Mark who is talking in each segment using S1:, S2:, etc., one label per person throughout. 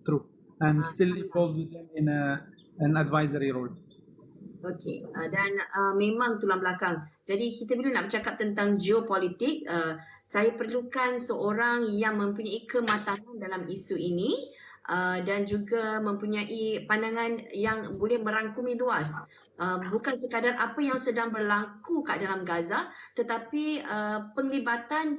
S1: true. And still involved with them in an advisory role.
S2: Okey, dan memang tulang belakang. Jadi kita bila nak bercakap tentang geopolitik, saya perlukan seorang yang mempunyai kematangan dalam isu ini dan juga mempunyai pandangan yang boleh merangkumi luas. Bukan sekadar apa yang sedang berlaku kat dalam Gaza, tetapi penglibatan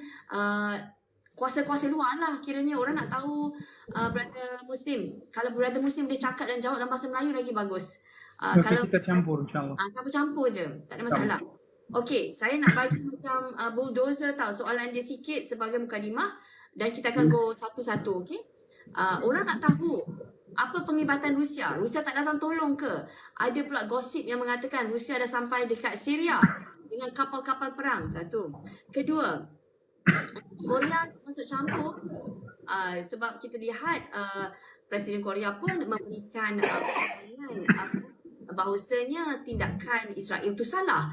S2: kuasa-kuasa luar lah. Kiranya orang nak tahu brother Muslim. Kalau brother Muslim boleh cakap dan jawab dalam bahasa Melayu lagi bagus.
S1: Okay, kita campur insyaAllah.
S2: Campur je, tak ada masalah. Okey, saya nak bagi macam bulldozer tau. Soalan dia sikit sebagai mukadimah dan kita akan go satu-satu, okey? Orang nak tahu apa penglibatan Rusia. Rusia tak datang tolong ke? Ada pula gosip yang mengatakan Rusia dah sampai dekat Syria dengan kapal-kapal perang. Satu. Kedua, Korea masuk campur sebab kita lihat Presiden Korea pun memberikan bahawasanya tindakan Israel itu salah.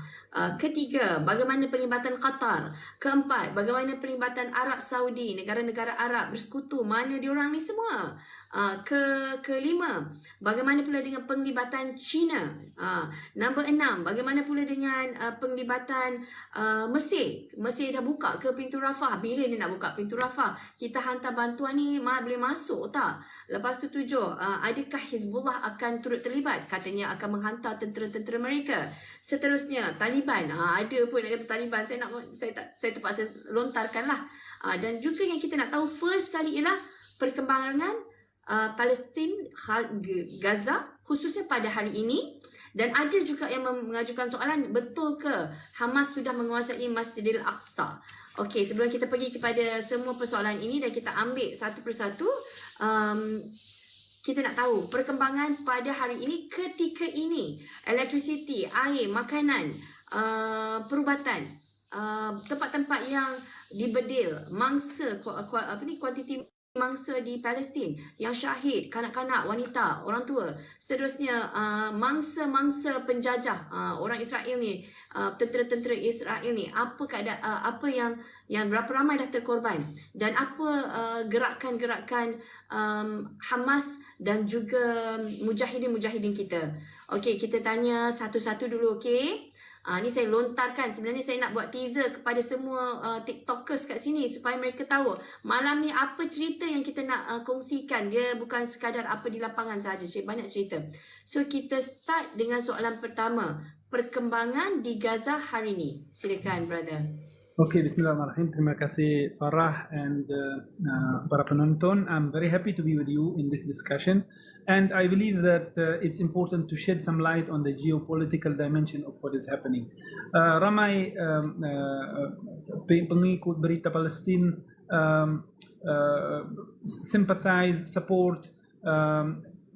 S2: Ketiga, bagaimana pelibatan Qatar. Keempat, bagaimana pelibatan Arab Saudi, negara-negara Arab bersekutu, mana diorang ni semua. Kelima, bagaimana pula dengan penglibatan China. Nombor 6, bagaimana pula dengan penglibatan Mesir. Mesir dah buka ke pintu Rafah? Bila dia nak buka pintu Rafah? Kita hantar bantuan ni boleh masuk tak? Lepas tu 7, adakah Hizbullah akan turut terlibat? Katanya akan menghantar tentera-tentera mereka. Seterusnya, Taliban. Ada pun nak kata Taliban. Saya terpaksa lontarkan lah. Dan juga yang kita nak tahu first kali ialah perkembangan Palestin, Gaza khususnya pada hari ini. Dan ada juga yang mengajukan soalan, betul ke Hamas sudah menguasai Masjidil Aqsa? Okey, sebelum kita pergi kepada semua persoalan ini dan kita ambil satu persatu, kita nak tahu perkembangan pada hari ini, ketika ini, electricity, air, makanan, perubatan, tempat-tempat yang dibedil, mangsa, kuantiti mangsa di Palestin yang syahid, kanak-kanak, wanita, orang tua. Seterusnya mangsa-mangsa penjajah, orang Israel ni, tentera-tentera Israel ni, apa keadaan, apa yang berapa ramai dah terkorban, dan apa gerakan-gerakan Hamas dan juga mujahidin-mujahidin kita. Okey, kita tanya satu-satu dulu, okey? Ni saya lontarkan. Sebenarnya saya nak buat teaser kepada semua TikTokers kat sini supaya mereka tahu malam ni apa cerita yang kita nak kongsikan. Dia bukan sekadar apa di lapangan sahaja, banyak cerita. So kita start dengan soalan pertama, perkembangan di Gaza hari ni. Silakan brother.
S1: Okay, bismillahirrahmanirrahim. Terima kasih Farrah and para penonton. I'm very happy to be with you in this discussion, and I believe that it's important to shed some light on the geopolitical dimension of what is happening. Ramai pengikut berita Palestin sympathize, support,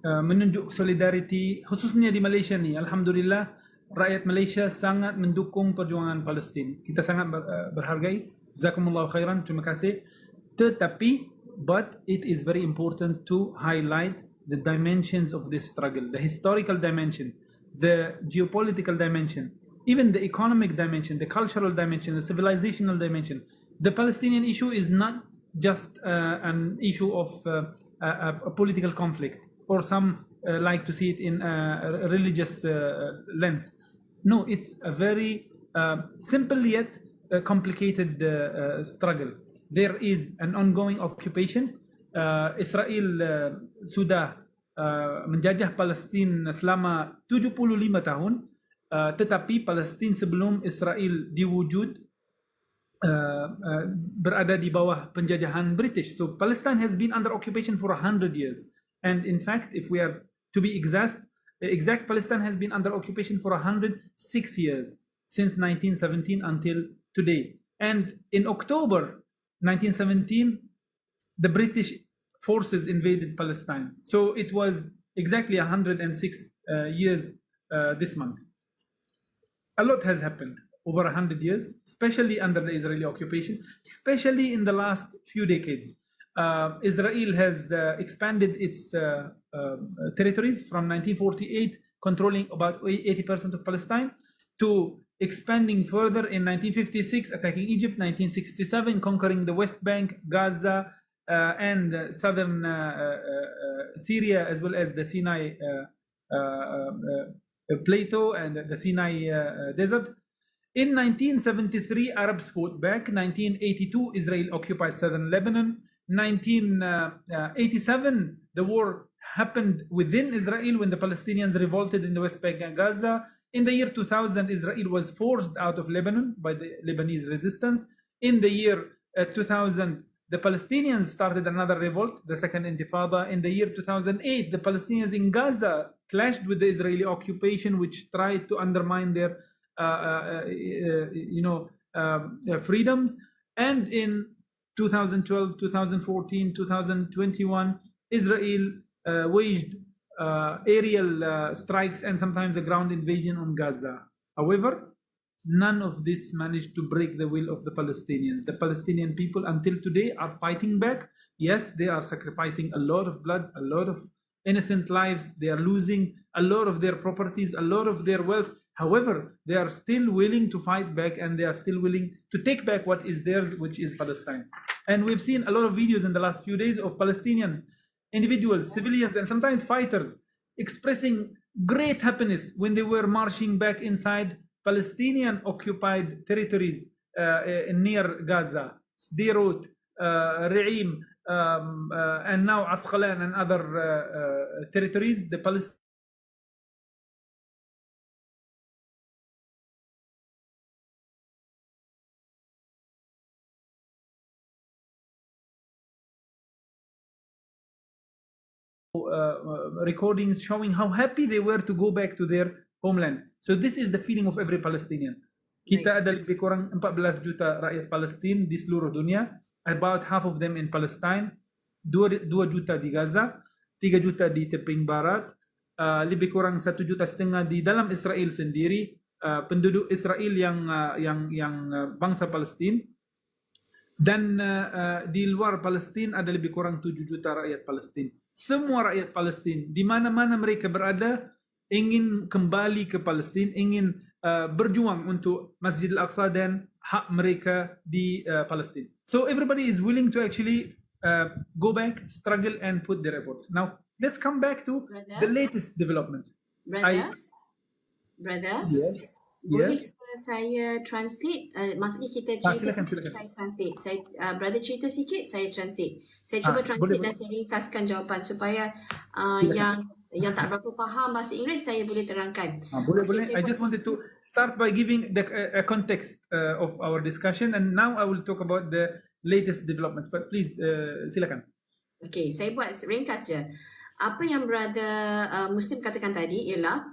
S1: menunjuk solidarity, khususnya di Malaysia ni. Alhamdulillah, rakyat Malaysia sangat mendukung perjuangan Palestin. Kita sangat berhargai. Jazakumullahu khairan. Terima kasih. Tetapi, but it is very important to highlight the dimensions of this struggle, the historical dimension, the geopolitical dimension, even the economic dimension, the cultural dimension, the civilizational dimension. The Palestinian issue is not just an issue of a political conflict, or some like to see it in a religious lens. No, it's a very simple yet complicated struggle. There is an ongoing occupation. Israel sudah menjajah Palestin selama 75 tahun, tetapi Palestin sebelum Israel diwujud berada di bawah penjajahan British. So Palestine has been under occupation for 100 years. And in fact, if we are to be exact, Palestine has been under occupation for 106 years, since 1917 until today. And in October 1917, the British forces invaded Palestine. So it was exactly 106 years this month. A lot has happened over 100 years, especially under the Israeli occupation, especially in the last few decades. Israel has expanded its territories from 1948, controlling about 80% of Palestine, to expanding further in 1956, attacking Egypt, 1967, conquering the West Bank, Gaza, and southern Syria, as well as the Sinai plateau and the Sinai desert. In 1973, Arabs fought back. 1982, Israel occupied southern Lebanon. 1987, the war happened within Israel when the Palestinians revolted in the West Bank and Gaza. In the year 2000, Israel was forced out of Lebanon by the Lebanese resistance. In the year 2000, the Palestinians started another revolt, the Second Intifada. In the year 2008, the Palestinians in Gaza clashed with the Israeli occupation, which tried to undermine their freedoms. And in 2012, 2014, 2021, Israel waged aerial strikes and sometimes a ground invasion on Gaza. However, none of this managed to break the will of the Palestinians. The Palestinian people until today are fighting back. Yes, they are sacrificing a lot of blood, a lot of innocent lives. They are losing a lot of their properties, a lot of their wealth. However, they are still willing to fight back, and they are still willing to take back what is theirs, which is Palestine. And we've seen a lot of videos in the last few days of Palestinian individuals, civilians, and sometimes fighters expressing great happiness when they were marching back inside Palestinian occupied territories near Gaza, Sderot, Re'im, and now Asqalan and other territories. The Palestinians recordings showing how happy they were to go back to their homeland. So this is the feeling of every Palestinian. Kita ada lebih kurang 14 juta rakyat Palestin di seluruh dunia. About half of them in Palestine. 2 juta di Gaza, 3 juta di tepi barat, lebih kurang 1,5 juta di dalam Israel sendiri, penduduk Israel yang bangsa Palestin. Dan di luar Palestin ada lebih kurang 7 juta rakyat Palestin. Semua rakyat Palestin di mana-mana mereka berada ingin kembali ke Palestin, ingin berjuang untuk Masjid Al-Aqsa dan hak mereka di Palestin. So everybody is willing to actually go back, struggle and put their efforts. Now let's come back to the latest development.
S2: Brother?
S1: Yes.
S2: Boleh
S1: Yes.
S2: saya translate? Maksudnya kita cerita
S1: Silakan.
S2: saya translate. Brother cerita sikit, saya translate. Saya cuba translate dan saya ringkaskan jawapan supaya yang tak berapa faham bahasa Inggeris saya boleh terangkan.
S1: Boleh. I just wanted to start by giving a context of our discussion, and now I will talk about the latest developments. But please, silakan.
S2: Okay, saya buat ringkas je. Apa yang Brother Muslim katakan tadi ialah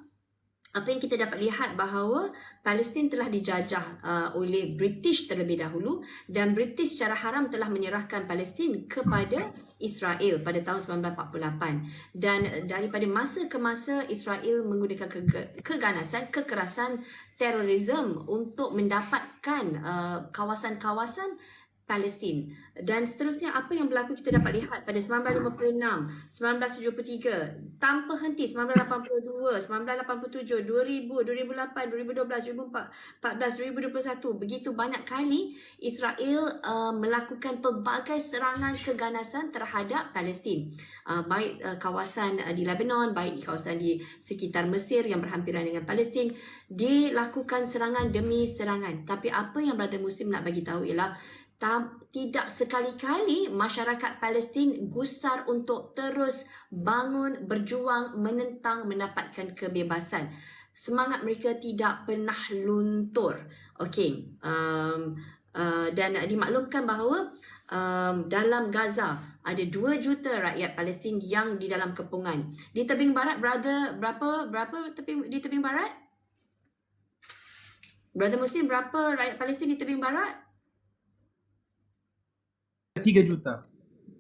S2: apa yang kita dapat lihat bahawa Palestin telah dijajah oleh British terlebih dahulu, dan British secara haram telah menyerahkan Palestin kepada Israel pada tahun 1948, dan daripada masa ke masa Israel menggunakan kekerasan, terorisme untuk mendapatkan kawasan-kawasan Palestin. Dan seterusnya apa yang berlaku kita dapat lihat pada 1956, 1973, tanpa henti 1982, 1987, 2000, 2008, 2012, 2014, 2021. Begitu banyak kali Israel melakukan pelbagai serangan keganasan terhadap Palestin. Baik kawasan di Lebanon, baik kawasan di sekitar Mesir yang berhampiran dengan Palestin, dilakukan serangan demi serangan. Tapi apa yang Brother Muslim nak bagi tahu ialah tidak sekali-kali masyarakat Palestin gusar untuk terus bangun, berjuang, menentang, mendapatkan kebebasan. Semangat mereka tidak pernah luntur. Okey, dan dimaklumkan bahawa dalam Gaza ada 2 juta rakyat Palestin yang di dalam kepungan. Di tebing barat, brother, berapa di tebing barat? Brother Muslim, berapa rakyat Palestin di tebing barat?
S1: 3 juta.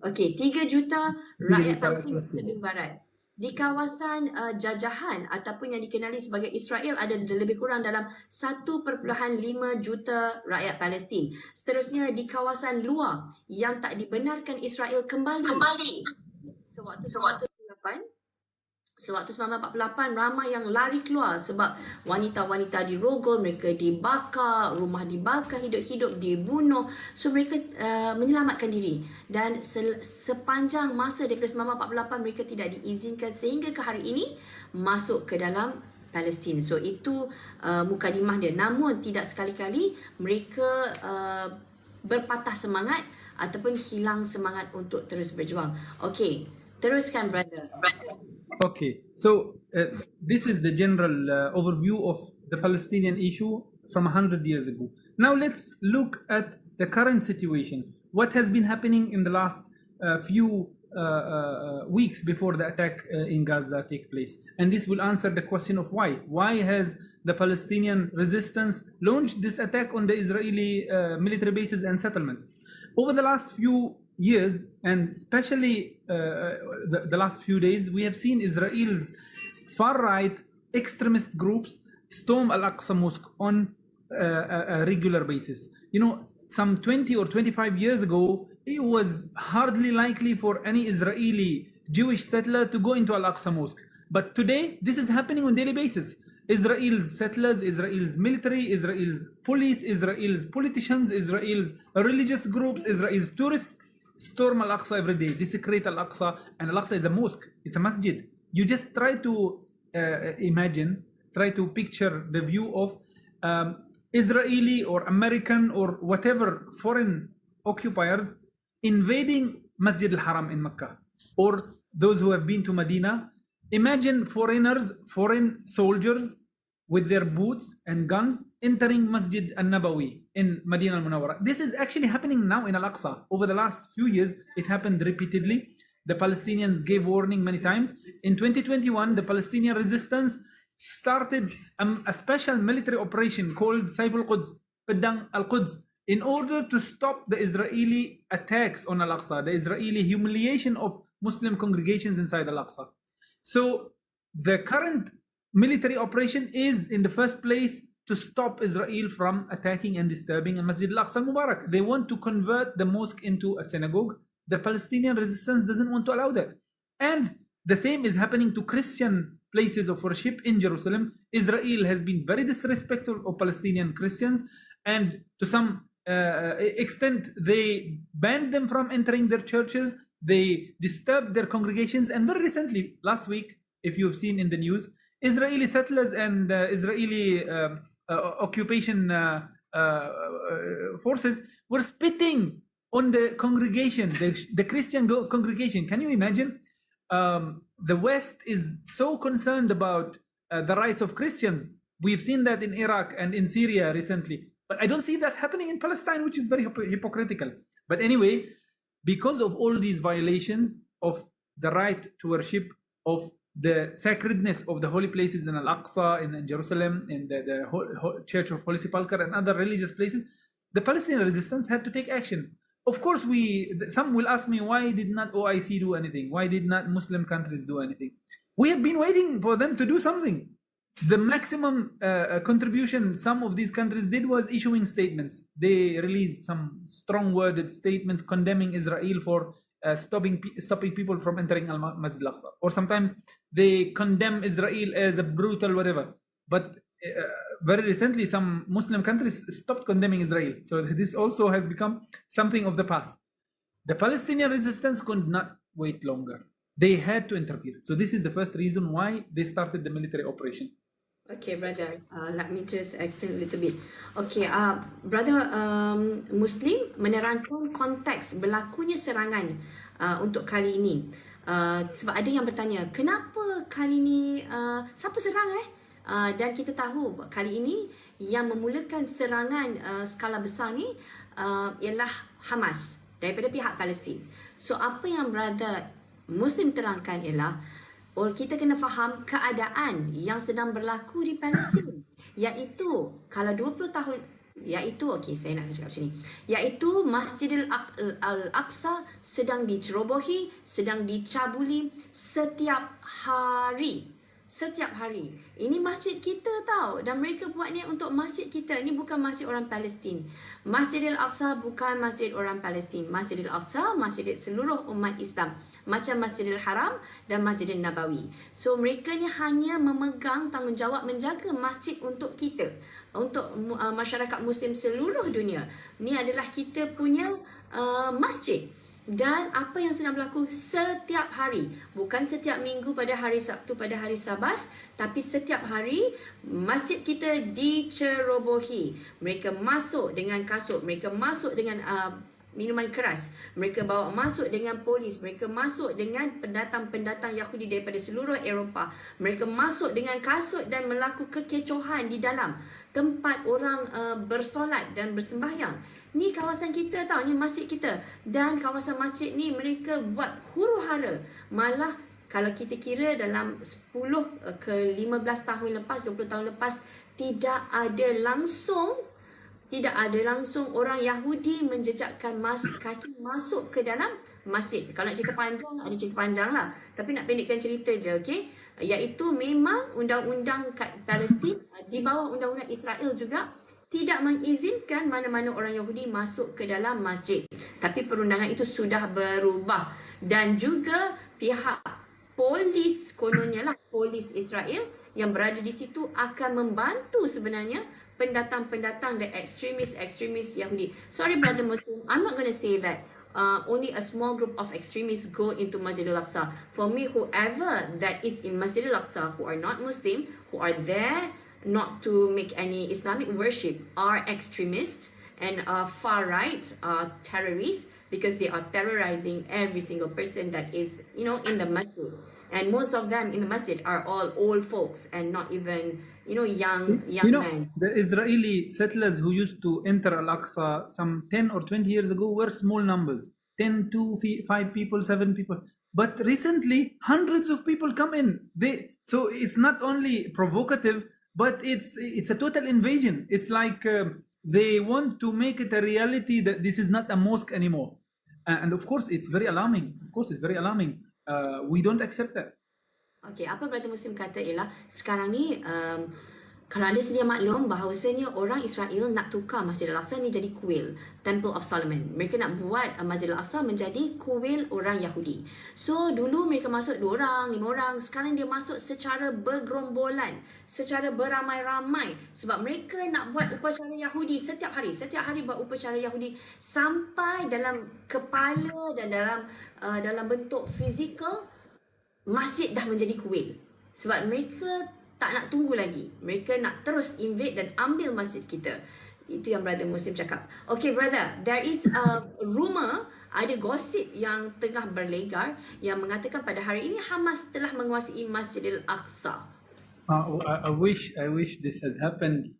S2: Okey, 3 juta rakyat Palestin di tebing barat. Di kawasan jajahan ataupun yang dikenali sebagai Israel ada lebih kurang dalam 1.5 juta rakyat Palestin. Seterusnya di kawasan luar yang tak dibenarkan Israel kembali. Sewaktu Sewaktu 1948 ramai yang lari keluar sebab wanita-wanita dirogol, mereka dibakar, rumah dibakar hidup-hidup, dibunuh. So mereka menyelamatkan diri, dan sepanjang masa daripada 1948 mereka tidak diizinkan sehingga ke hari ini masuk ke dalam Palestin. So itu mukadimah dia. Namun tidak sekali-kali mereka berpatah semangat ataupun hilang semangat untuk terus berjuang. Okey, teruskan brother.
S1: Okay, so this is the general overview of the Palestinian issue from 100 years ago. Now let's look at the current situation. What has been happening in the last few weeks before the attack in Gaza take place? And this will answer the question of why. Why has the Palestinian resistance launched this attack on the Israeli military bases and settlements? Over the last few years, and especially the last few days, we have seen Israel's far-right extremist groups storm Al-Aqsa Mosque on a regular basis. You know, some 20 or 25 years ago, it was hardly likely for any Israeli Jewish settler to go into Al-Aqsa Mosque. But today, this is happening on a daily basis. Israel's settlers, Israel's military, Israel's police, Israel's politicians, Israel's religious groups, Israel's tourists storm Al-Aqsa every day, desecrate Al-Aqsa, and Al-Aqsa is a mosque, it's a masjid. You just try to try to picture the view of Israeli or American or whatever foreign occupiers invading Masjid al-Haram in Mecca, or those who have been to Medina. Imagine foreigners, foreign soldiers with their boots and guns entering Masjid al-Nabawi in Medina al-Munawwara. This is actually happening now in Al-Aqsa. Over the last few years, it happened repeatedly. The Palestinians gave warning many times. In 2021, the Palestinian resistance started a special military operation called Saif al-Quds, Pedang al-Quds, in order to stop the Israeli attacks on Al-Aqsa, the Israeli humiliation of Muslim congregations inside Al-Aqsa. So the current military operation is in the first place to stop Israel from attacking and disturbing Masjid al-Aqsa al-Mubarak. They want to convert the mosque into a synagogue. The Palestinian resistance doesn't want to allow that. And the same is happening to Christian places of worship in Jerusalem. Israel has been very disrespectful of Palestinian Christians, and to some extent they banned them from entering their churches. They disturbed their congregations, and very recently, last week, if you've seen in the news, Israeli settlers and Israeli occupation forces were spitting on the congregation, the Christian congregation. Can you imagine? The West is so concerned about the rights of Christians. We've seen that in Iraq and in Syria recently, but I don't see that happening in Palestine, which is very hypocritical. But anyway, because of all these violations of the right to worship, of the sacredness of the holy places in Al-Aqsa, in Jerusalem, in the Church of Holy Sepulchre and other religious places, the Palestinian resistance had to take action. Of course, some will ask me, why did not OIC do anything? Why did not Muslim countries do anything? We have been waiting for them to do something. The maximum contribution some of these countries did was issuing statements. They released some strong-worded statements condemning Israel for stopping people from entering Masjid al-Aqsa. Or sometimes they condemn Israel as a brutal whatever. But very recently, some Muslim countries stopped condemning Israel. So this also has become something of the past. The Palestinian resistance could not wait longer. They had to interfere. So this is the first reason why they started the military operation.
S2: Okay, brother. Let me just explain a little bit. Okay, brother, Muslim menerangkan konteks berlakunya serangan untuk kali ini. Sebab ada yang bertanya, kenapa kali ini siapa serang dan kita tahu kali ini yang memulakan serangan skala besar ni ialah Hamas daripada pihak Palestin. So apa yang brother Muslim terangkan ialah kita kena faham keadaan yang sedang berlaku di Palestin, iaitu kalau 20 tahun, iaitu saya nak cakap sini, iaitu Masjid Al-Aqsa sedang dicerobohi, sedang dicabuli setiap hari. Setiap hari. Ini masjid kita tau. Dan mereka buat ni untuk masjid kita. Ini bukan masjid orang Palestin. Masjidil Aqsa bukan masjid orang Palestin. Masjidil Aqsa, masjid seluruh umat Islam. Macam Masjidil Haram dan Masjidil Nabawi. So mereka ni hanya memegang tanggungjawab menjaga masjid untuk kita. Untuk masyarakat Muslim seluruh dunia. Ni adalah kita punya masjid. Dan apa yang sedang berlaku setiap hari, bukan setiap minggu pada hari Sabtu, pada hari Sabat, tapi setiap hari masjid kita dicerobohi. Mereka masuk dengan kasut, mereka masuk dengan minuman keras, mereka bawa masuk dengan polis, mereka masuk dengan pendatang-pendatang Yahudi daripada seluruh Eropah, mereka masuk dengan kasut dan melakukan kekecohan di dalam tempat orang bersolat dan bersembahyang. Ni kawasan kita tau, ni masjid kita. Dan kawasan masjid ni mereka buat huru-hara. Malah kalau kita kira dalam 10 ke 15 tahun lepas, 20 tahun lepas, tidak ada langsung orang Yahudi menjejakkan kaki masuk ke dalam masjid. Kalau nak cerita panjang, ada cerita panjang lah. Tapi nak pendekkan cerita je, okey? Iaitu memang undang-undang kat Palestin, di bawah undang-undang Israel juga, tidak mengizinkan mana-mana orang Yahudi masuk ke dalam masjid. Tapi perundangan itu sudah berubah. Dan juga pihak polis, kononnya lah, polis Israel yang berada di situ akan membantu sebenarnya pendatang-pendatang dan ekstremis Yahudi. Sorry brother Muslim, I'm not going to say that only a small group of extremists go into Masjid Al-Aqsa. For me, whoever that is in Masjid Al-Aqsa who are not Muslim, who are there not to make any Islamic worship, are extremists and far right terrorists, because they are terrorizing every single person that is, in the masjid. And most of them in the masjid are all old folks and not even, young men.
S1: The Israeli settlers who used to enter Al-Aqsa some 10 or 20 years ago were small numbers, 10 to 5 people, 7 people. But recently, hundreds of people come in. So it's not only provocative, but it's a total invasion. It's like they want to make it a reality that this is not a mosque anymore. And of course, it's very alarming. We don't accept that.
S2: Okay, apa brother Muslim kata ialah sekarang ni kalau ada sedia maklum bahawasanya orang Israel nak tukar Masjid Al-Aqsa ni jadi kuil, Temple of Solomon. Mereka nak buat Masjid Al-Aqsa menjadi kuil orang Yahudi. So dulu mereka masuk 2 orang, 5 orang, sekarang dia masuk secara bergerombolan, secara beramai-ramai, sebab mereka nak buat upacara Yahudi setiap hari buat upacara Yahudi sampai dalam kepala dan dalam bentuk fizikal masjid dah menjadi kuil. Sebab mereka tak nak tunggu lagi. Mereka nak terus invade dan ambil masjid kita. Itu yang brother Muslim cakap. Okay brother, there is a rumor, ada gosip yang tengah berlegar yang mengatakan pada hari ini Hamas telah menguasai Masjidil Aqsa.
S1: I wish this has happened.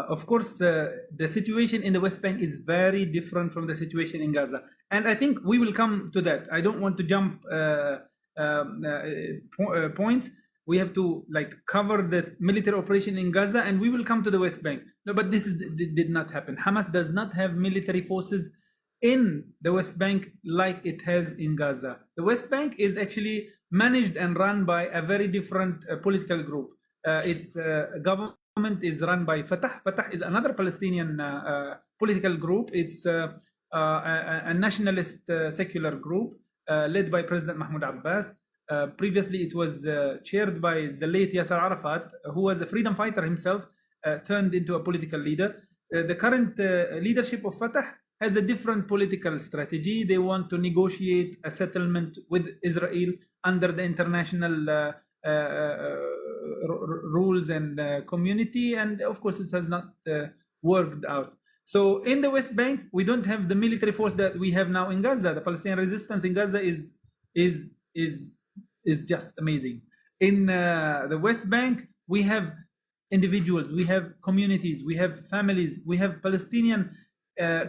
S1: Of course, the situation in the West Bank is very different from the situation in Gaza. And I think we will come to that. I don't want to jump points. We have to cover the military operation in Gaza, and we will come to the West Bank. No, but this did not happen. Hamas does not have military forces in the West Bank like it has in Gaza. The West Bank is actually managed and run by a very different political group. Its government is run by Fatah. Fatah is another Palestinian political group. It's a nationalist secular group led by President Mahmoud Abbas. Previously, it was chaired by the late Yasser Arafat, who was a freedom fighter himself, turned into a political leader. The current leadership of Fatah has a different political strategy. They want to negotiate a settlement with Israel under the international rules and community, and of course, it has not worked out. So in the West Bank, we don't have the military force that we have now in Gaza. The Palestinian resistance in Gaza is just amazing. In the West Bank, we have individuals, we have communities, we have families, we have Palestinian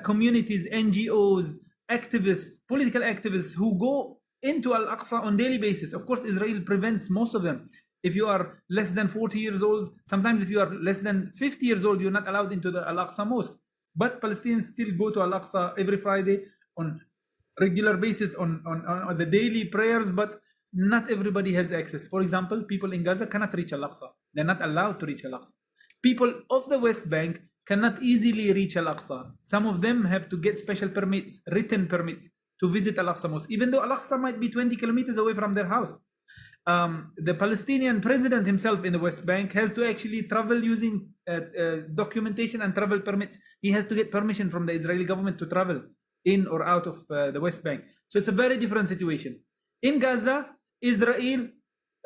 S1: communities, NGOs, activists, political activists who go into Al-Aqsa on daily basis. Of course, Israel prevents most of them. If you are less than 40 years old, sometimes if you are less than 50 years old, you're not allowed into the Al-Aqsa mosque. But Palestinians still go to Al-Aqsa every Friday on regular basis on the daily prayers. But not everybody has access. For example, people in Gaza cannot reach Al-Aqsa. They're not allowed to reach Al-Aqsa. People of the West Bank cannot easily reach Al-Aqsa. Some of them have to get special permits, written permits, to visit Al-Aqsa Mosque, even though Al-Aqsa might be 20 kilometers away from their house. The Palestinian president himself in the West Bank has to actually travel using documentation and travel permits. He has to get permission from the Israeli government to travel in or out of the West Bank. So it's a very different situation. In Gaza, Israel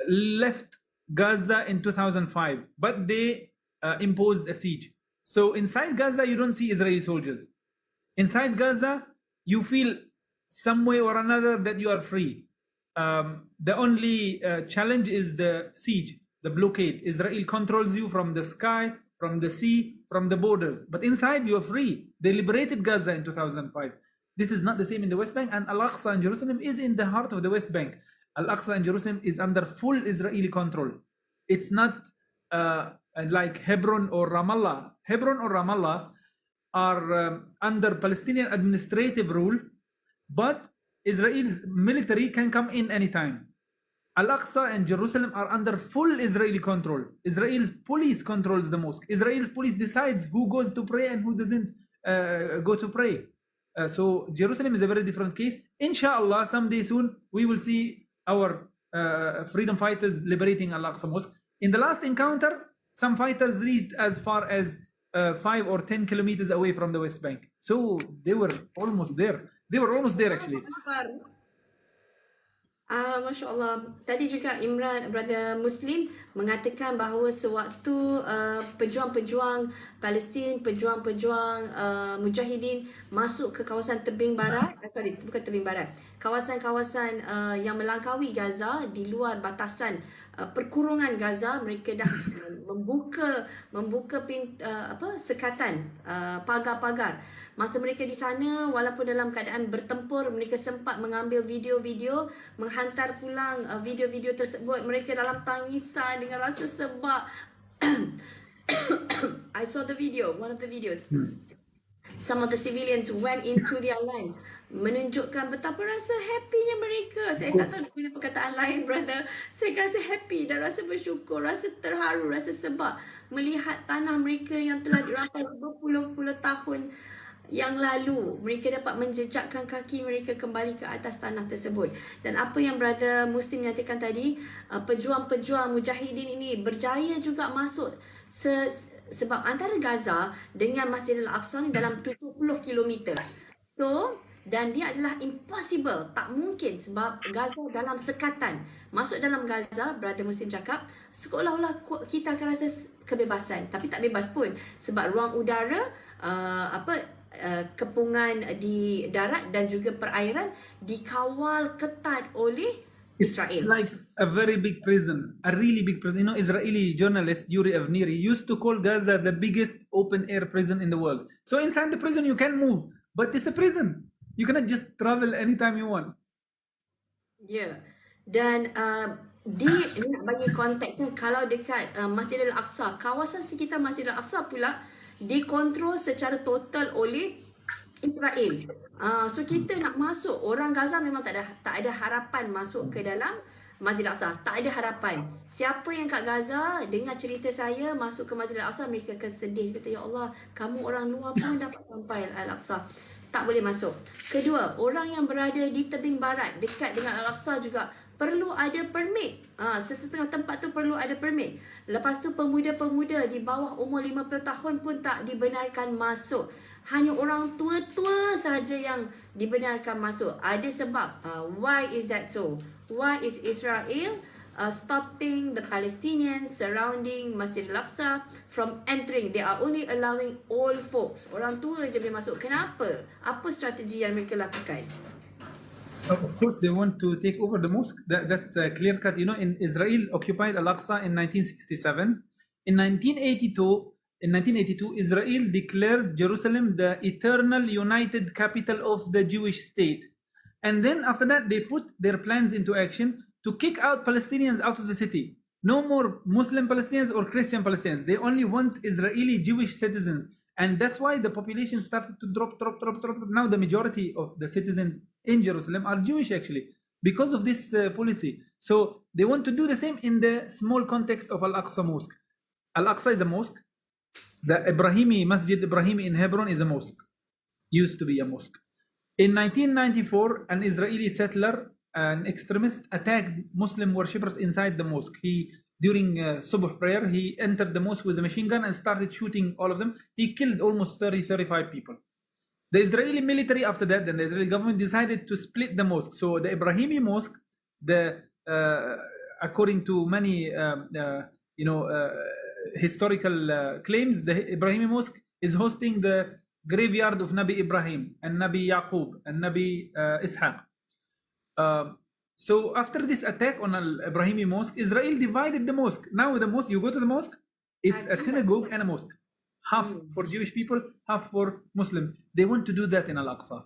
S1: left Gaza in 2005, but they imposed a siege. So inside Gaza, you don't see Israeli soldiers. Inside Gaza, you feel some way or another that you are free. The only challenge is the siege, the blockade. Israel controls you from the sky, from the sea, from the borders. But inside, you are free. They liberated Gaza in 2005. This is not the same in the West Bank, and Al-Aqsa in Jerusalem is in the heart of the West Bank. Al-Aqsa in Jerusalem is under full Israeli control. It's not like Hebron or Ramallah. Hebron or Ramallah are under Palestinian administrative rule, but Israel's military can come in anytime. Al-Aqsa and Jerusalem are under full Israeli control. Israel's police controls the mosque. Israel's police decides who goes to pray and who doesn't go to pray. So Jerusalem is a very different case. Inshallah, someday soon, we will see our freedom fighters liberating Al-Aqsa Mosque. In the last encounter, some fighters reached as far as 5 or 10 kilometers away from the West Bank. So they were almost there. They were almost there actually.
S2: Masya Allah. Tadi juga Imran, brother Muslim, mengatakan bahawa sewaktu pejuang-pejuang Palestin, pejuang-pejuang Mujahidin masuk ke kawasan tebing barat, sorry, bukan tebing barat, kawasan-kawasan yang melangkaui Gaza di luar batasan perkurungan Gaza, mereka dah membuka sekatan, pagar-pagar. Masa mereka di sana, walaupun dalam keadaan bertempur, mereka sempat mengambil video-video, menghantar pulang video-video tersebut. Mereka dalam tangisan dengan rasa sebab. I saw the video, one of the videos. Some of the civilians went into their land, menunjukkan betapa rasa happynya mereka. Saya tak tahu nak guna perkataan lain, brother. Saya rasa happy dan rasa bersyukur, rasa terharu, rasa sebab melihat tanah mereka yang telah dirampas berpuluh-puluh tahun yang lalu. Mereka dapat menjejakkan kaki mereka kembali ke atas tanah tersebut. Dan apa yang brother Muslim nyatakan tadi, pejuang-pejuang Mujahidin ini berjaya juga masuk sebab antara Gaza dengan Masjid Al-Aqsa ni dalam 70 km. So, dan dia adalah impossible, tak mungkin sebab Gaza dalam sekatan. Masuk dalam Gaza, brother Muslim cakap, seolah-olah kita akan rasa kebebasan, tapi tak bebas pun sebab ruang udara, kepungan di darat dan juga perairan dikawal ketat oleh Israel.
S1: It's like a very big prison, a really big prison. You know, Israeli journalist Yuri Avniri used to call Gaza the biggest open-air prison in the world. So inside the prison you can move, but it's a prison. You cannot just travel anytime you want.
S2: Ya, dan nak bagi konteksnya, kalau dekat Masjid Al-Aqsa, kawasan sekitar Masjid Al-Aqsa pula dikontrol secara total oleh Israel. So kita nak masuk, orang Gaza memang tak ada harapan masuk ke dalam Masjid Al-Aqsa. Tak ada harapan. Siapa yang kat Gaza dengar cerita saya masuk ke Masjid Al-Aqsa, mereka akan sedih, kata, ya Allah, kamu orang luar pun dapat sampai Al-Aqsa. Tak boleh masuk. Kedua, orang yang berada di tebing barat dekat dengan Al-Aqsa juga perlu ada permit. Setengah tempat tu perlu ada permit. Lepas tu pemuda-pemuda di bawah umur 50 tahun pun tak dibenarkan masuk. Hanya orang tua-tua sahaja yang dibenarkan masuk. Ada sebab. Why is that so? Why is Israel stopping the Palestinians surrounding Masjid Al-Aqsa from entering? They are only allowing old folks. Orang tua je boleh masuk. Kenapa? Apa strategi yang mereka lakukan?
S1: Of course, they want to take over the mosque. That's clear cut. You know, in Israel occupied Al-Aqsa in 1967. In 1982, Israel declared Jerusalem the eternal united capital of the Jewish state. And then after that, they put their plans into action to kick out Palestinians out of the city. No more Muslim Palestinians or Christian Palestinians. They only want Israeli Jewish citizens. And that's why the population started to drop. Now the majority of the citizens in Jerusalem are Jewish actually. because of this policy. So they want to do the same in the small context of Al-Aqsa Mosque. Al-Aqsa is a mosque. The Ibrahimi, Masjid Ibrahimi in Hebron is a mosque. Used to be a mosque. In 1994, an Israeli settler, an extremist, attacked Muslim worshippers inside the mosque. During Subuh prayer, he entered the mosque with a machine gun and started shooting all of them. He killed almost 35 people. The Israeli military, after that, then the Israeli government decided to split the mosque. So the Ibrahimi mosque, according to many, historical claims, the Ibrahimi mosque is hosting the graveyard of Nabi Ibrahim and Nabi Yaqub and Nabi Ishaq. So after this attack on Al-Ibrahimi mosque, Israel divided the mosque. Now the mosque, you go to the mosque, it's a synagogue and a mosque. Half for Jewish people, half for Muslims. They want to do that in Al-Aqsa.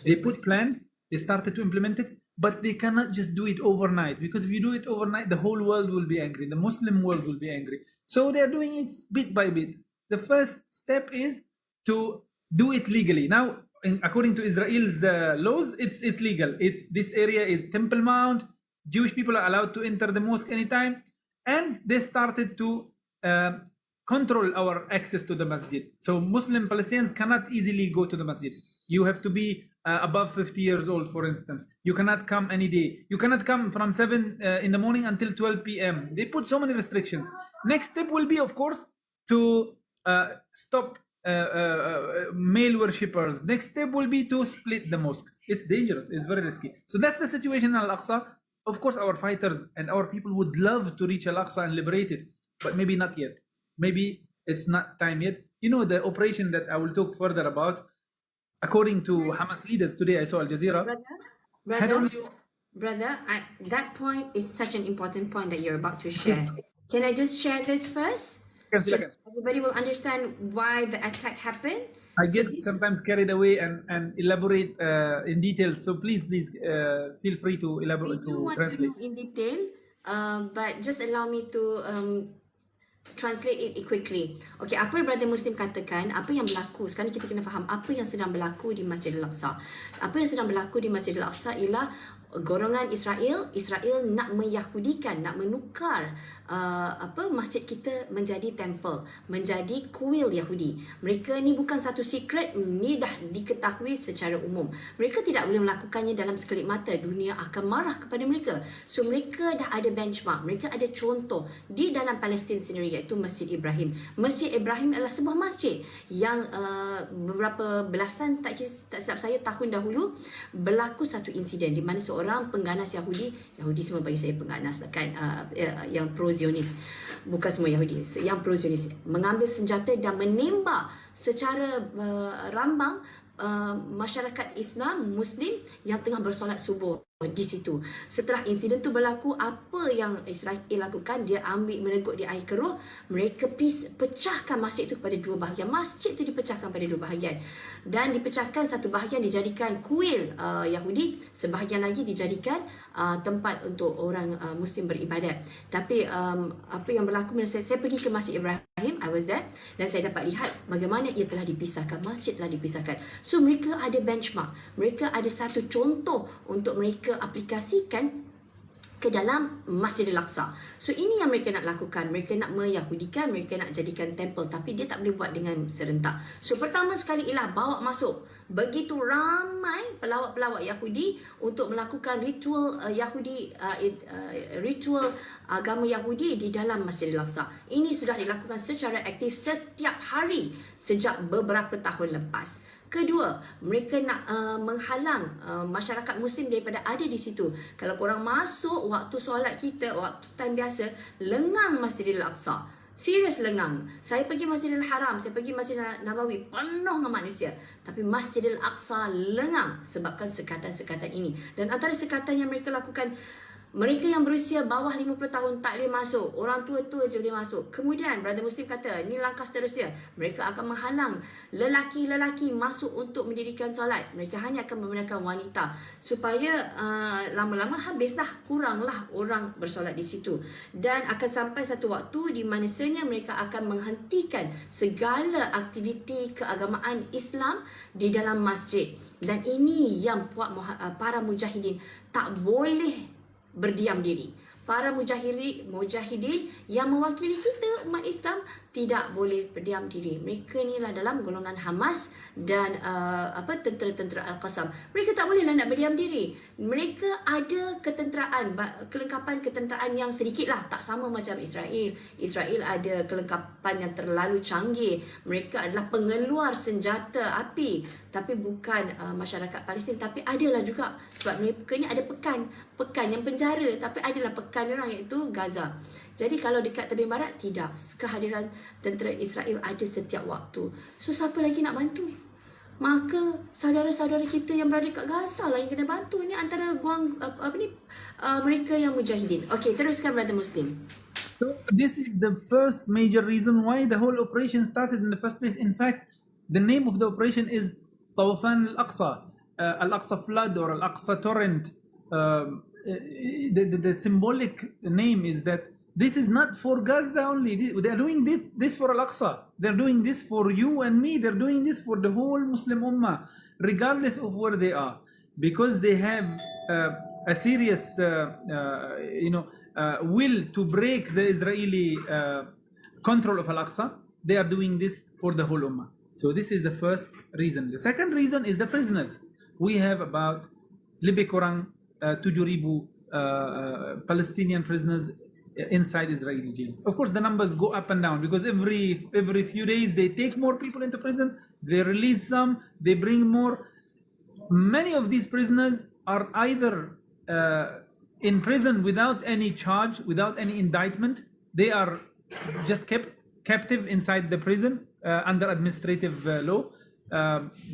S1: They put plans, they started to implement it, but they cannot just do it overnight, because if you do it overnight, the whole world will be angry. The Muslim world will be angry. So they are doing it bit by bit. The first step is to do it legally. Now, according to Israel's laws, it's legal. This area is Temple Mount. Jewish people are allowed to enter the mosque anytime, and they started to control our access to the masjid. So Muslim Palestinians cannot easily go to the masjid. You have to be above 50 years old, for instance. You cannot come any day. You cannot come from 7 in the morning until 12 p.m. They put so many restrictions. Next step will be, of course, to stop male worshippers. Next step will be to split the mosque. It's dangerous. It's very risky. So that's the situation in Al-Aqsa. Of course, our fighters and our people would love to reach Al-Aqsa and liberate it, but maybe not yet. Maybe it's not time yet. You know, the operation that I will talk further about, according to Hamas leaders today, I saw Al Jazeera.
S2: Brother, that point is such an important point that you're about to share. Can I just share this first? So everybody will understand why the attack happened.
S1: I get sometimes carried away and elaborate in details. So please feel free to elaborate, to translate.
S2: In detail, but just allow me to translate it quickly. Okay, apa yang Brother Muslim katakan, apa yang berlaku, sekarang kita kena faham apa yang sedang berlaku di Masjid Al-Aqsa. Apa yang sedang berlaku di Masjid Al-Aqsa ialah golongan Israel nak meyahudikan, nak menukar masjid kita menjadi temple, menjadi kuil Yahudi. Mereka ni bukan satu secret, ni dah diketahui secara umum. Mereka tidak boleh melakukannya dalam sekelip mata. Dunia akan marah kepada mereka. So mereka dah ada benchmark, mereka ada contoh di dalam Palestin sendiri, iaitu Masjid Ibrahim. Masjid Ibrahim adalah sebuah masjid yang beberapa belasan, tak silap saya, tahun dahulu berlaku satu insiden di mana seorang pengganas Yahudi semua bagi saya pengganas kan, yang pro-Zionis, bukan semua Yahudi, yang pro-Zionis, mengambil senjata dan menembak secara rambang masyarakat Islam Muslim yang tengah bersolat subuh di situ. Setelah insiden tu berlaku, apa yang Israel lakukan? Dia menegur di air keruh. Mereka pecahkan masjid itu pada dua bahagian. Masjid itu dipecahkan pada dua bahagian, dan dipecahkan satu bahagian dijadikan kuil Yahudi, sebahagian lagi dijadikan tempat untuk orang Muslim beribadat. Tapi apa yang berlaku, saya pergi ke Masjid Ibrahim, I was there, dan saya dapat lihat bagaimana ia telah dipisahkan, masjid telah dipisahkan. So mereka ada benchmark, mereka ada satu contoh untuk mereka aplikasikan ke dalam Masjid Al-Aqsa. So ini yang mereka nak lakukan. Mereka nak meyahudikan, mereka nak jadikan temple, tapi dia tak boleh buat dengan serentak. So pertama sekali ialah bawa masuk begitu ramai pelawak-pelawak Yahudi untuk melakukan ritual Yahudi, ritual agama Yahudi di dalam Masjid Al-Aqsa. Ini sudah dilakukan secara aktif setiap hari sejak beberapa tahun lepas. Kedua, mereka nak menghalang masyarakat Muslim daripada ada di situ. Kalau korang masuk waktu solat kita, waktu time biasa, lengang Masjid Al-Aqsa. Serius lengang. Saya pergi Masjidil Haram, saya pergi Masjid Nabawi, penuh dengan manusia. Tapi Masjidil Aqsa lengang sebabkan sekatan-sekatan ini. Dan antara sekatan yang mereka lakukan, Mereka yang berusia bawah 50 tahun tak boleh masuk. Orang tua-tua je boleh masuk. Kemudian Brother Muslim kata, ini langkah seterusnya. Mereka akan menghalang lelaki-lelaki masuk untuk mendirikan solat. Mereka hanya akan membenarkan wanita. Supaya lama-lama habislah, kuranglah orang bersolat di situ. Dan akan sampai satu waktu di mana sebenarnya mereka akan menghentikan segala aktiviti keagamaan Islam di dalam masjid. Dan ini yang para mujahidin tak boleh berdiam diri. Para mujahidin yang mewakili kita umat Islam tidak boleh berdiam diri. Mereka ni lah dalam golongan Hamas dan tentera-tentera Al-Qassam. Mereka tak bolehlah nak berdiam diri. Mereka ada ketenteraan, kelengkapan ketenteraan yang sedikit lah, tak sama macam Israel. Israel ada kelengkapan yang terlalu canggih. Mereka adalah pengeluar senjata api, tapi bukan masyarakat Palestin. Tapi adalah juga, sebab mereka ni ada pekan yang penjara, tapi adalah pekan orang, iaitu Gaza. Jadi kalau dekat tepi barat, tidak. Kehadiran tentera Israel ada setiap waktu. So siapa lagi nak bantu? Maka saudara-saudara kita yang berada kat Gaza lah yang kena bantu. Ni antara mereka yang mujahidin. Okey, teruskan Brother Muslim.
S1: So this is the first major reason why the whole operation started in the first place. In fact, the name of the operation is Tawafan al-Aqsa, Al-Aqsa flood or Al-Aqsa torrent. The symbolic name is that this is not for Gaza only. They are doing this for Al-Aqsa. They're doing this for you and me. They're doing this for the whole Muslim Ummah, regardless of where they are, because they have a serious, will to break the Israeli control of Al-Aqsa. They are doing this for the whole Ummah. So this is the first reason. The second reason is the prisoners. We have about lebih kurang 7,000 Palestinian prisoners inside Israeli jails. Of course, the numbers go up and down because every few days they take more people into prison, they release some, they bring more. Many of these prisoners are either in prison without any charge, without any indictment. They are just kept captive inside the prison under administrative law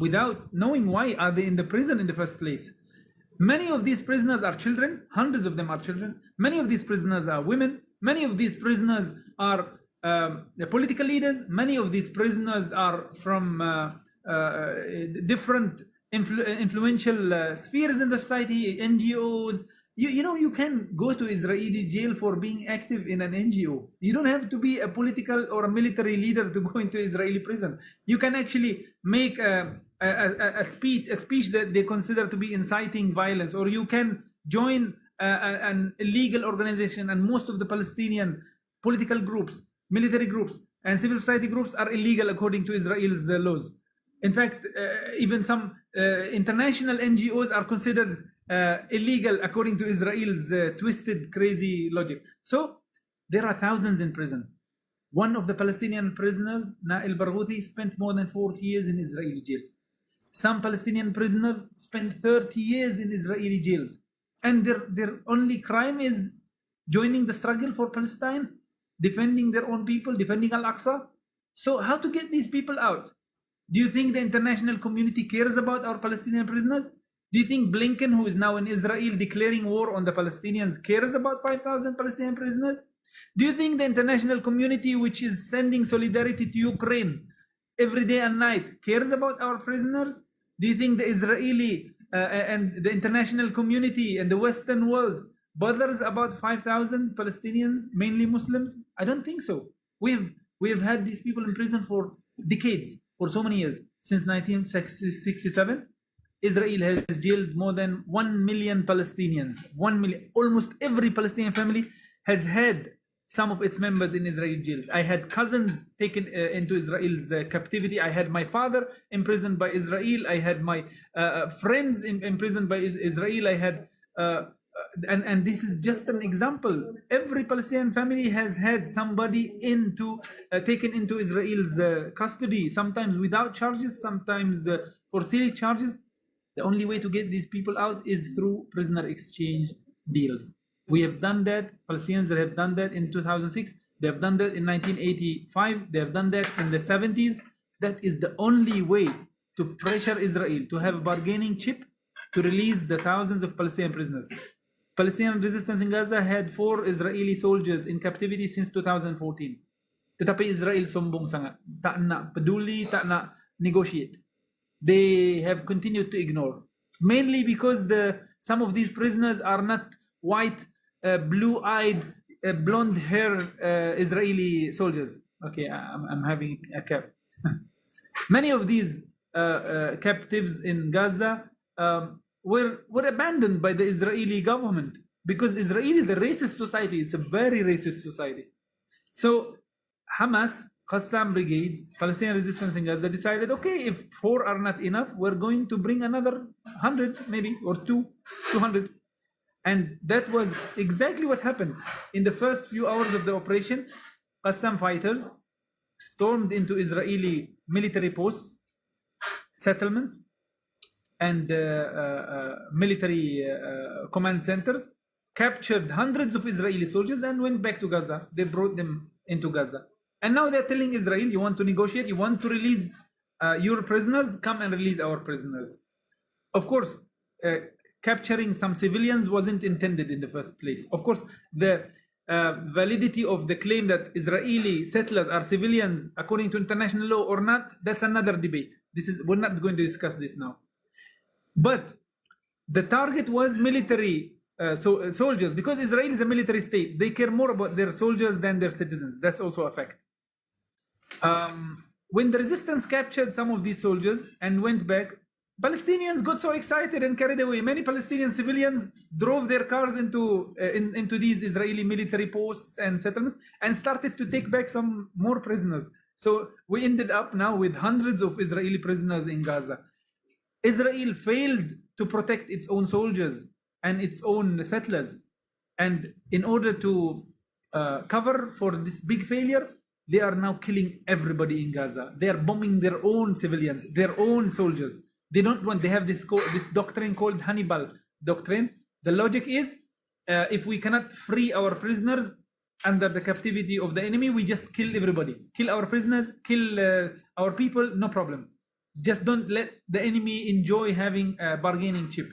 S1: without knowing why are they in the prison in the first place. Many of these prisoners are children. Hundreds of them are children. Many of these prisoners are women. Many of these prisoners are political leaders. Many of these prisoners are from different influential spheres in the society, NGOs. You can go to Israeli jail for being active in an NGO. You don't have to be a political or a military leader to go into Israeli prison. You can actually make a speech that they consider to be inciting violence, or you can join an illegal organization. And most of the Palestinian political groups, military groups, and civil society groups are illegal according to Israel's laws. In fact, even some international NGOs are considered illegal according to Israel's twisted, crazy logic. So there are thousands in prison. One of the Palestinian prisoners, Nail Barghouthi, spent more than 40 years in Israeli jail. Some Palestinian prisoners spent 30 years in Israeli jails. And their only crime is joining the struggle for Palestine, defending their own people, defending Al-Aqsa. So how to get these people out? Do you think the international community cares about our Palestinian prisoners? Do you think Blinken, who is now in Israel declaring war on the Palestinians, cares about 5,000 Palestinian prisoners? Do you think the international community, which is sending solidarity to Ukraine every day and night, cares about our prisoners? Do you think the Israeli and the international community and the Western world bothers about 5,000 Palestinians, mainly Muslims? I don't think so. We've had these people in prison for decades, for so many years. Since 1967, Israel has jailed more than 1 million Palestinians. 1 million. Almost every Palestinian family has had some of its members in Israeli jails. I had cousins taken into Israel's captivity. I had my father imprisoned by Israel. I had my friends imprisoned by Israel. I had, and this is just an example. Every Palestinian family has had somebody taken into Israel's custody, sometimes without charges, sometimes for silly charges. The only way to get these people out is through prisoner exchange deals. We have done that. Palestinians have done that in 2006. They have done that in 1985. They have done that in the 70s. That is the only way to pressure Israel to have a bargaining chip to release the thousands of Palestinian prisoners. Palestinian resistance in Gaza had 4 Israeli soldiers in captivity since 2014. Tetapi Israel sombong sangat. Tak nak peduli, tak nak negotiate. They have continued to ignore. Mainly because some of these prisoners are not white, blue-eyed, blonde-haired Israeli soldiers. Okay, I'm having a cap. Many of these captives in Gaza were abandoned by the Israeli government because Israel is a racist society. It's a very racist society. So Hamas, Qassam brigades, Palestinian resistance in Gaza decided, okay, if 4 are not enough, we're going to bring another 100 maybe, or 200. And that was exactly what happened. In the first few hours of the operation, Qassam fighters stormed into Israeli military posts, settlements, and military command centers, captured hundreds of Israeli soldiers and went back to Gaza. They brought them into Gaza. And now they're telling Israel, you want to negotiate, you want to release your prisoners, come and release our prisoners. Of course, capturing some civilians wasn't intended in the first place. Of course, the validity of the claim that Israeli settlers are civilians according to international law or not, that's another debate. We're not going to discuss this now. But the target was military soldiers, because Israel is a military state. They care more about their soldiers than their citizens. That's also a fact. When the resistance captured some of these soldiers and went back, Palestinians got so excited and carried away. Many Palestinian civilians drove their cars into these Israeli military posts and settlements and started to take back some more prisoners. So we ended up now with hundreds of Israeli prisoners in Gaza. Israel failed to protect its own soldiers and its own settlers. And in order to cover for this big failure, they are now killing everybody in Gaza. They are bombing their own civilians, their own soldiers. They don't want, they have this doctrine called Hannibal doctrine. The logic is, if we cannot free our prisoners under the captivity of the enemy, we just kill everybody. Kill our prisoners, kill our people, no problem. Just don't let the enemy enjoy having a bargaining chip.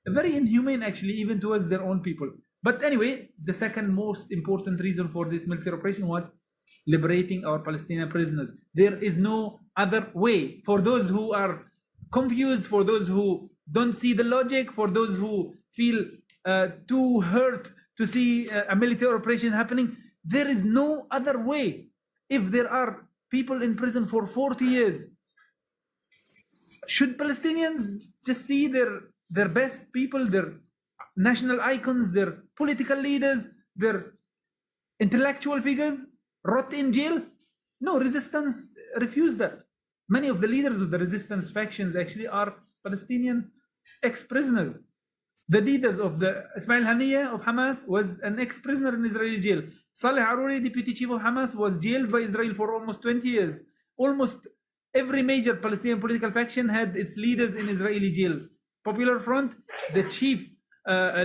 S1: Very inhumane, actually, even towards their own people. But anyway, the second most important reason for this military operation was liberating our Palestinian prisoners. There is no other way. For those who are confused, for those who don't see the logic, for those who feel too hurt to see a military operation happening, there is no other way. If there are people in prison for 40 years, should Palestinians just see their best people, their national icons, their political leaders, their intellectual figures rot in jail? No, resistance refused that. Many of the leaders of the resistance factions actually are Palestinian ex-prisoners. The leaders of the Ismail Haniyeh of Hamas was an ex-prisoner in Israeli jail. Saleh Arouri, deputy chief of Hamas, was jailed by Israel for almost 20 years. Almost every major Palestinian political faction had its leaders in Israeli jails. Popular Front, the chief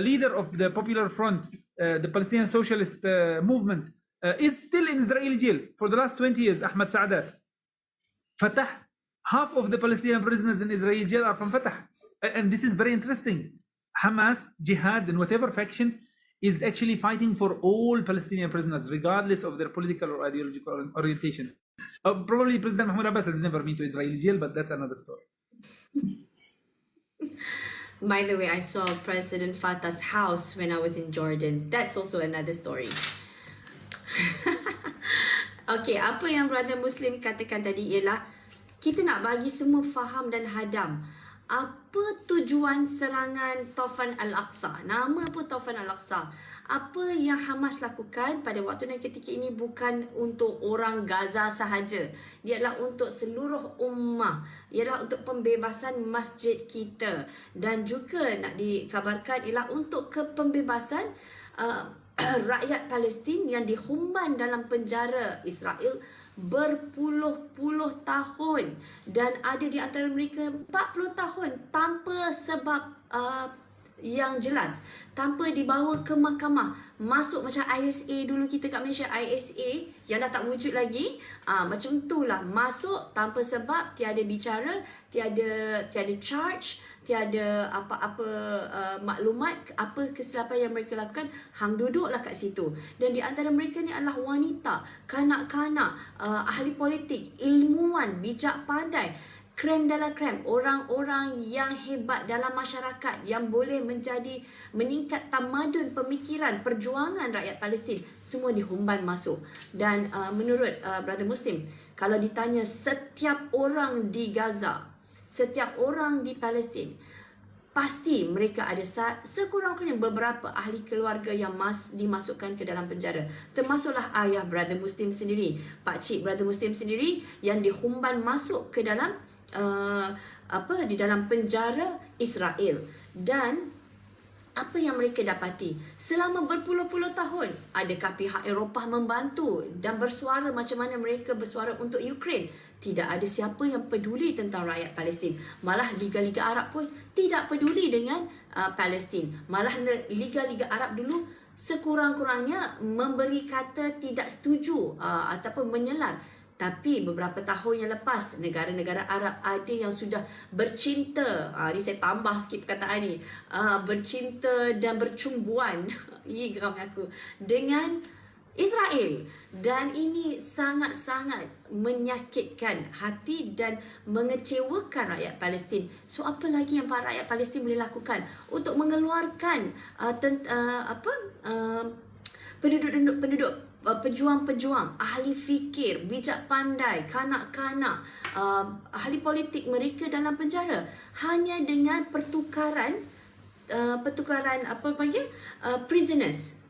S1: leader of the Popular Front, the Palestinian Socialist movement, is still in Israeli jail for the last 20 years, Ahmad Saadat. Fatah, half of the Palestinian prisoners in Israeli jail are from Fatah. And this is very interesting. Hamas, Jihad, and whatever faction is actually fighting for all Palestinian prisoners, regardless of their political or ideological orientation. Probably President Mahmoud Abbas has never been to Israeli jail, but that's another story.
S2: By the way, I saw President Fatah's house when I was in Jordan. That's also another story. Okay, apa yang brother Muslim katakan tadi ialah kita nak bagi semua faham dan hadam apa tujuan serangan Taufan Al-Aqsa. Nama pun Taufan Al-Aqsa. Apa yang Hamas lakukan pada waktu dan ketika ini bukan untuk orang Gaza sahaja. Dia adalah untuk seluruh ummah. Ialah untuk pembebasan masjid kita. Dan juga nak dikabarkan ialah untuk pembebasan rakyat Palestin yang dihumban dalam penjara Israel berpuluh-puluh tahun dan ada di antara mereka 40 tahun tanpa sebab yang jelas, tanpa dibawa ke mahkamah, masuk macam ISA dulu kita kat Malaysia, ISA yang dah tak wujud lagi, macam itulah, masuk tanpa sebab, tiada bicara, tiada charge, tiada apa-apa maklumat apa kesilapan yang mereka lakukan, hang duduklah kat situ. Dan di antara mereka ni adalah wanita, kanak-kanak, ahli politik, ilmuwan, bijak pandai, krem dalam krem, orang-orang yang hebat dalam masyarakat yang boleh meningkat tamadun pemikiran perjuangan rakyat Palestin, semua dihumban masuk. Dan menurut brother Muslim, kalau ditanya setiap orang di Gaza, setiap orang di Palestin, pasti mereka ada sekurang-kurangnya beberapa ahli keluarga yang dimasukkan ke dalam penjara. Termasuklah ayah brother Muslim sendiri, pakcik brother Muslim sendiri yang dihumban masuk ke dalam di dalam penjara Israel. Dan apa yang mereka dapati selama berpuluh-puluh tahun? Adakah pihak Eropah membantu dan bersuara macam mana mereka bersuara untuk Ukraine? Tidak ada siapa yang peduli tentang rakyat Palestin. Malah Liga-Liga Arab pun tidak peduli dengan Palestin. Malah Liga-Liga Arab dulu sekurang-kurangnya memberi kata tidak setuju ataupun menyelar. Tapi beberapa tahun yang lepas, negara-negara Arab ada yang sudah bercinta, ni saya tambah sikit perkataan ni, bercinta dan bercumbuan, ini geram aku, dengan Israel. Dan ini sangat-sangat menyakitkan hati dan mengecewakan rakyat Palestin. So apa lagi yang rakyat Palestin boleh lakukan untuk mengeluarkan penduduk, pejuang-pejuang, ahli fikir, bijak pandai, kanak-kanak, ahli politik mereka dalam penjara hanya dengan pertukaran prisoners.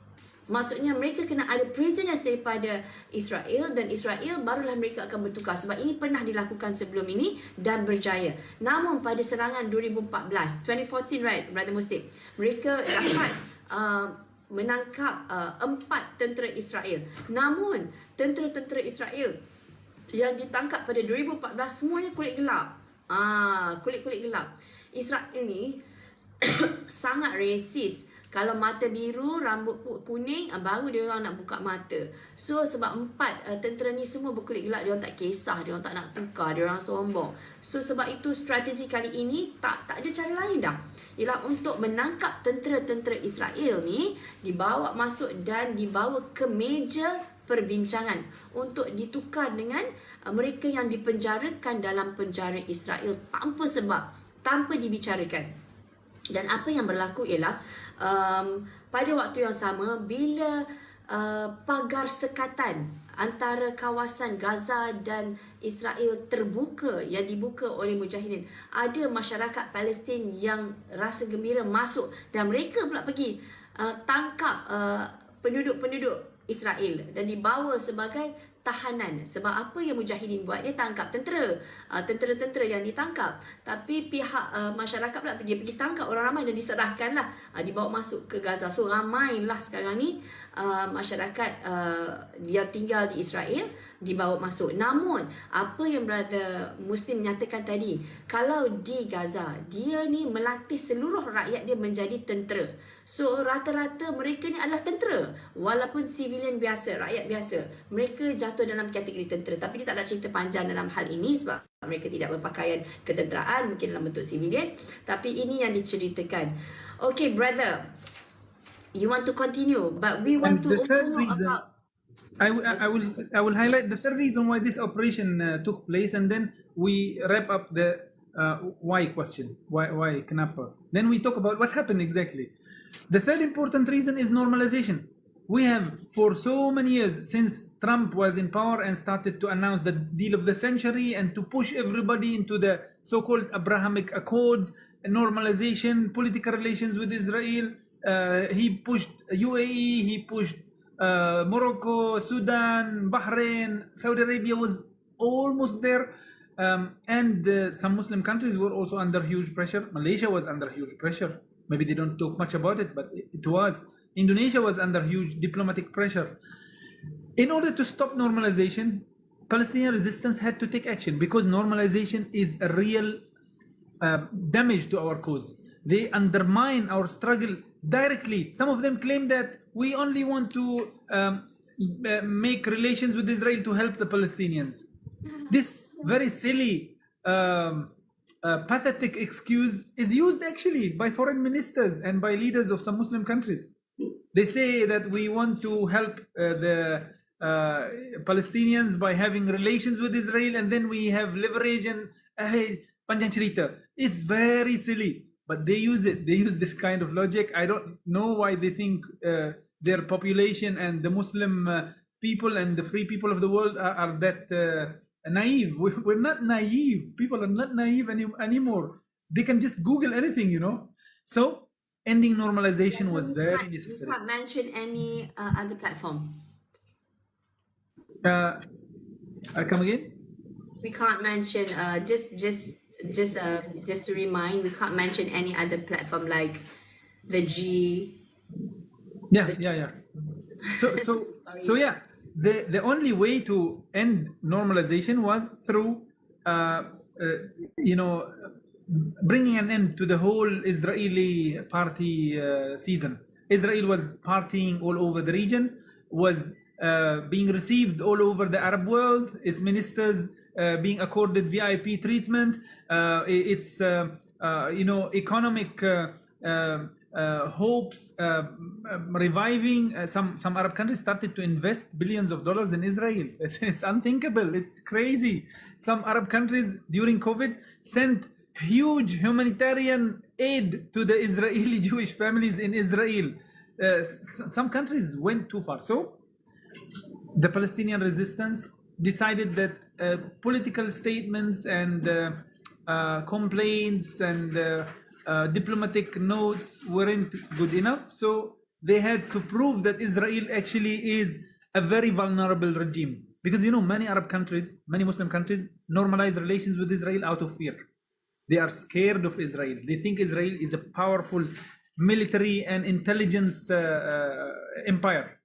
S2: Maksudnya mereka kena ada prisoners daripada Israel, dan Israel barulah mereka akan bertukar. Sebab ini pernah dilakukan sebelum ini dan berjaya. Namun pada serangan 2014, right, brother Muslim, mereka dapat menangkap 4 tentera Israel. Namun tentera-tentera Israel yang ditangkap pada 2014 semuanya kulit gelap. Kulit-kulit gelap. Israel ni sangat resis. Kalau mata biru, rambut kuning, baru dia orang nak buka mata. So sebab 4 tentera ni semua berkulit gelap, dia orang tak kisah, dia orang tak nak tukar, dia orang sombong. So sebab itu strategi kali ini tak ada cara lain dah, ialah untuk menangkap tentera-tentera Israel ni, dibawa masuk dan dibawa ke meja perbincangan untuk ditukar dengan mereka yang dipenjarakan dalam penjara Israel tanpa sebab, tanpa dibicarakan. Dan apa yang berlaku ialah pada waktu yang sama, bila pagar sekatan antara kawasan Gaza dan Israel terbuka, yang dibuka oleh mujahidin, ada masyarakat Palestin yang rasa gembira masuk, dan mereka pula pergi tangkap penduduk-penduduk Israel dan dibawa sebagai tahanan. Sebab apa yang mujahidin buat? Dia tangkap tentera yang ditangkap. Tapi pihak masyarakat pula dia pergi tangkap orang ramai dan diserahkanlah, dibawa masuk ke Gaza. So ramailah sekarang ni masyarakat yang tinggal di Israel dibawa masuk. Namun apa yang brother Muslim nyatakan tadi, kalau di Gaza dia ni melatih seluruh rakyat dia menjadi tentera. So rata-rata mereka ni adalah tentera, walaupun civilian biasa, rakyat biasa, mereka jatuh dalam kategori tentera. Tapi dia tak ada cerita panjang dalam hal ini sebab mereka tidak berpakaian ketenteraan, mungkin dalam bentuk civilian. Tapi ini yang diceritakan. Okay brother, you want to continue, but we want to also know about.
S1: I will highlight the third reason why this operation took place, and then we wrap up the why question. Why kenapa? Then we talk about what happened exactly. The third important reason is normalization. We have for so many years since Trump was in power and started to announce the deal of the century and to push everybody into the so-called Abrahamic Accords, normalization, political relations with Israel. He pushed UAE, he pushed Morocco, Sudan, Bahrain, Saudi Arabia was almost there. And some Muslim countries were also under huge pressure. Malaysia was under huge pressure. Maybe they don't talk much about it, but it was. Indonesia was under huge diplomatic pressure. In order to stop normalization, Palestinian resistance had to take action, because normalization is a real damage to our cause. They undermine our struggle directly. Some of them claim that we only want to make relations with Israel to help the Palestinians. This very silly pathetic excuse is used actually by foreign ministers and by leaders of some Muslim countries. They say that we want to help the Palestinians by having relations with Israel, and then we have leverage and panjang cerita. It's very silly, but they use it. They use this kind of logic. I don't know why they think their population and the Muslim people and the free people of the world are that naive. We're not naive. People are not naive anymore. They can just Google anything, you know. So ending normalization was very
S2: You
S1: necessary.
S2: can't mention any other platform.
S1: Come again?
S2: We can't mention just to remind, we can't mention any other platform like the G.
S1: Yeah. So yeah, the only way to end normalization was through you know, bringing an end to the whole Israeli party season. Israel was partying all over the region, was being received all over the Arab world, its ministers being accorded VIP treatment, its you know, economic hopes reviving. Some Arab countries started to invest billions of dollars in Israel. It's unthinkable. It's crazy. Some Arab countries during COVID sent huge humanitarian aid to the Israeli Jewish families in Israel. Some countries went too far. So the Palestinian resistance decided that political statements and complaints and diplomatic notes weren't good enough. So they had to prove that Israel actually is a very vulnerable regime. Because, you know, many Arab countries, many Muslim countries normalize relations with Israel out of fear. They are scared of Israel. They think Israel is a powerful military and intelligence empire.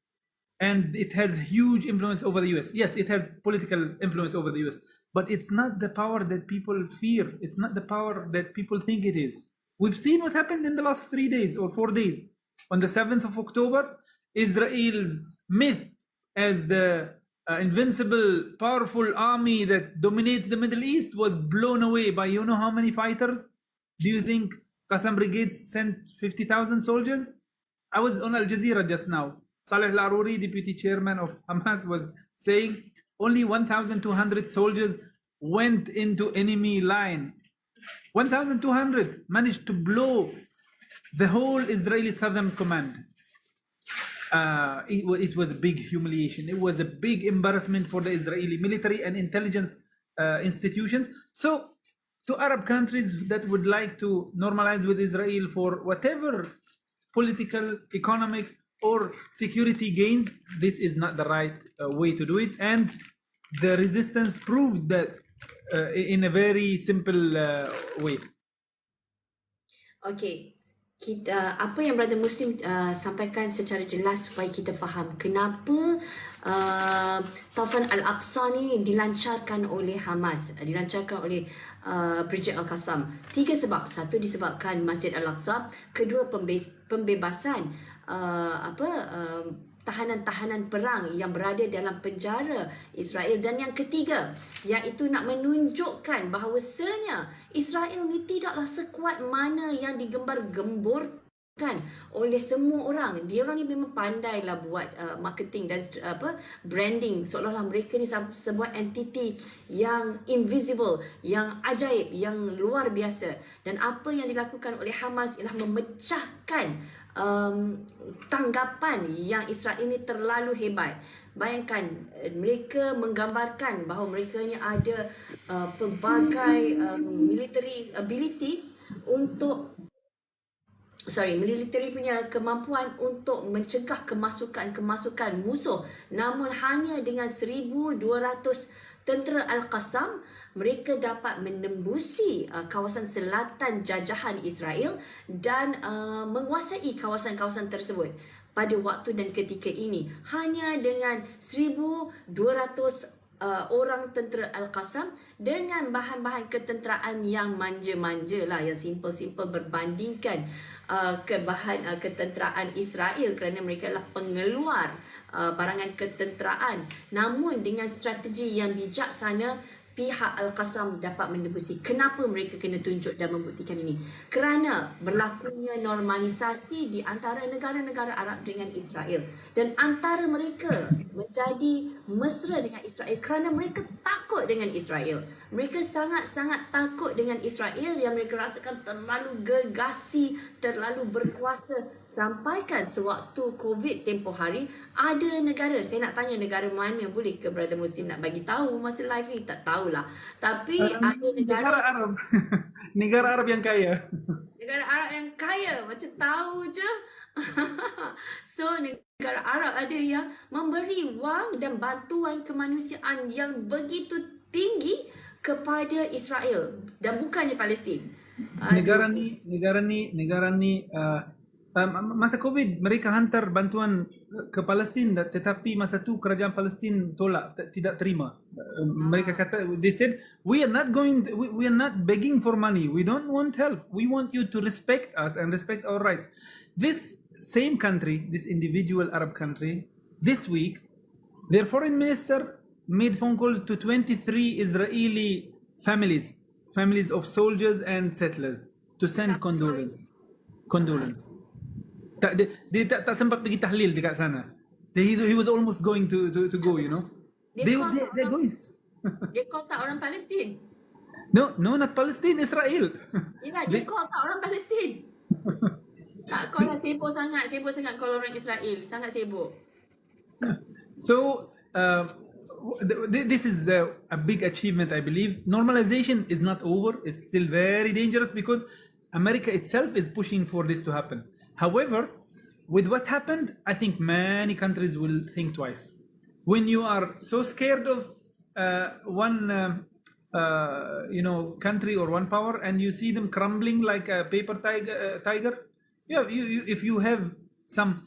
S1: And it has huge influence over the US. Yes, it has political influence over the US, but it's not the power that people fear. It's not the power that people think it is. We've seen what happened in the last 3 days or 4 days. On the 7th of October, Israel's myth as the invincible, powerful army that dominates the Middle East was blown away by you know how many fighters? Do you think Qassam Brigades sent 50,000 soldiers? I was on Al Jazeera just now. Saleh Laruri, deputy chairman of Hamas, was saying only 1,200 soldiers went into enemy line. 1,200 managed to blow the whole Israeli Southern Command. It was a big humiliation. It was a big embarrassment for the Israeli military and intelligence institutions. So, to Arab countries that would like to normalize with Israel for whatever political, economic, or security gains, this is not the right way to do it. And the resistance proved that in a very simple way.
S2: Okay, kita apa yang Brother Muslim sampaikan secara jelas supaya kita faham kenapa Taufan Al-Aqsa ni dilancarkan oleh Hamas, dilancarkan oleh Brigade Al-Qassam. 3 sebab. Satu, disebabkan Masjid Al-Aqsa. Kedua, pembebasan tahanan-tahanan perang yang berada dalam penjara Israel. Dan yang ketiga, iaitu nak menunjukkan bahawasanya Israel ni tidaklah sekuat mana yang digembar-gemburkan oleh semua orang. Dia orang ni memang pandai lah buat marketing dan branding, seolah-olah mereka ni sebuah entiti yang invisible, yang ajaib, yang luar biasa. Dan apa yang dilakukan oleh Hamas ialah memecahkan tanggapan yang Israel ni terlalu hebat. Bayangkan, mereka menggambarkan bahawa mereka ni ada pelbagai military ability untuk military punya kemampuan untuk mencegah kemasukan musuh. Namun hanya dengan 1,200 tentera Al-Qassam, mereka dapat menembusi kawasan selatan jajahan Israel dan menguasai kawasan-kawasan tersebut. Pada waktu dan ketika ini, hanya dengan 1,200 orang tentera Al-Qassam dengan bahan-bahan ketenteraan yang manja-manja lah, yang simple-simple berbandingkan ketenteraan Israel, kerana mereka adalah pengeluar barangan ketenteraan. Namun dengan strategi yang bijaksana, pihak Al-Qassam dapat menebusi. Kenapa mereka kena tunjuk dan membuktikan ini? Kerana berlakunya normalisasi di antara negara-negara Arab dengan Israel. Dan antara mereka menjadi mesra dengan Israel kerana mereka takut dengan Israel. Mereka sangat-sangat takut dengan Israel yang mereka rasakan terlalu gegasi, terlalu berkuasa. Sampaikan sewaktu COVID tempoh hari, ada negara, saya nak tanya negara mana, boleh ke Brother Muslim nak bagi tahu masa live ni? Tak tahulah. Tapi ada
S1: Negara Arab. Negara Arab yang kaya.
S2: negara Arab yang kaya, macam tahu je. So negara Arab ada yang memberi wang dan bantuan kemanusiaan yang begitu tinggi kepada Israel dan bukannya Palestin.
S1: Negara ni masa COVID mereka hantar bantuan ke Palestin, tetapi masa tu kerajaan Palestin tolak, tidak terima. Mereka kata, they said, we are not begging for money, we don't want help, we want you to respect us and respect our rights. This same country, this individual Arab country, this week their foreign minister made phone calls to 23 Israeli families of soldiers and settlers to send condolence. Dia tak sempat pergi tahlil dekat sana. He was almost going to go, you know. They're going.
S2: Dia call tak orang Palestin?
S1: No, not Palestine, Israel.
S2: Yelah, dia call tak orang Palestin? Tak call lah, sibuk sangat call orang Israel. Sangat sibuk.
S1: So, this is a big achievement, I believe. Normalization is not over. It's still very dangerous because America itself is pushing for this to happen. However, with what happened, I think many countries will think twice. When you are so scared of one country or one power, and you see them crumbling like a paper tiger, if you have some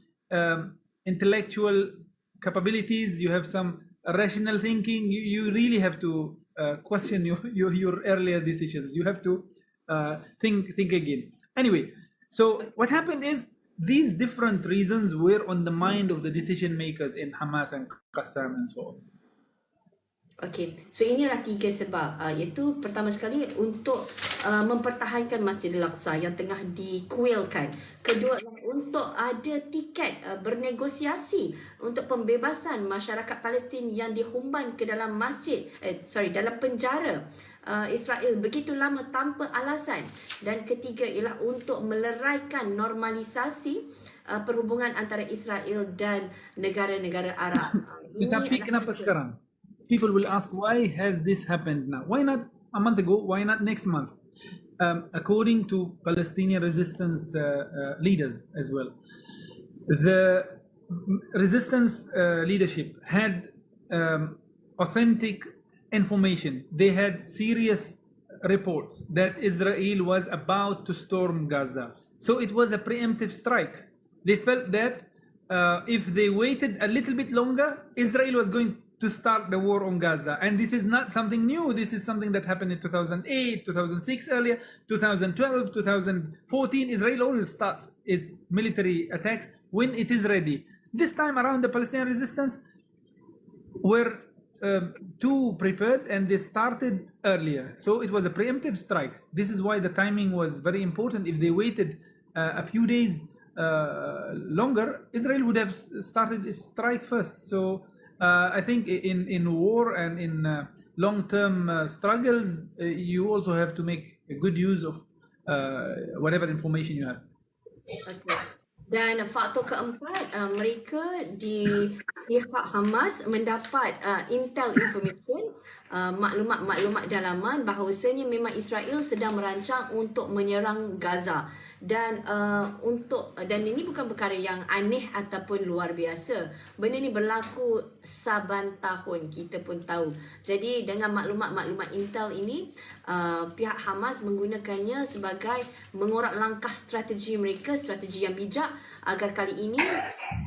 S1: intellectual capabilities, you have some rational thinking, you really have to question your earlier decisions. You have to think again. Anyway, so what happened is these different reasons were on the mind of the decision makers in Hamas and Qassam and so on.
S2: Okey, so inilah 3 sebab, iaitu pertama sekali untuk mempertahankan Masjidil Aqsa yang tengah dikuilkan. Kedua adalah untuk ada tiket bernegosiasi untuk pembebasan masyarakat Palestin yang dihumban ke dalam dalam penjara Israel begitu lama tanpa alasan. Dan ketiga ialah untuk meleraikan normalisasi perhubungan antara Israel dan negara-negara Arab.
S1: Tetapi kenapa sekarang? People will ask, why has this happened now? Why not a month ago? Why not next month? According to Palestinian resistance leaders as well, the resistance leadership had authentic information. They had serious reports that Israel was about to storm Gaza. So it was a preemptive strike. They felt that if they waited a little bit longer, Israel was going to start the war on Gaza. And this is not something new. This is something that happened in 2008, 2006 earlier, 2012, 2014. Israel always starts its military attacks when it is ready. This time around, the Palestinian resistance were too prepared and they started earlier. So it was a preemptive strike. This is why the timing was very important. If they waited a few days longer, Israel would have started its strike first. So I think in war and in long-term struggles, you also have to make a good use of whatever information you have.
S2: Okay. Dan faktor keempat, mereka di pihak Hamas mendapat intel information, maklumat dalaman bahawasanya memang Israel sedang merancang untuk menyerang Gaza. Dan dan ini bukan perkara yang aneh ataupun luar biasa. Benda ni berlaku saban tahun, kita pun tahu. Jadi dengan maklumat intel ini, pihak Hamas menggunakannya sebagai mengorak langkah strategi mereka, strategi yang bijak, agar kali ini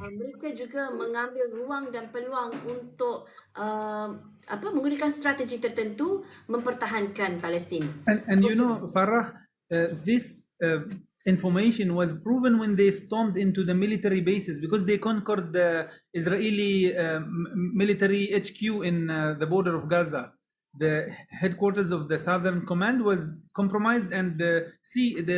S2: mereka juga mengambil ruang dan peluang untuk menggunakan strategi tertentu mempertahankan Palestin.
S1: And you know, Farrah, this information was proven when they stormed into the military bases, because they conquered the Israeli military HQ in the border of Gaza. the headquarters of the Southern Command was compromised, and the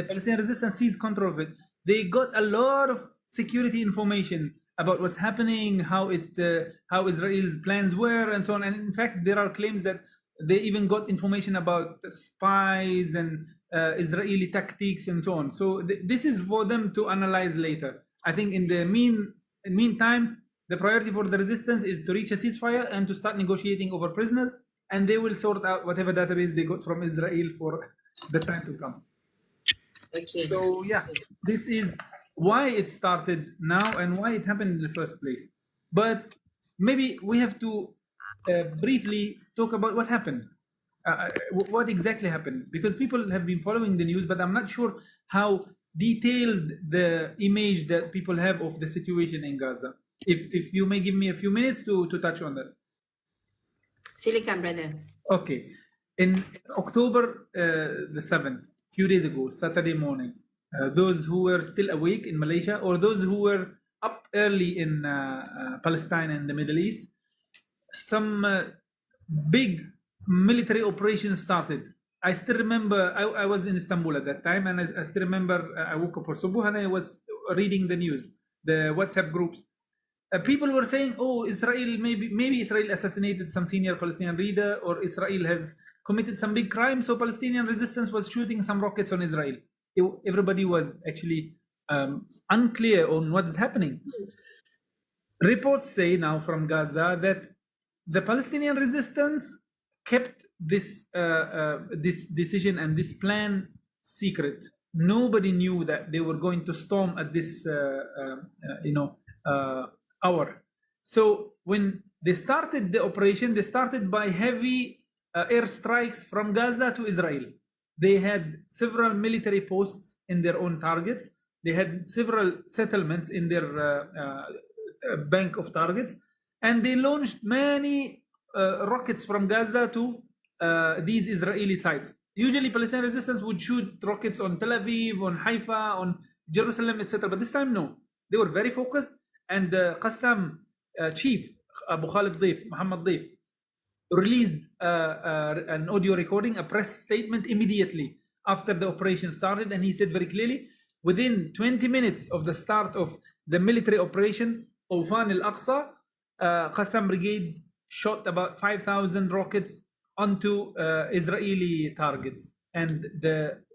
S1: Palestinian resistance seized control of it. They got a lot of security information about what's happening, how Israel's plans were, and so on. And in fact, there are claims that they even got information about spies and Israeli tactics and so on. So this is for them to analyze later. I think in the meantime, the priority for the resistance is to reach a ceasefire and to start negotiating over prisoners, and they will sort out whatever database they got from Israel for the time to come.
S2: Okay.
S1: So yeah, this is why it started now and why it happened in the first place. But maybe we have to briefly talk about what happened. What exactly happened? Because people have been following the news, but I'm not sure how detailed the image that people have of the situation in Gaza. If you may give me a few minutes to touch on that.
S2: Silakan, brother.
S1: Okay. In October the 7th, few days ago, Saturday morning, those who were still awake in Malaysia or those who were up early in Palestine and the Middle East, some big military operations started. I still remember, I was in Istanbul at that time, and I still remember I woke up for Subuh and I was reading the news, the WhatsApp groups. People were saying, oh, Israel, maybe Israel assassinated some senior Palestinian leader, or Israel has committed some big crime, so Palestinian resistance was shooting some rockets on Israel. Everybody was actually unclear on what's happening. Reports say now from Gaza that the Palestinian resistance kept this decision and this plan secret. Nobody knew that they were going to storm at this hour. So when they started the operation, they started by heavy airstrikes from Gaza to Israel. They had several military posts in their own targets. They had several settlements in their bank of targets, and they launched many rockets from Gaza to these Israeli sites. Usually Palestinian resistance would shoot rockets on Tel Aviv, on Haifa, on Jerusalem, etc. But this time, no. They were very focused, and the Qassam chief, Abu Khalid Daif, Muhammad Daif, released an audio recording, a press statement immediately after the operation started, and he said very clearly, within 20 minutes of the start of the military operation, Tufan al-Aqsa, Qassam brigades shot about 5,000 rockets onto Israeli targets. And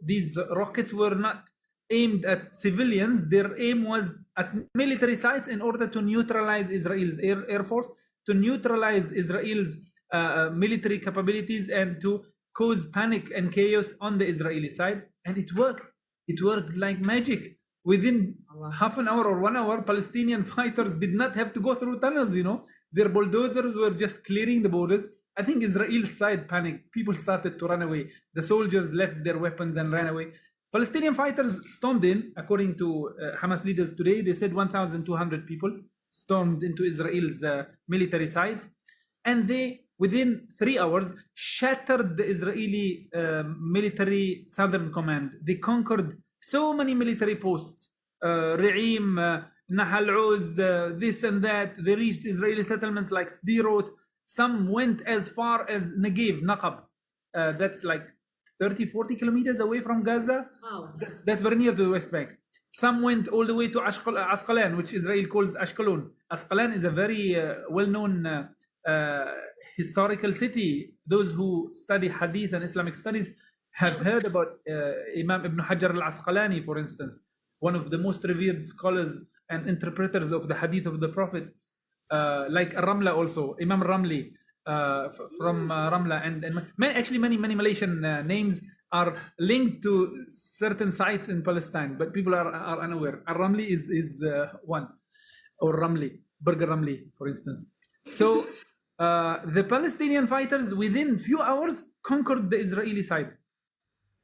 S1: these rockets were not aimed at civilians. Their aim was at military sites in order to neutralize Israel's air force, to neutralize Israel's military capabilities, and to cause panic and chaos on the Israeli side. And it worked. It worked like magic. Within half an hour or 1 hour, Palestinian fighters did not have to go through tunnels, Their bulldozers were just clearing the borders. I think Israel's side panicked. People started to run away. The soldiers left their weapons and ran away. Palestinian fighters stormed in. According to Hamas leaders today, they said 1,200 people stormed into Israel's military sites. And they, within 3 hours, shattered the Israeli military Southern Command. They conquered so many military posts. Re'im, Nahal Oz, this and that. They reached Israeli settlements like Sderot. Some went as far as Negev, Naqab. That's like 30, 40 kilometers away from Gaza.
S2: Wow.
S1: That's very near to the West Bank. Some went all the way to Asqalan, which Israel calls Ashkelon. Asqalan is a very well-known historical city. Those who study Hadith and Islamic studies have heard about Imam Ibn Hajar al-Asqalani, for instance, one of the most revered scholars and interpreters of the Hadith of the Prophet, like Ramla also, Imam Ramli from Ramla, and actually many Malaysian names are linked to certain sites in Palestine, but people are unaware. Ramli is one, or Ramli, Burger Ramli, for instance. So the Palestinian fighters within few hours conquered the Israeli side,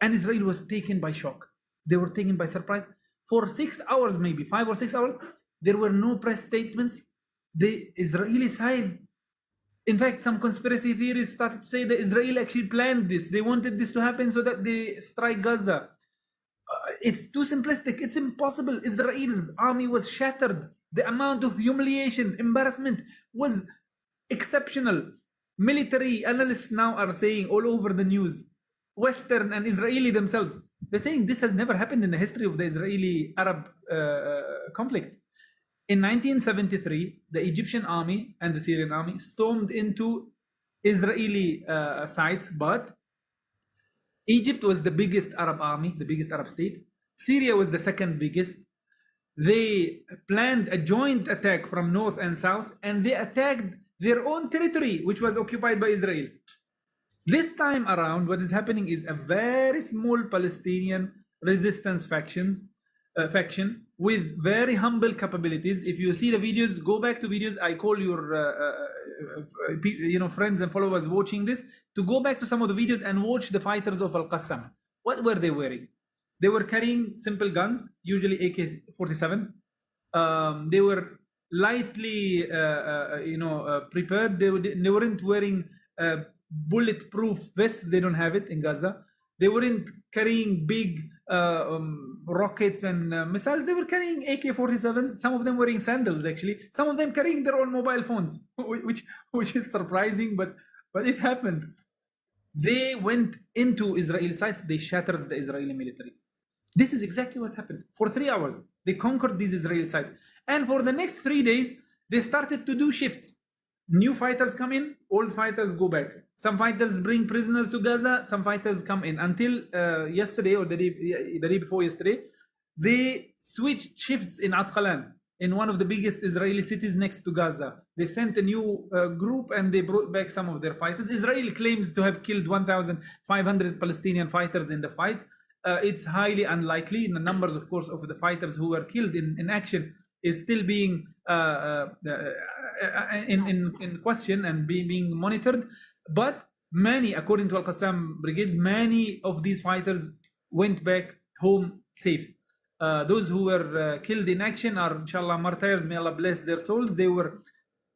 S1: and Israel was taken by shock. They were taken by surprise. For 6 hours, maybe 5 or 6 hours, there were no press statements. The Israeli side, in fact, some conspiracy theories started to say that Israel actually planned this. They wanted this to happen so that they strike Gaza. It's too simplistic. It's impossible. Israel's army was shattered. The amount of humiliation, embarrassment was exceptional. Military analysts now are saying all over the news, Western and Israeli themselves, they're saying this has never happened in the history of the Israeli-Arab conflict. In 1973, the Egyptian army and the Syrian army stormed into Israeli sites, but Egypt was the biggest Arab army, the biggest Arab state. Syria was the second biggest. They planned a joint attack from north and south, and they attacked their own territory, which was occupied by Israel. This time around, what is happening is a very small Palestinian resistance faction with very humble capabilities. If you see the videos, go back to videos. I call your friends and followers watching this to go back to some of the videos and watch the fighters of Al-Qassam. What were they wearing? They were carrying simple guns, usually AK-47. They were lightly, prepared. They weren't wearing bulletproof vests. They don't have it in Gaza. They weren't carrying big rockets and missiles. They were carrying AK-47s. Some of them wearing sandals, actually. Some of them carrying their own mobile phones, which is surprising, but it happened. They went into Israeli sites. They shattered the Israeli military. This is exactly what happened. For 3 hours, they conquered these Israeli sites. And for the next 3 days, they started to do shifts. New fighters come in, old fighters go back. Some fighters bring prisoners to Gaza, some fighters come in. Until yesterday, or the day before yesterday, they switched shifts in Asqalan, in one of the biggest Israeli cities next to Gaza. They sent a new group and they brought back some of their fighters. Israel claims to have killed 1,500 Palestinian fighters in the fights. It's highly unlikely. The numbers, of course, of the fighters who were killed in action is still being in question and being monitored. But many, according to Al-Qassam brigades, many of these fighters went back home safe. Those who were killed in action are, inshallah, martyrs. May Allah bless their souls. They were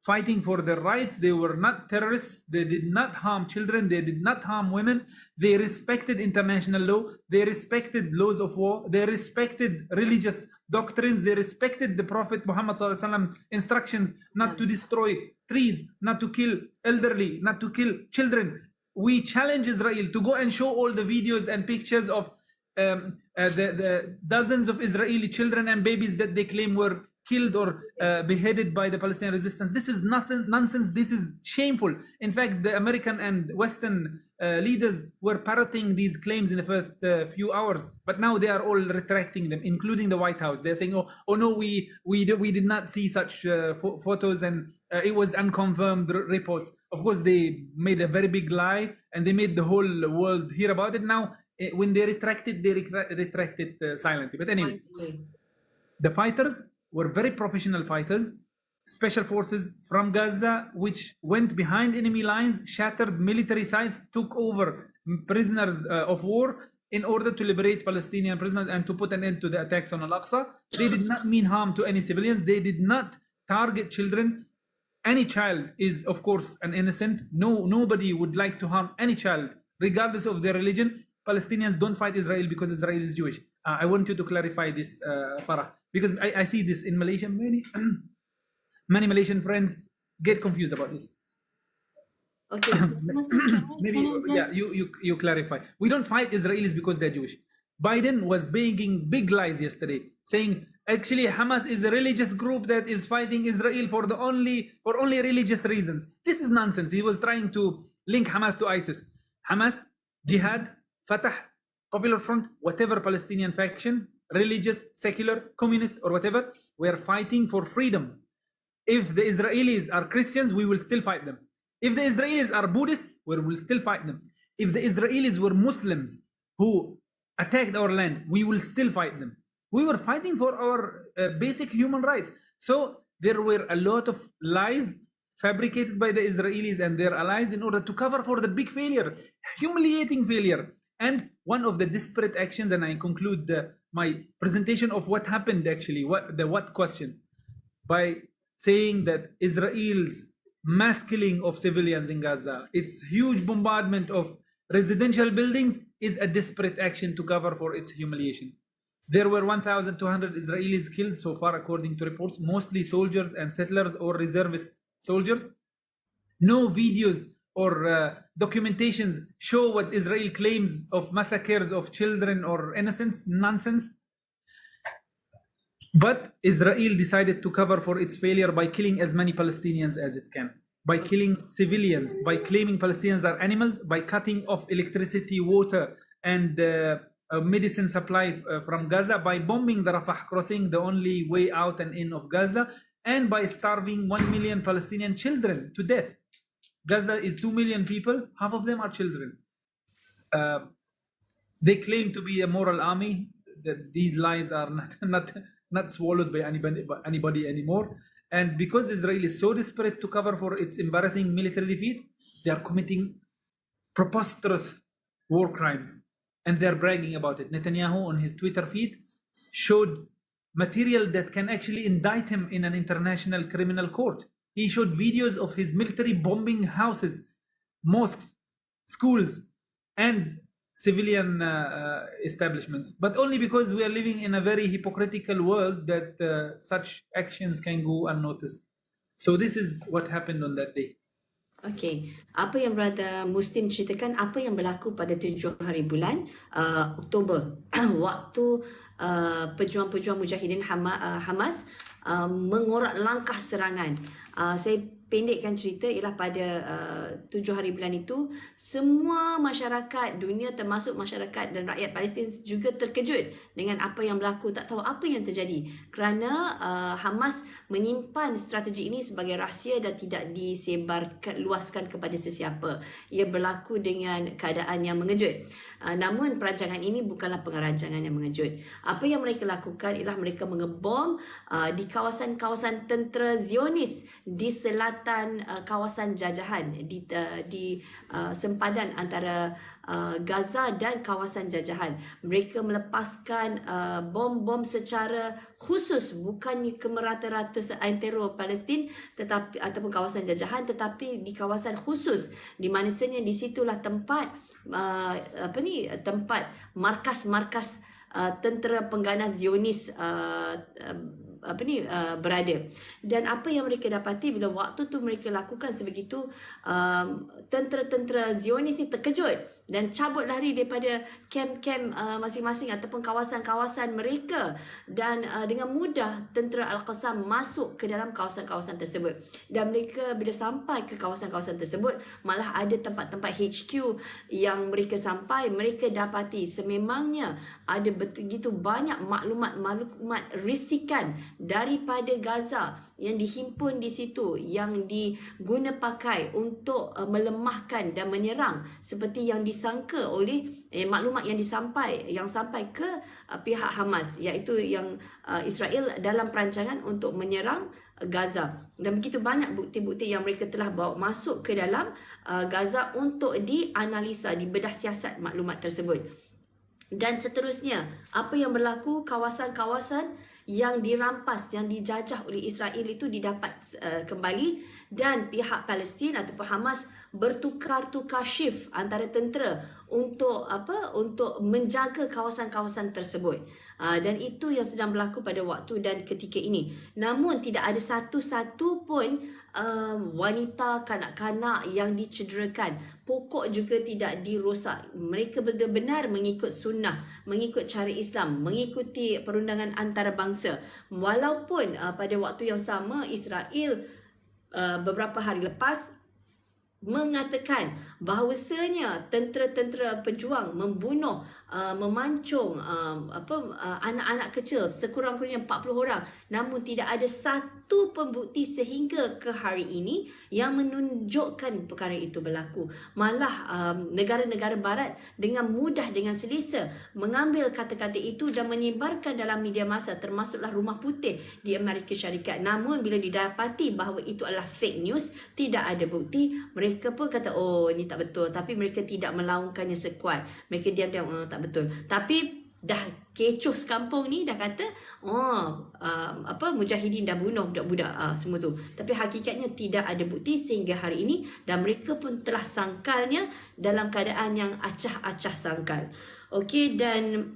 S1: fighting for their rights. They were not terrorists. They did not harm children. They did not harm women. They respected international law. They respected laws of war. They respected religious doctrines. They respected the Prophet Muhammad ﷺ instructions not to destroy trees, not to kill elderly, not to kill children. We challenge Israel to go and show all the videos and pictures of the dozens of Israeli children and babies that they claim were killed or beheaded by the Palestinian resistance. This is nonsense. This is shameful. In fact, the American and Western leaders were parroting these claims in the first few hours, but now they are all retracting them, including the White House. They're saying, "Oh no, we did not see such photos, and it was unconfirmed reports." Of course, they made a very big lie, and they made the whole world hear about it. Now, when they retracted, silently. But anyway, the fighters were very professional fighters, special forces from Gaza, which went behind enemy lines, shattered military sites, took over prisoners of war in order to liberate Palestinian prisoners and to put an end to the attacks on Al-Aqsa. They did not mean harm to any civilians. They did not target children. Any child is, of course, an innocent. Nobody would like to harm any child, regardless of their religion. Palestinians don't fight Israel because Israel is Jewish. I want you to clarify this, Farrah, because I see this in Malaysia. Many Malaysian friends get confused about this.
S2: Okay.
S1: Maybe, yeah, you clarify. We don't fight Israelis because they're Jewish. Biden was banging big lies yesterday, saying actually Hamas is a religious group that is fighting Israel for only religious reasons. This is nonsense. He was trying to link Hamas to ISIS. Hamas, Jihad, Fatah, Popular Front, whatever Palestinian faction, religious, secular, communist, or whatever, we are fighting for freedom. If the Israelis are Christians, we will still fight them. If the Israelis are Buddhists, we will still fight them. If the Israelis were Muslims who attacked our land, we will still fight them. We were fighting for our basic human rights. So there were a lot of lies fabricated by the Israelis and their allies in order to cover for the big failure, humiliating failure. And one of the disparate actions, and I conclude my presentation of what happened actually, what question, by saying that Israel's mass killing of civilians in Gaza, its huge bombardment of residential buildings is a disparate action to cover for its humiliation. There were 1,200 Israelis killed so far, according to reports, mostly soldiers and settlers or reservist soldiers. No videos or documentations show what Israel claims of massacres of children or innocents, nonsense. But Israel decided to cover for its failure by killing as many Palestinians as it can, by killing civilians, by claiming Palestinians are animals, by cutting off electricity, water, and medicine supply from Gaza, by bombing the Rafah crossing, the only way out and in of Gaza, and by starving 1 million Palestinian children to death. Gaza is 2 million people, half of them are children. They claim to be a moral army. That these lies are not swallowed by anybody anymore. And because Israel is so desperate to cover for its embarrassing military defeat, they are committing preposterous war crimes, and they are bragging about it. Netanyahu on his Twitter feed showed material that can actually indict him in an international criminal court. He showed videos of his military bombing houses, mosques, schools, and civilian establishments, but only because we are living in a very hypocritical world that such actions can go unnoticed. So this is what happened on that day.
S2: Okey, apa yang Brother Muslim ceritakan, apa yang berlaku pada 7 hari bulan Oktober waktu pejuang-pejuang mujahidin Hamas mengorak langkah serangan. Saya pendekkan cerita ialah pada 7 hari bulan itu, semua masyarakat dunia termasuk masyarakat dan rakyat Palestin juga terkejut dengan apa yang berlaku, tak tahu apa yang terjadi kerana Hamas menyimpan strategi ini sebagai rahsia dan tidak disebarkan luaskan kepada sesiapa. Ia berlaku dengan keadaan yang mengejut. Namun perancangan ini bukanlah perancangan yang mengejut. Apa yang mereka lakukan ialah mereka mengebom di kawasan-kawasan tentera Zionis di selatan kawasan jajahan, di sempadan antara Gaza dan kawasan jajahan. Mereka melepaskan bom-bom secara khusus, bukannya ke merata-rata seantero Palestin tetapi ataupun kawasan jajahan, tetapi di kawasan khusus di mana sebenarnya di situlah tempat tempat markas-markas tentera pengganas Zionis berada. Dan apa yang mereka dapati bila waktu tu mereka lakukan sebegitu, tentera-tentera Zionis ni terkejut dan cabut lari daripada kem-kem masing-masing ataupun kawasan-kawasan mereka, dan dengan mudah tentera Al-Qassam masuk ke dalam kawasan-kawasan tersebut. Dan mereka bila sampai ke kawasan-kawasan tersebut, malah ada tempat-tempat HQ yang mereka sampai, mereka dapati sememangnya ada begitu banyak maklumat risikan daripada Gaza yang dihimpun di situ, yang diguna pakai untuk melemahkan dan menyerang seperti yang disangka oleh maklumat yang sampai ke pihak Hamas, iaitu yang Israel dalam perancangan untuk menyerang Gaza. Dan begitu banyak bukti-bukti yang mereka telah bawa masuk ke dalam Gaza untuk dianalisa, dibedah siasat maklumat tersebut. Dan seterusnya, apa yang berlaku, kawasan-kawasan yang dirampas, yang dijajah oleh Israel itu didapat kembali, dan pihak Palestin ataupun Hamas bertukar-tukar shift antara tentera untuk menjaga kawasan-kawasan tersebut. Dan itu yang sedang berlaku pada waktu dan ketika ini. Namun tidak ada satu-satu pun wanita, kanak-kanak yang dicederakan. Pokok juga tidak dirosak. Mereka benar-benar mengikut sunnah, mengikut cara Islam, mengikuti perundangan antarabangsa. Walaupun pada waktu yang sama Israel beberapa hari lepas mengatakan bahawasanya tentera-tentera pejuang membunuh, memancung anak-anak kecil sekurang-kurangnya 40 orang. Namun tidak ada satu pembukti sehingga ke hari ini yang menunjukkan perkara itu berlaku. Malah negara-negara barat dengan mudah, dengan selesa mengambil kata-kata itu dan menyebarkan dalam media massa, termasuklah Rumah Putih di Amerika Syarikat. Namun bila didapati bahawa itu adalah fake news, tidak ada bukti, mereka pun kata oh ini tak betul, tapi mereka tidak melaungkannya sekuat. Mereka diam-diam tak betul. Tapi dah kecoh sekampung ni dah kata mujahidin dah bunuh budak-budak semua tu. Tapi hakikatnya tidak ada bukti sehingga hari ini, dan mereka pun telah sangkalnya dalam keadaan yang acah-acah sangkal. Okey, dan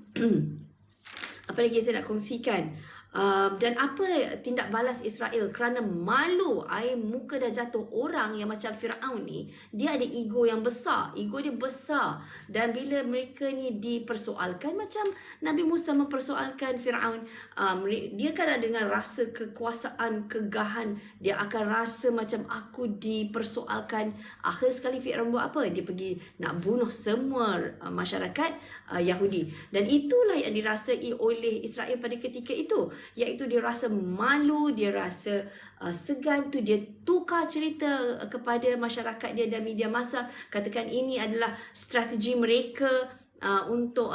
S2: apa lagi saya nak kongsikan? Dan apa tindak balas Israel kerana malu air muka dah jatuh orang yang macam Firaun ni, dia ada ego yang besar, ego dia besar, dan bila mereka ni dipersoalkan macam Nabi Musa mempersoalkan Firaun, dia kan dengan rasa kekuasaan, kegahan, dia akan rasa macam aku dipersoalkan. Akhir sekali Firaun buat apa? Dia pergi nak bunuh semua masyarakat Yahudi, dan itulah yang dirasai oleh Israel pada ketika itu, iaitu dia rasa malu, dia rasa segan tu, dia tukar cerita kepada masyarakat dia dan media massa, katakan ini adalah strategi mereka untuk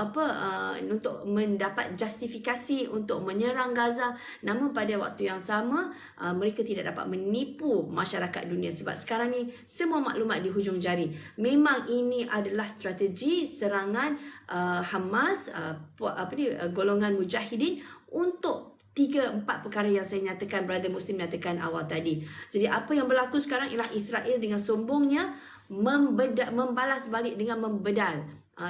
S2: untuk mendapat justifikasi untuk menyerang Gaza. Namun pada waktu yang sama mereka tidak dapat menipu masyarakat dunia, sebab sekarang ni semua maklumat di hujung jari. Memang ini adalah strategi serangan Hamas, golongan mujahidin, untuk 3-4 perkara yang saya nyatakan, brother Muslim nyatakan awal tadi. Jadi apa yang berlaku sekarang ialah Israel dengan sombongnya membalas balik dengan membedal,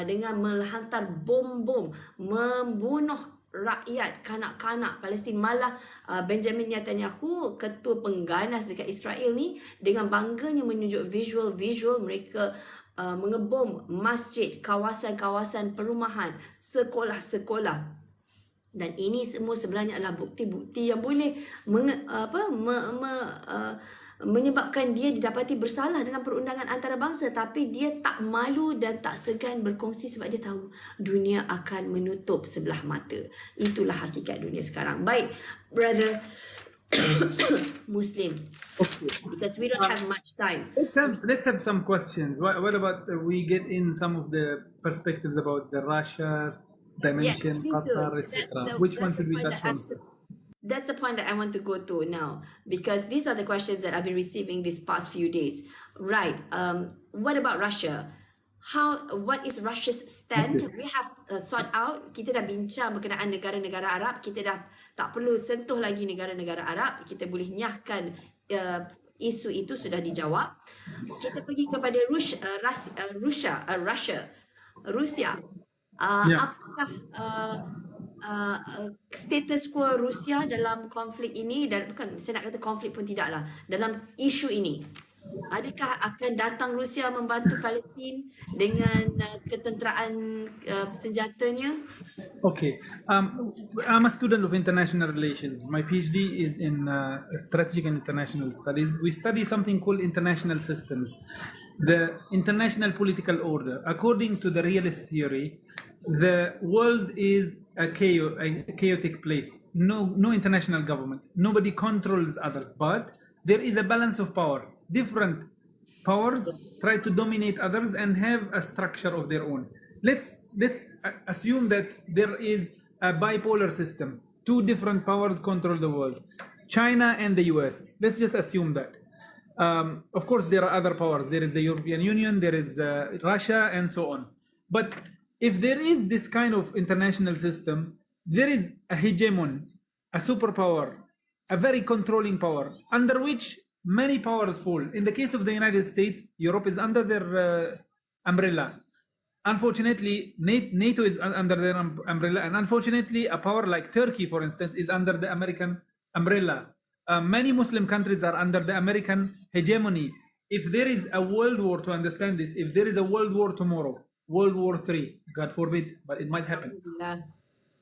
S2: dengan menghantar bom-bom, membunuh rakyat, kanak-kanak Palestin. Malah Benjamin Netanyahu, ketua pengganas dekat Israel ni, dengan bangganya menunjuk visual mereka mengebom masjid, kawasan-kawasan perumahan, sekolah-sekolah. Dan ini semua sebenarnya adalah bukti-bukti yang boleh menyebabkan dia didapati bersalah dalam perundangan antarabangsa, tapi dia tak malu dan tak segan berkongsi sebab dia tahu dunia akan menutup sebelah mata. Itulah hakikat dunia sekarang. Baik, brother Muslim, because we don't have much time.
S1: Let's have some questions. What about we get in some of the perspectives about the Russia dimension,
S2: Yes,
S1: Qatar, etc. Which one should we touch on first?
S2: That's the point that I want to go to now, because these are the questions that I've been receiving these past few days. Right. What about Russia? What is Russia's stand? We have sort out. Kita dah bincang berkenaan negara-negara Arab. Kita dah tak perlu sentuh lagi negara-negara Arab. Kita boleh nyahkan isu itu sudah dijawab. Kita pergi kepada Rusia. Apakah status quo Rusia dalam konflik ini, dan bukan saya nak kata konflik pun tidaklah, dalam isu ini? Adakah akan datang Rusia membantu Palestin dengan ketenteraan senjatanya?
S1: Okay, I'm a student of international relations. My PhD is in strategic and international studies. We study something called international systems, the international political order. According to the realist theory, the world is a chaotic place. No international government. Nobody controls others, but there is a balance of power. Different powers try to dominate others and have a structure of their own. Let's assume that there is a bipolar system. Two different powers control the world, China and the US. Let's just assume that. Of course, there are other powers. There is the European Union, there is Russia, and so on. But if there is this kind of international system, there is a hegemon, a superpower, a very controlling power, under which many powers fall. In the case of the United States, Europe is under their umbrella. Unfortunately, NATO is under their umbrella, and unfortunately, a power like Turkey, for instance, is under the American umbrella. Many Muslim countries are under the American hegemony. If there is a world war, to understand this, if there is a world war tomorrow, World War III, God forbid, but it might happen.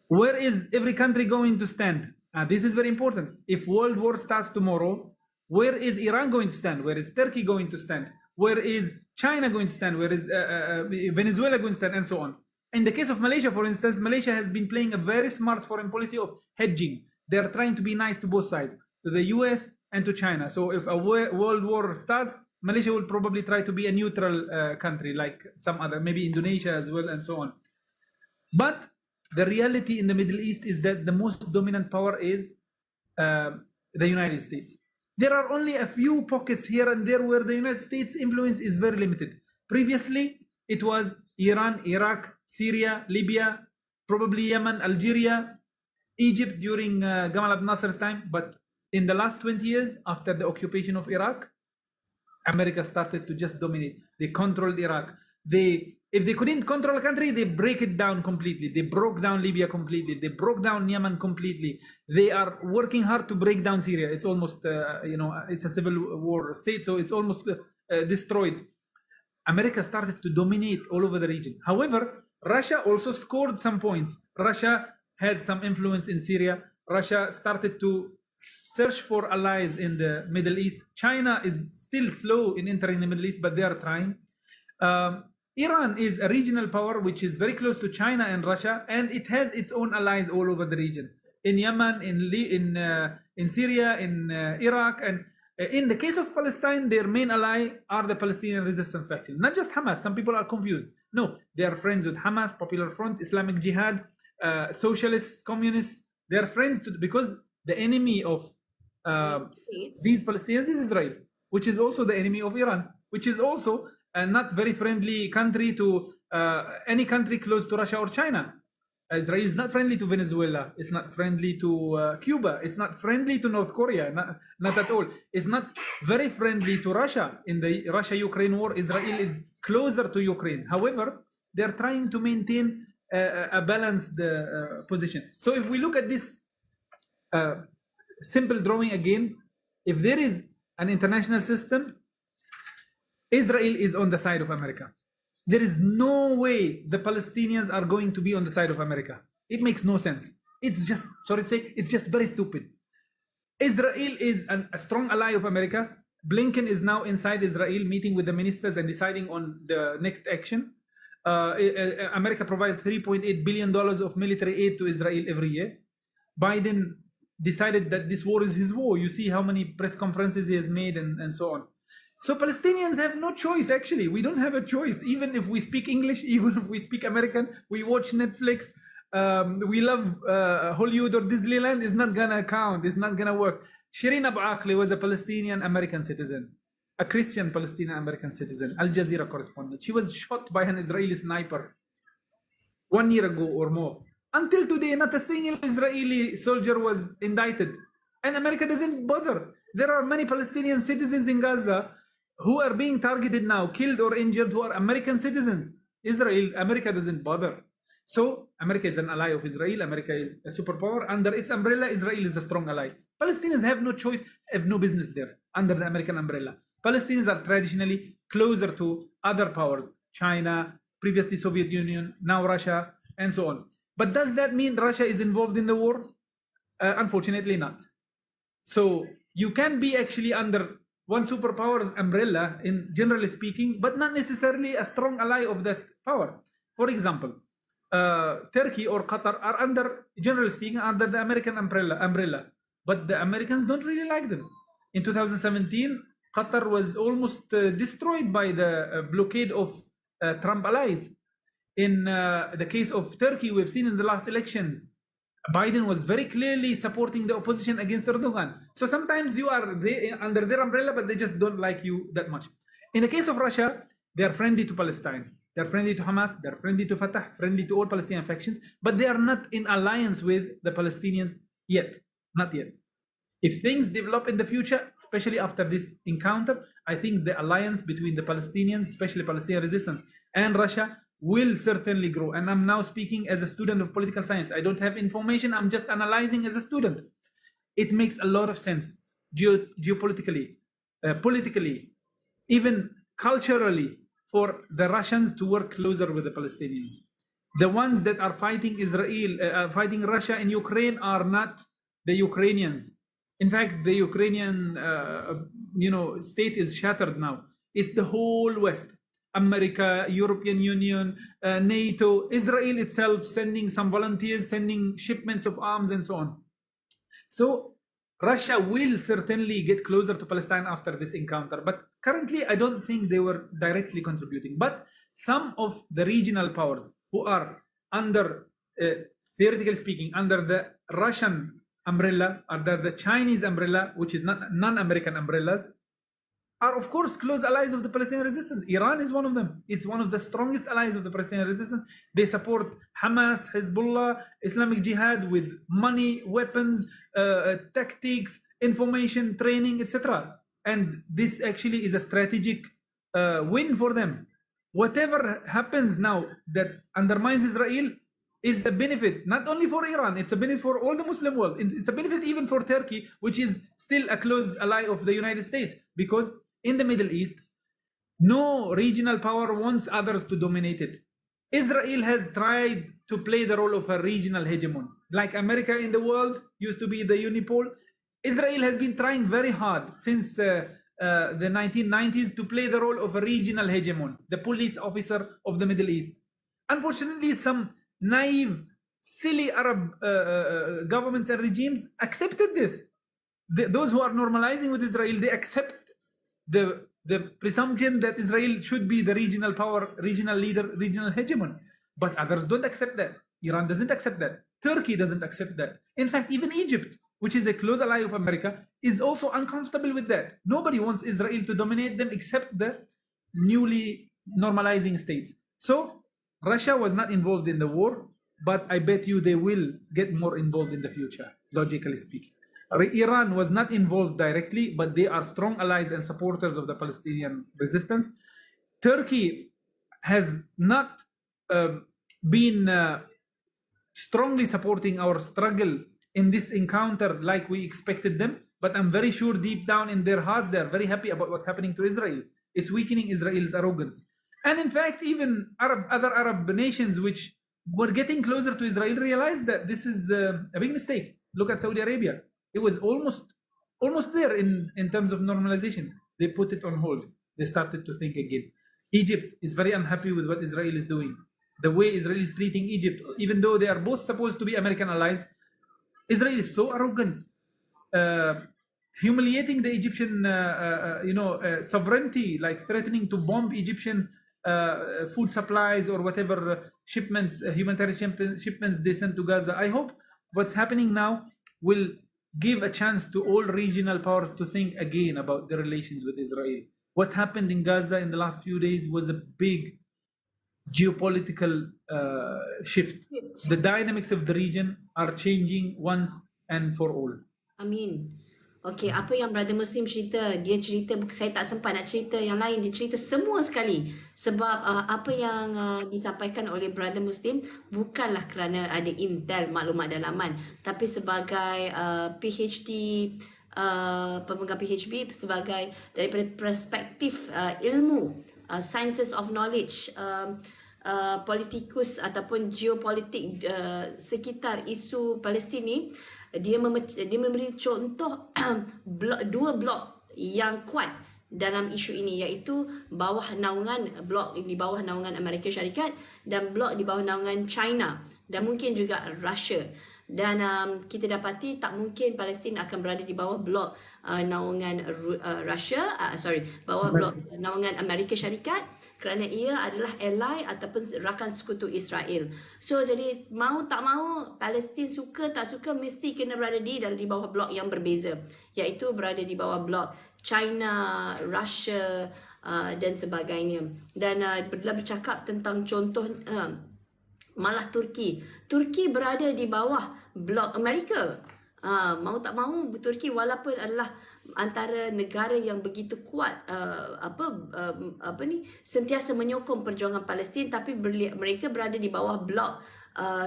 S1: Where is every country going to stand? This is very important. If World War starts tomorrow, where is Iran going to stand? Where is Turkey going to stand? Where is China going to stand? Where is Venezuela going to stand? And so on. In the case of Malaysia, for instance, Malaysia has been playing a very smart foreign policy of hedging. They are trying to be nice to both sides, to the US and to China. So if a world war starts, Malaysia will probably try to be a neutral country, like some other, maybe Indonesia as well, and so on. But the reality in the Middle East is that the most dominant power is the United States. There are only a few pockets here and there where the United States influence is very limited. Previously, it was Iran, Iraq, Syria, Libya, probably Yemen, Algeria, Egypt during Gamal Abdel Nasser's time. But in the last 20 years, after the occupation of Iraq, America started to just dominate. They controlled Iraq. If they couldn't control a country, they break it down completely. They broke down Libya completely. They broke down Yemen completely. They are working hard to break down Syria. It's almost, it's a civil war state, so it's almost destroyed. America started to dominate all over the region. However, Russia also scored some points. Russia had some influence in Syria. Russia started to search for allies in the Middle East. China is still slow in entering the Middle East, but they are trying. Iran is a regional power which is very close to China and Russia, and it has its own allies all over the region. In Yemen, in Syria, in Iraq, and in the case of Palestine, their main ally are the Palestinian resistance factions, not just Hamas. Some people are confused. No, they are friends with Hamas, Popular Front, Islamic Jihad, socialists, communists. They are friends because the enemy of these Palestinians is Israel, which is also the enemy of Iran, which is also a not very friendly country to any country close to Russia or China. Israel is not friendly to Venezuela. It's not friendly to Cuba. It's not friendly to North Korea. Not at all. It's not very friendly to Russia. In the Russia-Ukraine war, Israel is closer to Ukraine. However, they're trying to maintain a balanced position. So if we look at this simple drawing again, if there is an international system, Israel is on the side of America. There is no way the Palestinians are going to be on the side of America. It makes no sense. It's just, sorry to say, it's just very stupid. Israel is a strong ally of America. Blinken is now inside Israel meeting with the ministers and deciding on the next action. America provides $3.8 billion of military aid to Israel every year. Biden decided that this war is his war. You see how many press conferences he has made and so on. So Palestinians have no choice, actually. We don't have a choice. Even if we speak English, even if we speak American, we watch Netflix, we love Hollywood or Disneyland, is not gonna count. It's not gonna work. Shireen Abu Akleh was a Palestinian American citizen, a Christian Palestinian American citizen, Al Jazeera correspondent. She was shot by an Israeli sniper 1 year ago or more. Until today, not a single Israeli soldier was indicted. And America doesn't bother. There are many Palestinian citizens in Gaza who are being targeted now, killed or injured, who are American citizens. America doesn't bother. So America is an ally of Israel. America is a superpower. Under its umbrella, Israel is a strong ally. Palestinians have no choice, have no business there under the American umbrella. Palestinians are traditionally closer to other powers, China, previously Soviet Union, now Russia, and so on. But does that mean Russia is involved in the war? Unfortunately not. So you can be actually under one superpower's umbrella, in generally speaking, but not necessarily a strong ally of that power. For example, Turkey or Qatar are under, generally speaking, under the American umbrella, but the Americans don't really like them. In 2017, Qatar was almost destroyed by the blockade of Trump allies. In the case of Turkey, we've seen in the last elections, Biden was very clearly supporting the opposition against Erdogan. So sometimes you are under their umbrella, but they just don't like you that much. In the case of Russia, they are friendly to Palestine. They're friendly to Hamas. They're friendly to Fatah, friendly to all Palestinian factions, but they are not in alliance with the Palestinians yet. Not yet. If things develop in the future, especially after this encounter, I think the alliance between the Palestinians, especially Palestinian resistance, and Russia will certainly grow. And I'm now speaking as a student of political science. I don't have information. I'm just analyzing as a student. It makes a lot of sense geopolitically, politically, even culturally, for the Russians to work closer with the Palestinians. The ones that are fighting Israel, fighting Russia in Ukraine are not the Ukrainians. In fact, the Ukrainian, state is shattered now. It's the whole West. America, European Union, NATO, Israel itself sending some volunteers, sending shipments of arms and so on. So Russia will certainly get closer to Palestine after this encounter. But currently, I don't think they were directly contributing. But some of the regional powers who are under, theoretically speaking, under the Russian umbrella, under the Chinese umbrella, which is not non-American umbrellas, are of course close allies of the Palestinian resistance. Iran is one of them. It's one of the strongest allies of the Palestinian resistance. They support Hamas, Hezbollah, Islamic Jihad with money, weapons, tactics, information, training, etc. And this actually is a strategic win for them. whatever happens now that undermines Israel is a benefit not only for Iran, it's a benefit for all the Muslim world. It's a benefit even for Turkey, which is still a close ally of the United States, because in the Middle East, no regional power wants others to dominate it. Israel has tried to play the role of a regional hegemon. Like America in the world used to be the unipole, Israel has been trying very hard since the 1990s to play the role of a regional hegemon, the police officer of the Middle East. Unfortunately, some naive, silly Arab governments and regimes accepted this. Those who are normalizing with Israel, they accept the presumption that Israel should be the regional power, regional leader, regional hegemon. But others don't accept that. Iran doesn't accept that. Turkey doesn't accept that. In fact, even Egypt, which is a close ally of America, is also uncomfortable with that. Nobody wants Israel to dominate them except the newly normalizing states. So Russia was not involved in the war, but I bet you they will get more involved in the future, logically speaking. Iran was not involved directly, but they are strong allies and supporters of the Palestinian resistance. Turkey has not been strongly supporting our struggle in this encounter like we expected them, but I'm very sure deep down in their hearts they are very happy about what's happening to Israel. It's weakening Israel's arrogance. And in fact, even other Arab nations which were getting closer to Israel realized that this is a big mistake. Look at Saudi Arabia. It was almost there in terms of normalization. They put it on hold. They started to think again. Egypt is very unhappy with what Israel is doing. The way Israel is treating Egypt, even though they are both supposed to be American allies, Israel is so arrogant, humiliating the Egyptian, sovereignty, like threatening to bomb Egyptian food supplies or whatever shipments, humanitarian shipments they send to Gaza. I hope what's happening now will give a chance to all regional powers to think again about their relations with Israel. What happened in Gaza in the last few days was a big geopolitical shift. The dynamics of the region are changing once and for all.
S2: Amin. Okey, apa yang Brother Muslim cerita, dia cerita, saya tak sempat nak cerita yang lain, dia cerita semua sekali. Sebab apa yang disampaikan oleh Brother Muslim bukanlah kerana ada intel maklumat dalaman, tapi sebagai PhD, pemegang PhD, sebagai daripada perspektif ilmu, sciences of knowledge, politikus ataupun geopolitik sekitar isu Palestin ni, dia memberi contoh dua blok yang kuat dalam isu ini, iaitu blok di bawah naungan Amerika Syarikat dan blok di bawah naungan China dan mungkin juga Russia. Dan kita dapati tak mungkin Palestin akan berada di bawah blok naungan blok naungan Amerika Syarikat, kerana ia adalah ally ataupun rakan sekutu Israel. So jadi mau tak mau, Palestin suka tak suka mesti kena berada di bawah blok yang berbeza, iaitu berada di bawah blok China, Russia dan sebagainya. Dan bila bercakap tentang contoh malah Turki berada di bawah blok Amerika. Mau tak mau, Turki walaupun adalah antara negara yang begitu kuat sentiasa menyokong perjuangan Palestin, tapi mereka berada di bawah blok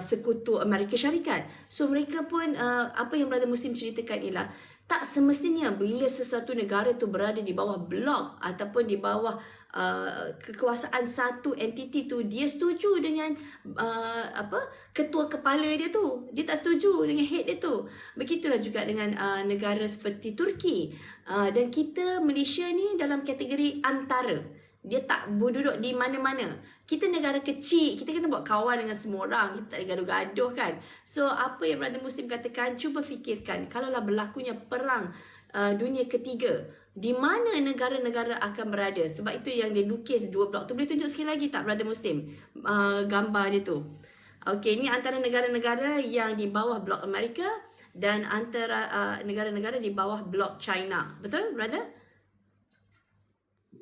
S2: sekutu Amerika Syarikat. So mereka pun apa yang Brother Muslim ceritakan ialah tak semestinya bila sesuatu negara tu berada di bawah blok ataupun di bawah kekuasaan satu entiti tu, dia setuju dengan ketua kepala dia tu, dia tak setuju dengan head dia tu. Begitulah juga dengan negara seperti Turki, dan kita Malaysia ni dalam kategori antara, dia tak berduduk di mana-mana. Kita negara kecil, kita kena buat kawan dengan semua orang, kita tak gaduh-gaduh kan. So apa yang Brother Muslim katakan, cuba fikirkan kalaulah berlakunya perang dunia ketiga, di mana negara-negara akan berada. Sebab itu yang dia lukis dua blok tu. Boleh tunjuk sekali lagi tak Brother Muslim gambar dia tu? Okey, ini antara negara-negara yang di bawah blok Amerika dan antara negara-negara di bawah blok China. Betul, brother?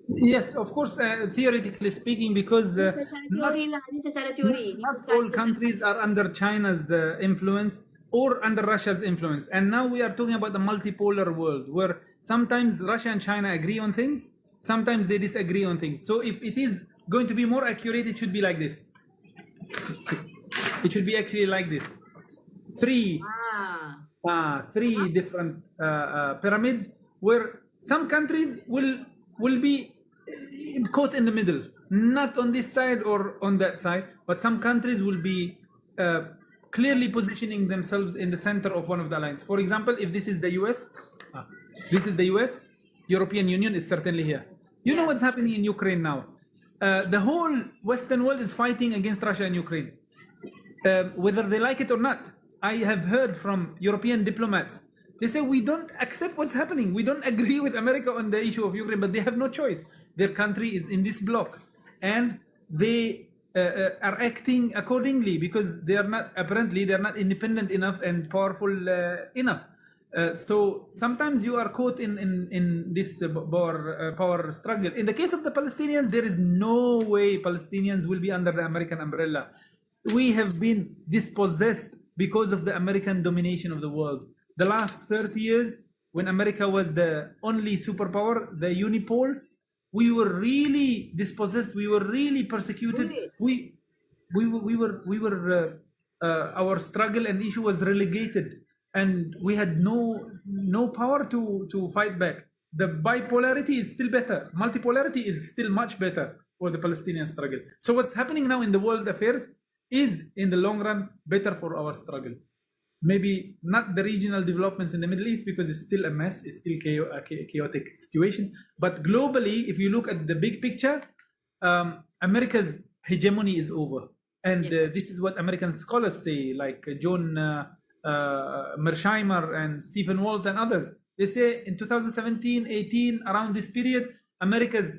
S1: Yes, of course, theoretically speaking, because not all countries are under China's influence or under Russia's influence. And now we are talking about the multipolar world where sometimes Russia and China agree on things Sometimes they disagree on things. So if it is going to be more accurate, it should be like this. It should be actually like this. Three different pyramids, where some countries will be caught in the middle, not on this side or on that side, but some countries will be clearly positioning themselves in the center of one of the lines. For example, if this is the US, European Union is certainly here. You know what's happening in Ukraine now? The whole Western world is fighting against Russia and Ukraine. Whether they like it or not, I have heard from European diplomats, they say we don't accept what's happening. We don't agree with America on the issue of Ukraine, but they have no choice. Their country is in this bloc, and they are acting accordingly because they are not, apparently they are not independent enough and powerful enough. So sometimes you are caught in this power struggle. In the case of the Palestinians, there is no way Palestinians will be under the American umbrella. We have been dispossessed because of the American domination of the world. The last 30 years, when America was the only superpower, the unipole, we were really dispossessed. We were really persecuted. Our struggle and issue was relegated, and we had no power to fight back. The bipolarity is still better. Multipolarity is still much better for the Palestinian struggle. So what's happening now in the world affairs is, in the long run, better for our struggle. Maybe not the regional developments in the Middle East, because it's still a mess, it's still a chaotic situation. But globally, if you look at the big picture, America's hegemony is over. And this is what American scholars say, like John Mersheimer and Stephen Walt and others. They say in 2017, 18, around this period, America's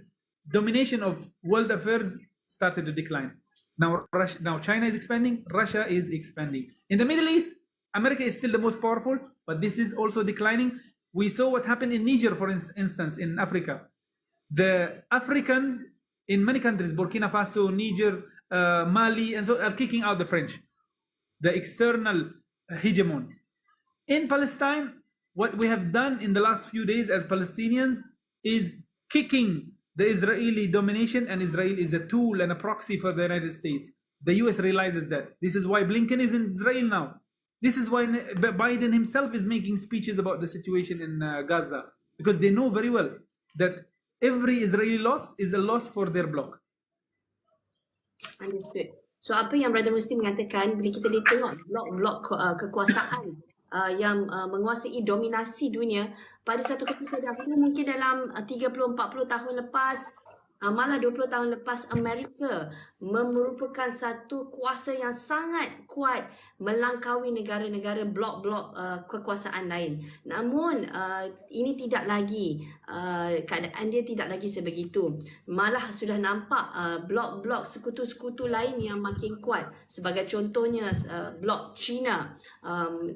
S1: domination of world affairs started to decline. Now China is expanding, Russia is expanding. In the Middle East, America is still the most powerful, but this is also declining. We saw what happened in Niger, for instance, in Africa. The Africans in many countries, Burkina Faso, Niger, Mali, and so are kicking out the French, the external hegemon. In Palestine, what we have done in the last few days as Palestinians is kicking the Israeli domination, and Israel is a tool and a proxy for the United States. The US realizes that. This is why Blinken is in Israel now. This is why Biden himself is making speeches about the situation in Gaza, because they know very well that every Israeli loss is a loss for their bloc.
S2: Understood. So apa yang Brother Muslim mengatakan, bila kita tengok blok-blok kekuasaan yang menguasai dominasi dunia pada satu ketika dahulu, mungkin dalam 30-40 tahun lepas, malah 20 tahun lepas, Amerika merupakan satu kuasa yang sangat kuat melangkaui negara-negara blok-blok kekuasaan lain. Namun ini tidak lagi, keadaan dia tidak lagi sebegitu. Malah sudah nampak blok-blok sekutu-sekutu lain yang makin kuat. Sebagai contohnya blok China,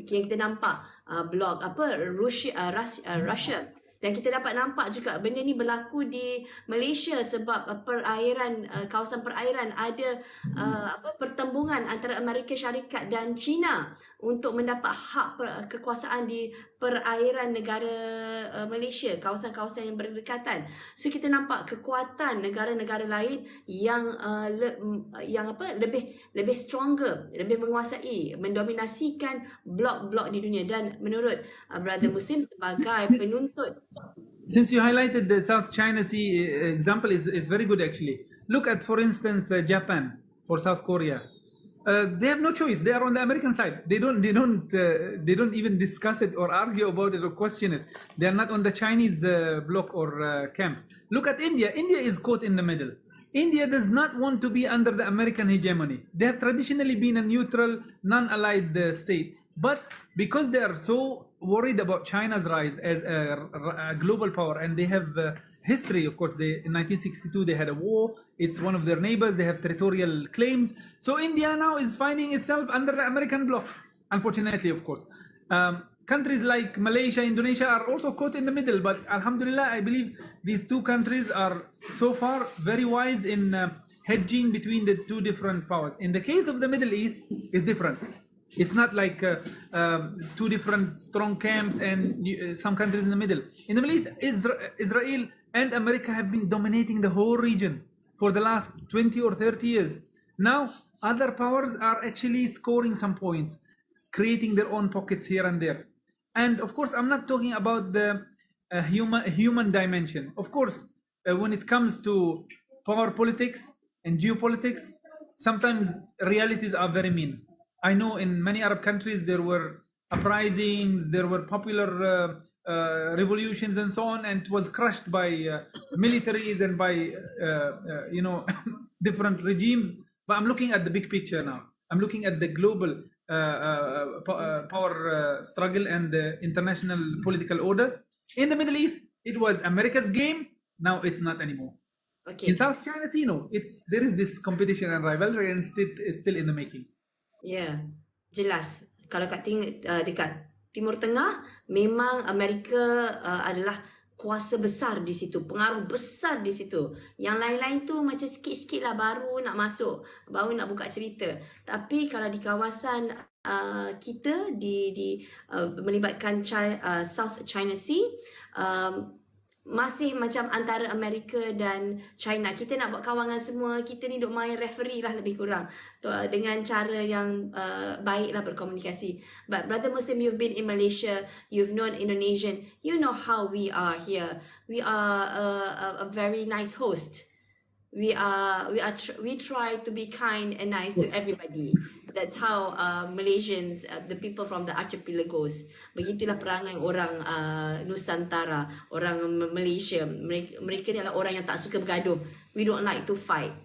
S2: yang kita nampak blok Russia. Dan kita dapat nampak juga benda ni berlaku di Malaysia sebab perairan, kawasan perairan ada pertembungan antara Amerika Syarikat dan China untuk mendapat hak kekuasaan di perairan negara Malaysia, kawasan-kawasan yang berdekatan. So kita nampak kekuatan negara-negara lain yang lebih stronger, lebih menguasai, mendominasikan blok-blok di dunia. Dan menurut Brother Muslim sebagai penuntut,
S1: since you highlighted the South China Sea example, is very good actually. Look at, for instance, Japan for South Korea. They have no choice. They are on the American side. They don't even discuss it or argue about it or question it. They are not on the Chinese bloc or camp. Look at India. India is caught in the middle. India does not want to be under the American hegemony. They have traditionally been a neutral, non-allied state. But because they are so worried about China's rise as a global power, and they have history, of course, in 1962 they had a war, it's one of their neighbors, they have territorial claims. So India now is finding itself under the American bloc, unfortunately, of course. Countries like Malaysia, Indonesia are also caught in the middle, but Alhamdulillah, I believe these two countries are so far very wise in hedging between the two different powers. In the case of the Middle East, it's different. It's not like two different strong camps and some countries in the middle. In the Middle East, Israel and America have been dominating the whole region for the last 20 or 30 years. Now, other powers are actually scoring some points, creating their own pockets here and there. And of course, I'm not talking about the human dimension. Of course, when it comes to power politics and geopolitics, sometimes realities are very mean. I know in many Arab countries there were uprisings, there were popular revolutions and so on, and it was crushed by militaries and by different regimes. But I'm looking at the big picture now. I'm looking at the global power struggle and the international political order. In the Middle East, it was America's game. Now it's not anymore.
S2: Okay.
S1: In South China Sea, no, there is this competition and rivalry, and it's still in the making.
S2: Ya, jelas. Kalau dekat Timur Tengah, memang Amerika adalah kuasa besar di situ, pengaruh besar di situ. Yang lain-lain tu macam sikit-sikit lah baru nak masuk, baru nak buka cerita. Tapi kalau di kawasan kita melibatkan South China Sea, masih macam antara Amerika dan China. Kita nak buat kawangan semua, kita ni duk main referee lah lebih kurang dengan cara yang baiklah berkomunikasi. But Brother Muslim, you've been in Malaysia, you've known Indonesian, you know how we are here. We are a very nice host. We try to be kind and nice to everybody. That's how Malaysians, the people from the archipelagos, begitulah perangai orang Nusantara, orang Malaysia. Mereka ni adalah orang yang tak suka bergaduh. We don't like to fight.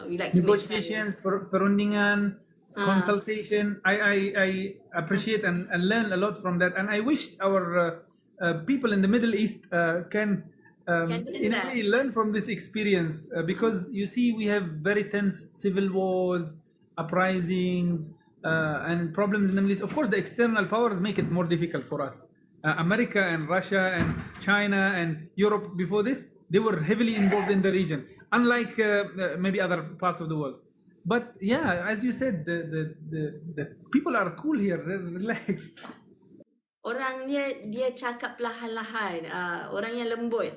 S2: We like
S1: negotiations, perundingan, consultation. I appreciate and learn a lot from that, and I wish our people in the Middle East can in a way learn from this experience, because you see we have very tense civil wars, uprisings, and problems in the Middle East. Of course, the external powers make it more difficult for us. America and Russia and China and Europe before this, they were heavily involved in the region, unlike maybe other parts of the world. But yeah, as you said, the people are cool here, they're relaxed.
S2: Orang dia cakap perlahan-lahan, orang yang lembut.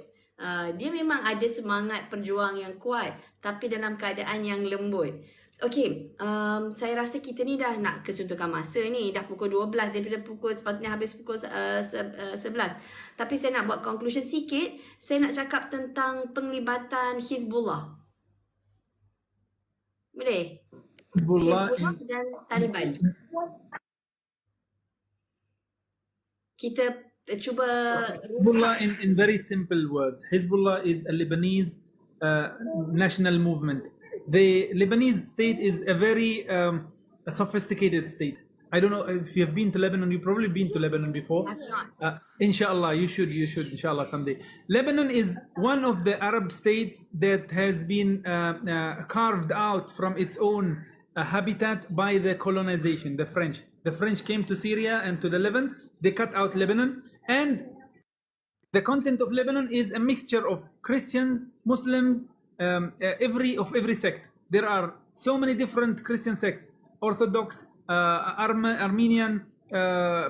S2: Dia memang ada semangat perjuang yang kuat, tapi dalam keadaan yang lembut. Okey, saya rasa kita ni dah nak kesuntukan masa ni. Dah pukul 12 daripada sepatutnya habis pukul 11. Tapi saya nak buat conclusion sikit. Saya nak cakap tentang penglibatan Hizbullah. Boleh?
S1: Hizbullah
S2: dan Taliban. Kita cuba...
S1: Hizbullah in very simple words. Hizbullah is a Lebanese national movement. The Lebanese state is a very sophisticated state. I don't know if you have been to Lebanon. You've probably been to Lebanon before.
S2: I've not.
S1: Inshallah, you should, inshallah, someday. Lebanon is one of the Arab states that has been carved out from its own habitat by the colonization, the French. The French came to Syria and to the Levant. They cut out Lebanon, and the content of Lebanon is a mixture of Christians, Muslims, every sect. There are so many different Christian sects: Orthodox, Armenian,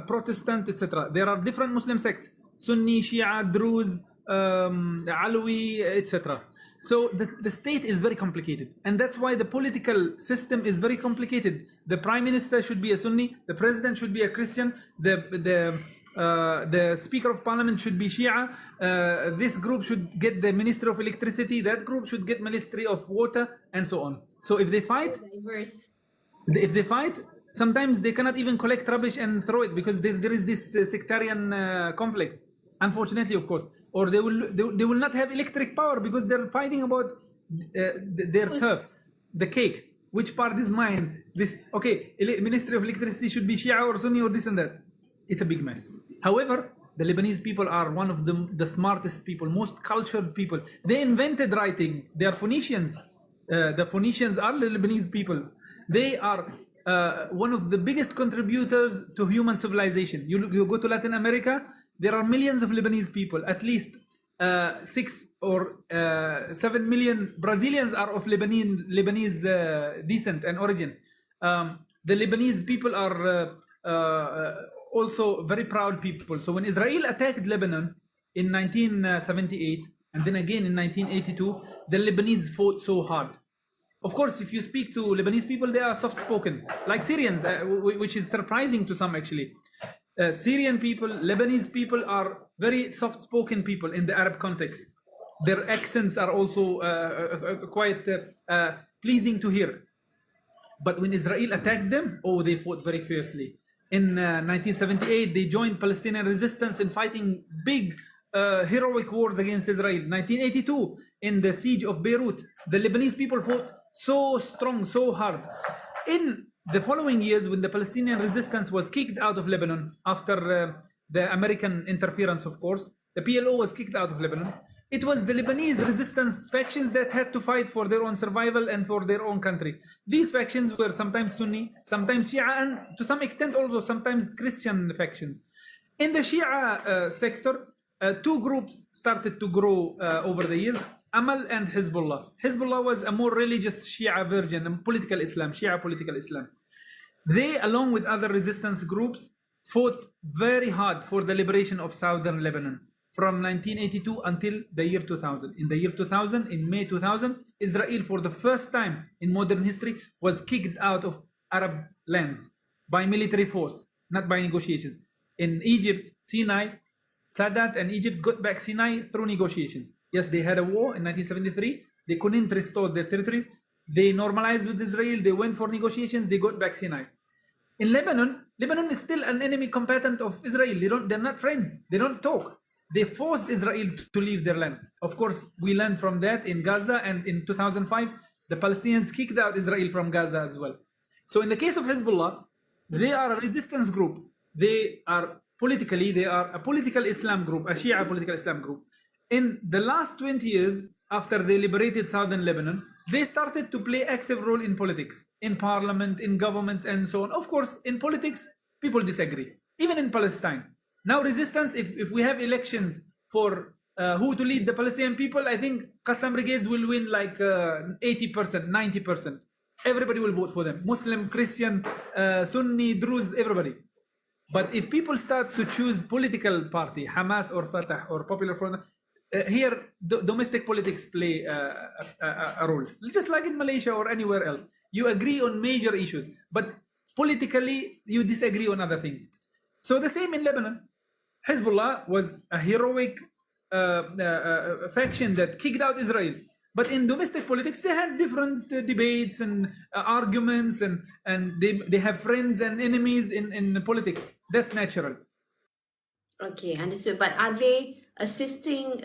S1: Protestant, etc. There are different Muslim sects: Sunni, Shia, Druze, Alawi, etc. So the state is very complicated, and that's why the political system is very complicated. The prime minister should be a Sunni, the president should be a Christian, the speaker of parliament should be Shia, this group should get the ministry of electricity, that group should get ministry of water, and so on. So if they fight, sometimes they cannot even collect rubbish and throw it, because there is this sectarian conflict, unfortunately, of course. Or they will not have electric power because they're fighting about their turf, the cake. Which part is mine? Ministry of electricity should be Shia or Sunni or this and that. It's a big mess. However, the Lebanese people are one of the smartest people, most cultured people. They invented writing. They are Phoenicians. The Phoenicians are the Lebanese people. They are one of the biggest contributors to human civilization. You go to Latin America, there are millions of Lebanese people. At least 6 or 7 million Brazilians are of Lebanese descent and origin. The Lebanese people are also very proud people. So when Israel attacked Lebanon in 1978 and then again in 1982, the Lebanese fought so hard. Of course, if you speak to Lebanese people, they are soft-spoken, like Syrians, which is surprising to some actually. Syrian people, Lebanese people are very soft-spoken people in the Arab context. Their accents are also quite pleasing to hear. But when Israel attacked them, oh, they fought very fiercely. In 1978, they joined Palestinian resistance in fighting big heroic wars against Israel. 1982, in the siege of Beirut, the Lebanese people fought so strong, so hard. In the following years, when the Palestinian resistance was kicked out of Lebanon after the American interference, of course, the PLO was kicked out of Lebanon. It was the Lebanese resistance factions that had to fight for their own survival and for their own country. These factions were sometimes Sunni, sometimes Shia, and to some extent also sometimes Christian factions. In the Shia sector, two groups started to grow over the years, Amal and Hezbollah. Hezbollah was a more religious Shia version, political Islam, Shia political Islam. They, along with other resistance groups, fought very hard for the liberation of southern Lebanon from 1982 until the year 2000. In the year 2000, in May 2000, Israel, for the first time in modern history, was kicked out of Arab lands by military force, not by negotiations. In Egypt, Sinai, Sadat and Egypt got back Sinai through negotiations. Yes, they had a war in 1973. They couldn't restore their territories. They normalized with Israel. They went for negotiations. They got back Sinai. In Lebanon, Lebanon is still an enemy combatant of Israel. They're not friends. They don't talk. They forced Israel to leave their land. Of course, we learned from that in Gaza, and in 2005, the Palestinians kicked out Israel from Gaza as well. So in the case of Hezbollah, they are a resistance group. They are a political Islam group, a Shia political Islam group. In the last 20 years, after they liberated southern Lebanon, they started to play active role in politics, in parliament, in governments, and so on. Of course, in politics, people disagree, even in Palestine. Now resistance, if we have elections for who to lead the Palestinian people, I think Qassam brigades will win like 80%, 90%. Everybody will vote for them. Muslim, Christian, Sunni, Druze, everybody. But if people start to choose political party, Hamas or Fatah or Popular Front, here domestic politics play a role. Just like in Malaysia or anywhere else. You agree on major issues, but politically you disagree on other things. So the same in Lebanon. Hezbollah was a heroic faction that kicked out Israel. But in domestic politics, they had different debates and arguments, and they have friends and enemies in politics. That's natural.
S2: Okay, understood. But are they assisting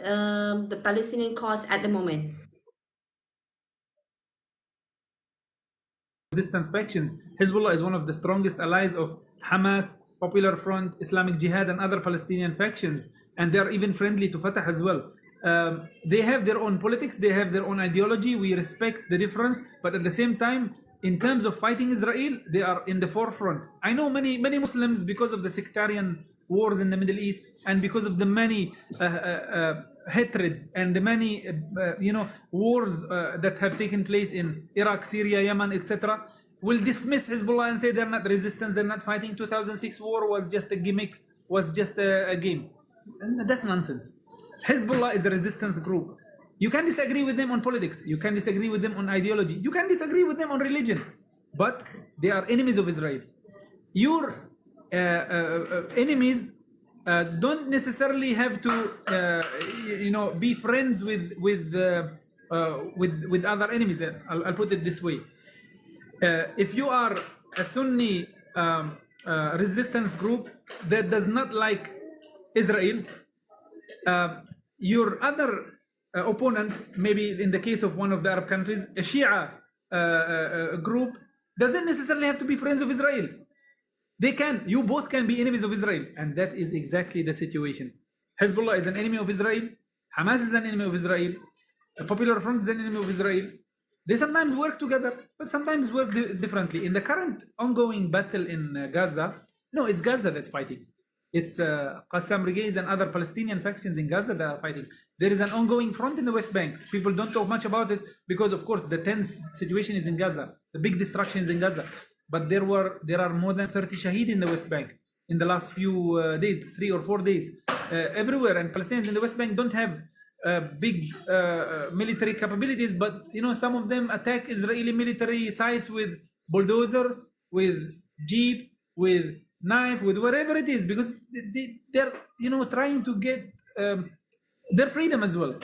S2: the Palestinian cause at the moment?
S1: Resistance factions. Hezbollah is one of the strongest allies of Hamas, Popular Front, Islamic Jihad, and other Palestinian factions, and they are even friendly to Fatah as well. They have their own politics, they have their own ideology. We respect the difference, but at the same time, in terms of fighting Israel, they are in the forefront. I know many Muslims, because of the sectarian wars in the Middle East, and because of the many hatreds and the many wars that have taken place in Iraq, Syria, Yemen, etc., will dismiss Hezbollah and say they're not resistance, they're not fighting. 2006 war was just a gimmick, was just a game. And that's nonsense. Hezbollah is a resistance group. You can disagree with them on politics, you can disagree with them on ideology, you can disagree with them on religion, but they are enemies of Israel. Your enemies don't necessarily have to be friends with other enemies. I'll put it this way. If you are a Sunni resistance group that does not like Israel, your other opponent, maybe in the case of one of the Arab countries, a Shia group, doesn't necessarily have to be friends of Israel. You both can be enemies of Israel, and that is exactly the situation. Hezbollah is an enemy of Israel, Hamas is an enemy of Israel, the Popular Front is an enemy of Israel. They sometimes work together, but sometimes work differently. In the current ongoing battle in Gaza, no, it's Gaza that's fighting. It's Qassam brigades and other Palestinian factions in Gaza that are fighting. There is an ongoing front in the West Bank. People don't talk much about it because, of course, the tense situation is in Gaza. The big destruction is in Gaza. But there are more than 30 shaheed in the West Bank in the last few days, 3 or 4 days, everywhere. And Palestinians in the West Bank don't have big military capabilities, but some of them attack Israeli military sites with bulldozer, with jeep, with knife, with whatever it is, because they're trying to get their freedom as well.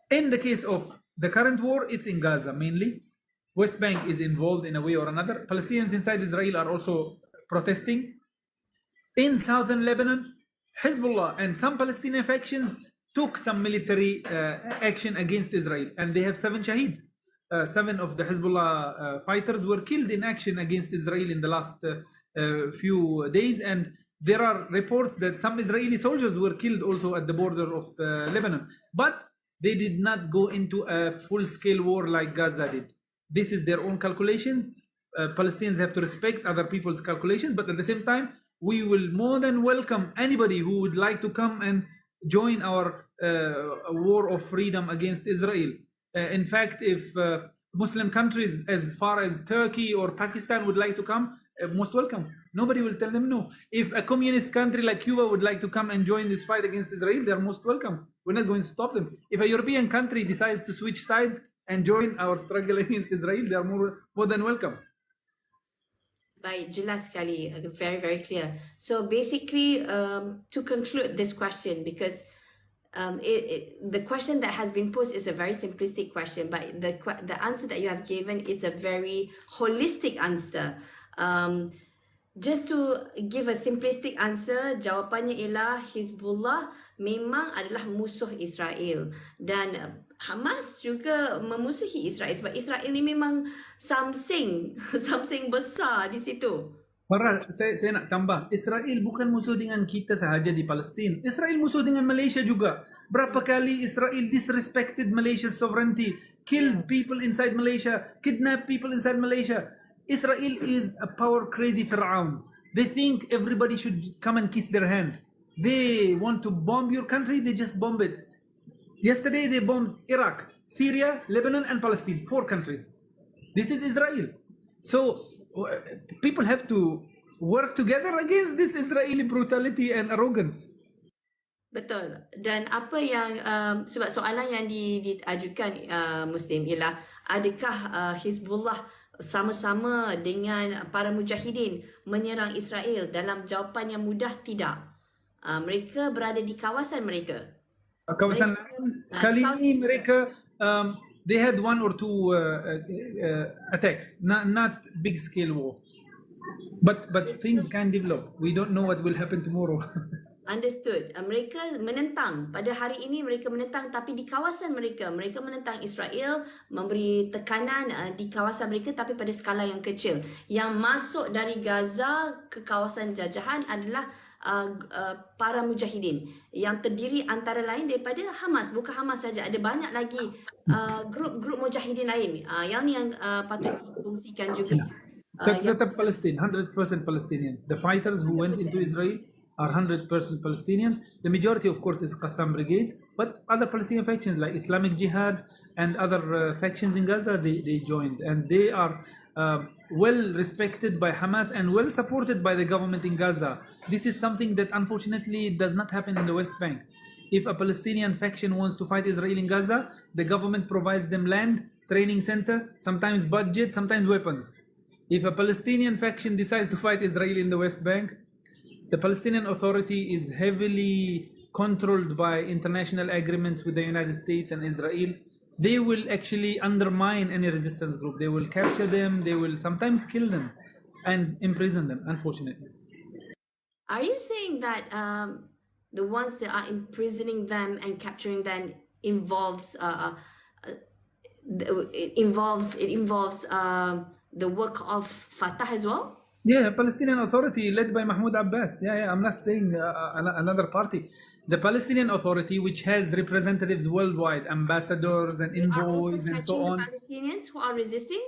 S1: In the case of the current war, it's in Gaza mainly. West Bank is involved in a way or another. Palestinians inside Israel are also protesting. In southern Lebanon, Hezbollah and some Palestinian factions took some military action against Israel, and they have 7 shaheed. 7 of the Hezbollah fighters were killed in action against Israel in the last few days, and there are reports that some Israeli soldiers were killed also at the border of Lebanon. But they did not go into a full-scale war like Gaza did. This is their own calculations. Palestinians have to respect other people's calculations, but at the same time, we will more than welcome anybody who would like to come and join our war of freedom against Israel. In fact, if Muslim countries as far as Turkey or Pakistan would like to come, most welcome. Nobody will tell them no. If a communist country like Cuba would like to come and join this fight against Israel, they're most welcome. We're not going to stop them. If a European country decides to switch sides and join our struggle against Israel, they are more than welcome.
S2: Baik, jelas sekali. Very, very clear. So basically, to conclude this question, because the question that has been posed is a very simplistic question, but the answer that you have given is a very holistic answer. Just to give a simplistic answer, jawapannya ialah Hizbullah memang adalah musuh Israel, dan Hamas juga memusuhi Israel sebab Israel ni memang something besar di situ.
S1: Farrah, saya nak tambah, Israel bukan musuh dengan kita sahaja di Palestin. Israel musuh dengan Malaysia juga. Berapa kali Israel disrespected Malaysia's sovereignty, killed people inside Malaysia, kidnapped people inside Malaysia. Israel is a power crazy Fir'aun. They think everybody should come and kiss their hand. They want to bomb your country, they just bomb it. Yesterday they bombed Iraq, Syria, Lebanon and Palestine, 4 countries. This is Israel. So people have to work together against this Israeli brutality and arrogance.
S2: Betul. Dan apa yang sebab soalan yang diajukan Muslim ialah adakah Hizbullah sama-sama dengan para mujahidin menyerang Israel? Dalam jawapan yang mudah, tidak. Mereka berada di kawasan mereka.
S1: Kawasan lain, kali ini mereka they had 1 or 2 attacks, not big scale war. But things can develop. We don't know what will happen tomorrow.
S2: Understood. Mereka menentang. Pada hari ini mereka menentang, tapi di kawasan mereka. Mereka menentang Israel, memberi tekanan di kawasan mereka tapi pada skala yang kecil. Yang masuk dari Gaza ke kawasan jajahan adalah para mujahidin yang terdiri antara lain daripada Hamas. Bukan Hamas saja, ada banyak lagi grup-grup mujahidin lain. Yang ni yang patut dikongsikan juga.
S1: Tetap Palestine, 100% Palestinian. The fighters who went into Israel are 100% Palestinians. The majority, of course, is Qassam brigades, but other Palestinian factions like Islamic Jihad and other factions in Gaza, they joined, and they are well respected by Hamas and well supported by the government in Gaza. This is something that unfortunately does not happen in the West Bank. If a Palestinian faction wants to fight Israel in Gaza, the government provides them land, training center, sometimes budget, sometimes weapons. If a Palestinian faction decides to fight Israel in the West Bank, the Palestinian Authority is heavily controlled by international agreements with the United States and Israel. They will actually undermine any resistance group. They will capture them, they will sometimes kill them and imprison them, unfortunately.
S2: Are you saying that the ones that are imprisoning them and capturing them involves the work of Fatah as well?
S1: Yeah, Palestinian Authority led by Mahmoud Abbas. Yeah, I'm not saying another party. The Palestinian Authority, which has representatives worldwide, ambassadors and envoys and so on.
S2: The Palestinians who are resisting?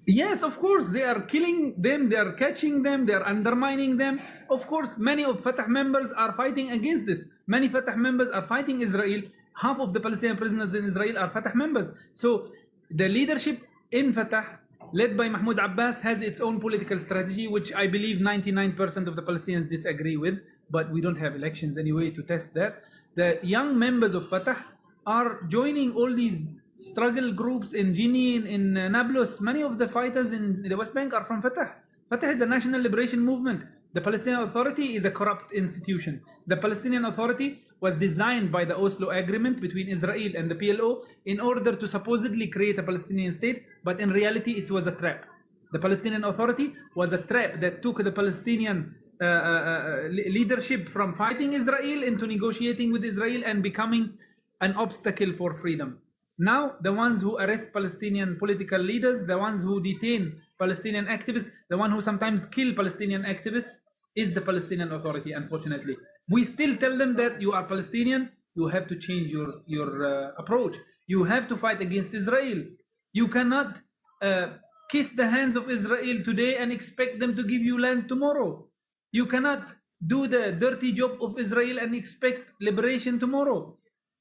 S1: Yes, of course, they are killing them, they are catching them, they are undermining them. Of course, many of Fatah members are fighting against this. Many Fatah members are fighting Israel. Half of the Palestinian prisoners in Israel are Fatah members. So the leadership in Fatah, led by Mahmoud Abbas, has its own political strategy, which I believe 99% of the Palestinians disagree with, but we don't have elections anyway to test that. the young members of Fatah are joining all these struggle groups in Jenin, in Nablus. Many of the fighters in the West Bank are from Fatah. Fatah is a national liberation movement. The Palestinian Authority is a corrupt institution. The Palestinian Authority was designed by the Oslo Agreement between Israel and the PLO in order to supposedly create a Palestinian state, but in reality it was a trap. The Palestinian Authority was a trap that took the Palestinian leadership from fighting Israel into negotiating with Israel and becoming an obstacle for freedom. Now, the ones who arrest Palestinian political leaders, the ones who detain Palestinian activists, the one who sometimes kill Palestinian activists is the Palestinian Authority, unfortunately. We still tell them that you are Palestinian, you have to change your approach. You have to fight against Israel. You cannot kiss the hands of Israel today and expect them to give you land tomorrow. You cannot do the dirty job of Israel and expect liberation tomorrow.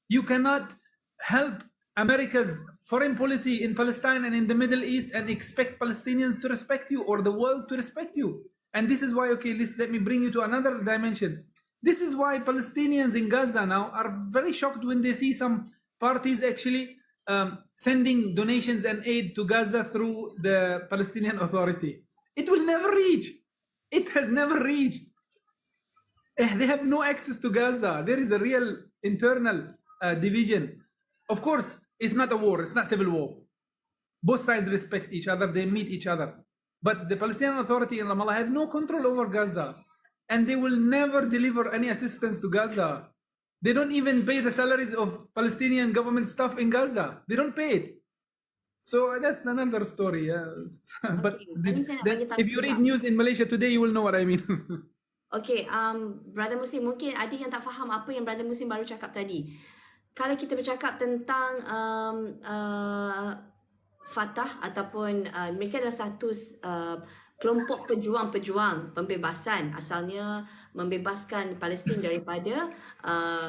S1: You cannot help America's foreign policy in Palestine and in the Middle East and expect Palestinians to respect you or the world to respect you. And this is why, okay, let me bring you to another dimension. This is why Palestinians in Gaza now are very shocked when they see some parties actually sending donations and aid to Gaza through the Palestinian Authority. It will never reach. It has never reached. They have no access to Gaza. There is a real internal division. Of course, it's not a war. It's not civil war. Both sides respect each other. They meet each other. But the Palestinian Authority in Ramallah have no control over Gaza. And they will never deliver any assistance to Gaza. They don't even pay the salaries of Palestinian government staff in Gaza. They don't pay it. So that's another story. But if you read news in Malaysia today, you will know what I mean.
S2: Okay, Brother Muslim, mungkin ada yang tak faham apa yang Brother Muslim baru cakap tadi. Kalau kita bercakap tentang Fatah ataupun mereka adalah satu kelompok pejuang-pejuang pembebasan, asalnya membebaskan Palestin daripada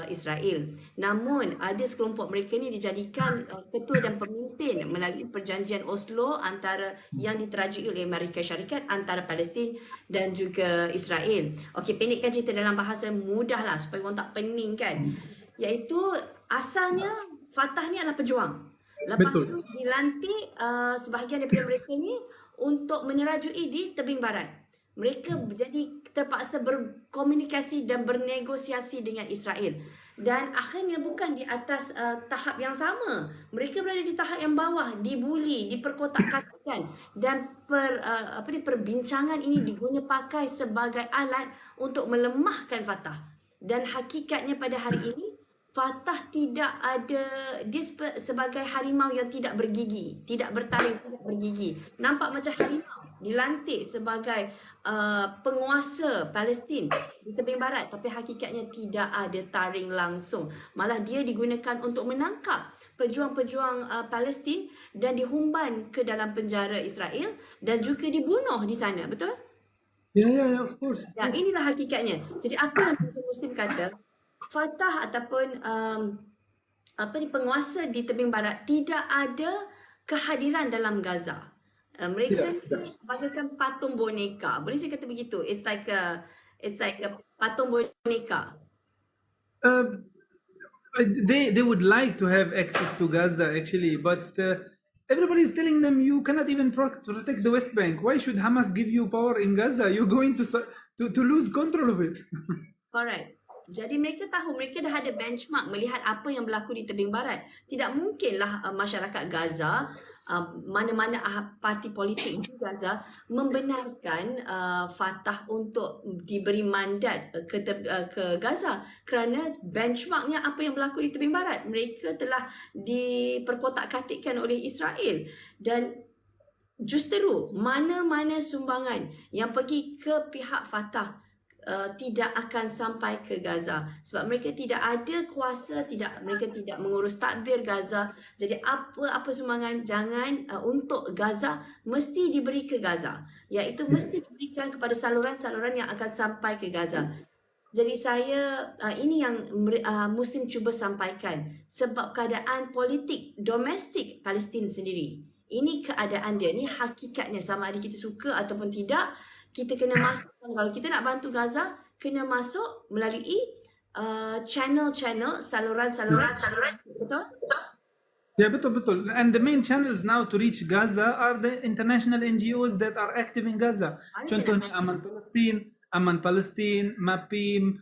S2: Israel. Namun ada sekelompok mereka ni dijadikan ketua dan pemimpin melalui perjanjian Oslo antara yang diterajui oleh Amerika Syarikat antara Palestin dan juga Israel. Okey, pendekkan cerita dalam bahasa mudah lah supaya orang tak pening kan. Iaitu asalnya Fatah ni adalah pejuang. Lepas tu dilantik sebahagian daripada mereka ni untuk menerajui di tebing barat. Mereka jadi terpaksa berkomunikasi dan bernegosiasi dengan Israel. Dan akhirnya bukan di atas tahap yang sama. Mereka berada di tahap yang bawah, dibuli, diperkotak-katikkan. Dan perbincangan ini diguna pakai sebagai alat untuk melemahkan Fatah. Dan hakikatnya pada hari ini, Fatah tidak ada, dia sebagai harimau yang tidak bergigi, tidak bertaring, tidak bergigi. Nampak macam harimau, dilantik sebagai penguasa Palestin di tebing barat, tapi hakikatnya tidak ada taring langsung. Malah dia digunakan untuk menangkap pejuang-pejuang Palestin dan dihumban ke dalam penjara Israel dan juga dibunuh di sana, betul?
S1: Ya, of course.
S2: Ya, inilah hakikatnya. Jadi apa yang Muslim kata, Fatah ataupun penguasa di tebing barat tidak ada kehadiran dalam Gaza. Mereka bagaikan patung boneka. Boleh saya kata begitu? It's like a patung boneka.
S1: They would like to have access to Gaza actually, but everybody is telling them you cannot even protect the West Bank. Why should Hamas give you power in Gaza? You're going to lose control of it.
S2: Correct. Jadi mereka tahu, mereka dah ada benchmark melihat apa yang berlaku di tebing barat. Tidak mungkinlah masyarakat Gaza, mana-mana parti politik di Gaza membenarkan Fatah untuk diberi mandat ke Gaza kerana benchmarknya apa yang berlaku di tebing barat. Mereka telah diperkotak-katikkan oleh Israel dan justeru mana-mana sumbangan yang pergi ke pihak Fatah tidak akan sampai ke Gaza sebab mereka tidak ada kuasa, mereka tidak mengurus tadbir Gaza. Jadi apa sumbangan jangan untuk Gaza mesti diberi ke Gaza, iaitu mesti diberikan kepada saluran-saluran yang akan sampai ke Gaza. Jadi saya ini yang Muslim cuba sampaikan sebab keadaan politik domestik Palestin sendiri. Ini keadaan dia, ni hakikatnya, sama ada kita suka ataupun tidak. Kita kena masuk, kalau kita nak bantu Gaza, kena masuk melalui channel-channel, saluran-saluran, betul?
S1: Yeah, betul. And the main channels now to reach Gaza are the international NGOs that are active in Gaza. Contohnya Aman Palestine, MAPIM,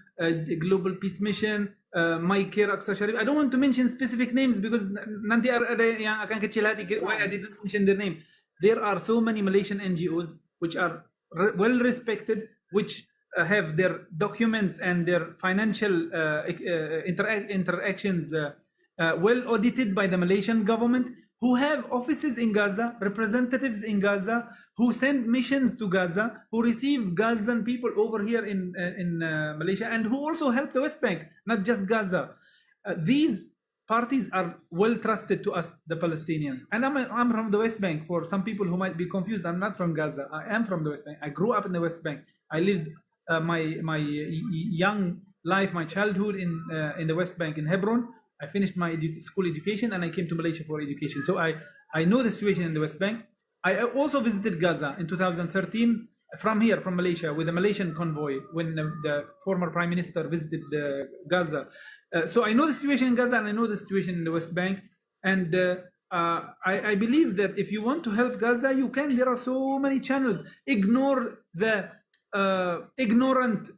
S1: Global Peace Mission, My Care Aqsa Sharif. I don't want to mention specific names because nanti ada yang akan kecil hati why I didn't mention their name. There are so many Malaysian NGOs which are well respected, which have their documents and their financial interactions well audited by the Malaysian government, who have offices in Gaza, representatives in Gaza, who send missions to Gaza, who receive Gazan people over here in Malaysia, and who also help the West Bank, not just Gaza. These parties are well trusted to us, the Palestinians. And I'm from the West Bank. For some people who might be confused, I'm not from Gaza. I am from the West Bank. I grew up in the West Bank. I lived my young life, my childhood in the West Bank in Hebron. I finished my school education and I came to Malaysia for education. So I know the situation in the West Bank. I also visited Gaza in 2013 from here, from Malaysia, with a Malaysian convoy when the former Prime Minister visited Gaza. So I know the situation in Gaza and I know the situation in the West Bank. And I believe that if you want to help Gaza, you can. There are so many channels. Ignore the ignorant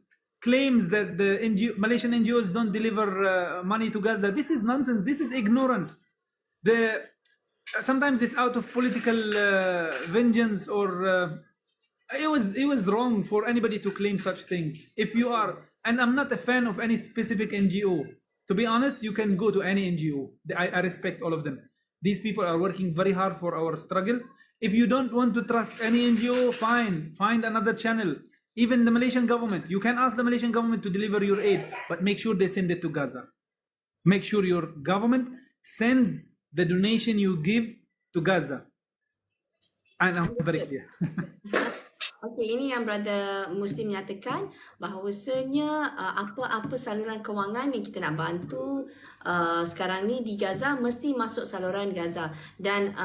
S1: claims that the Malaysian NGOs don't deliver money to Gaza. This is nonsense. This is ignorant. Sometimes it's out of political vengeance, or it was wrong for anybody to claim such things. If you are, and I'm not a fan of any specific NGO. To be honest, you can go to any NGO. I respect all of them. These people are working very hard for our struggle. If you don't want to trust any NGO, fine, find another channel. Even the Malaysian government, you can ask the Malaysian government to deliver your aid, but make sure they send it to Gaza. Make sure your government sends the donation you give to Gaza. And I'm very clear.
S2: Okey, ini yang Brother Muslim nyatakan bahawasanya apa-apa saluran kewangan yang kita nak bantu sekarang ni di Gaza mesti masuk saluran Gaza, dan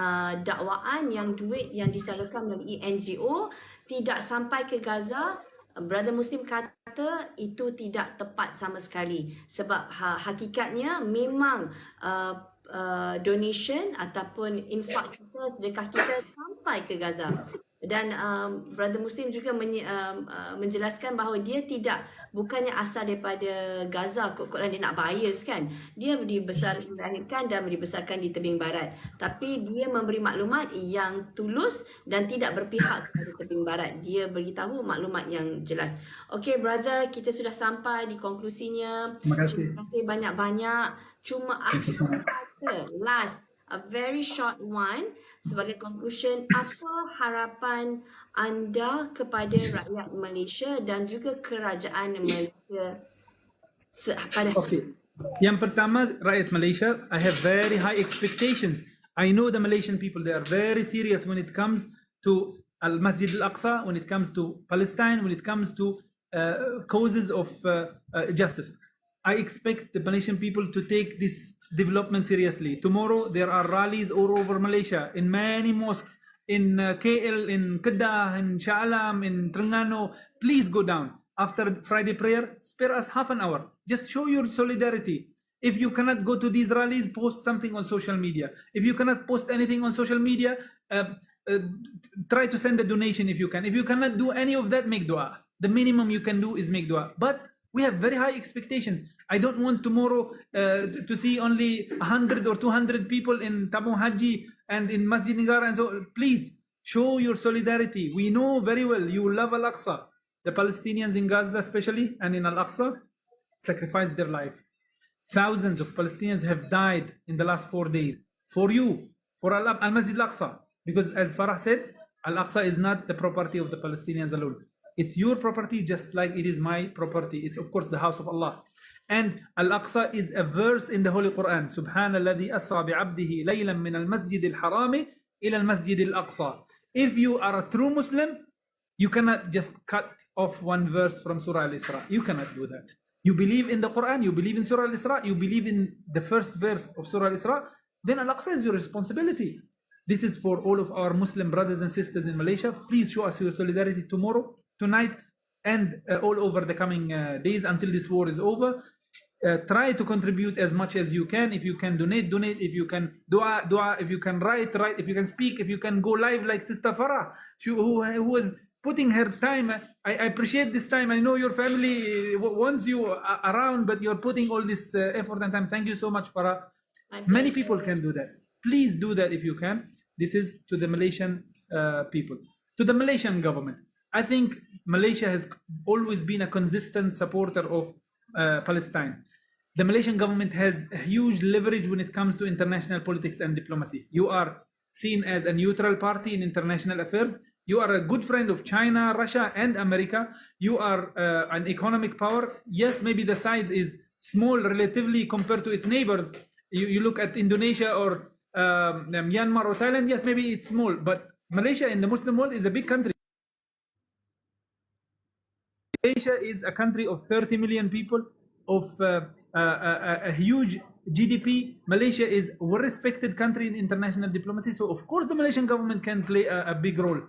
S2: dakwaan yang duit yang disalurkan melalui NGO tidak sampai ke Gaza, Brother Muslim kata itu tidak tepat sama sekali, sebab hakikatnya memang donation ataupun infak kita, sedekah kita sampai ke Gaza. Dan Brother Muslim juga menjelaskan bahawa dia bukannya asal daripada Gaza, kok dia nak bias kan. Dia dilahirkan dan dibesarkan di tebing barat. Tapi dia memberi maklumat yang tulus dan tidak berpihak kepada tebing barat. Dia beritahu maklumat yang jelas. Okey brother, kita sudah sampai di konklusinya.
S1: Terima kasih.
S2: Terima kasih banyak-banyak. Cuma last, a very short one. Sebagai conclusion, apa harapan anda kepada rakyat Malaysia dan juga kerajaan Malaysia pada
S1: Okay. Yang pertama, rakyat Malaysia, I have very high expectations. I know the Malaysian people, they are very serious when it comes to Al-Masjid Al-Aqsa, when it comes to Palestine, when it comes to causes of justice. I expect the Malaysian people to take this development seriously. Tomorrow, there are rallies all over Malaysia, in many mosques, in KL, in Kedah, in Shah Alam, in Terengganu. Please go down. After Friday prayer, spare us half an hour. Just show your solidarity. If you cannot go to these rallies, post something on social media. If you cannot post anything on social media, try to send a donation if you can. If you cannot do any of that, make dua. The minimum you can do is make dua. But we have very high expectations. I don't want tomorrow to see only 100 or 200 people in Tabung Haji and in Masjid Negara. And so please show your solidarity. We know very well you love Al-Aqsa. The Palestinians in Gaza especially and in Al-Aqsa sacrificed their life. Thousands of Palestinians have died in the last 4 days for you, for Al-Masjid Al-Aqsa. Because as Farrah said, Al-Aqsa is not the property of the Palestinians alone. It's your property just like it is my property. It's of course the house of Allah. And Al-Aqsa is a verse in the Holy Quran. Subhanalladhi asra bi'abdihi laylan min al-masjid al-harami ila al-masjid al-aqsa. If you are a true Muslim, you cannot just cut off one verse from Surah Al-Isra. You cannot do that. You believe in the Quran, you believe in Surah Al-Isra, you believe in the first verse of Surah Al-Isra, then Al-Aqsa is your responsibility. This is for all of our Muslim brothers and sisters in Malaysia. Please show us your solidarity tomorrow, tonight, and all over the coming days until this war is over. try to contribute as much as you can. If you can donate, donate. If you can dua. If you can write. If you can speak. If you can go live like Sister Farrah, who was putting her time. I appreciate this time. I know your family wants you around, but you're putting all this effort and time. Thank you so much, Farrah. Many people can do that. Please do that if you can. This is to the Malaysian people, to the Malaysian government. I think Malaysia has always been a consistent supporter of Palestine. The Malaysian government has a huge leverage when it comes to international politics and diplomacy. You are seen as a neutral party in international affairs. You are a good friend of China, Russia, and America. You are an economic power. Yes, maybe the size is small relatively compared to its neighbors. You look at Indonesia or Myanmar or Thailand. Yes, maybe it's small, but Malaysia in the Muslim world is a big country. Malaysia is a country of 30 million people, of a huge GDP. Malaysia is a well-respected country in international diplomacy. So, of course, the Malaysian government can play a big role.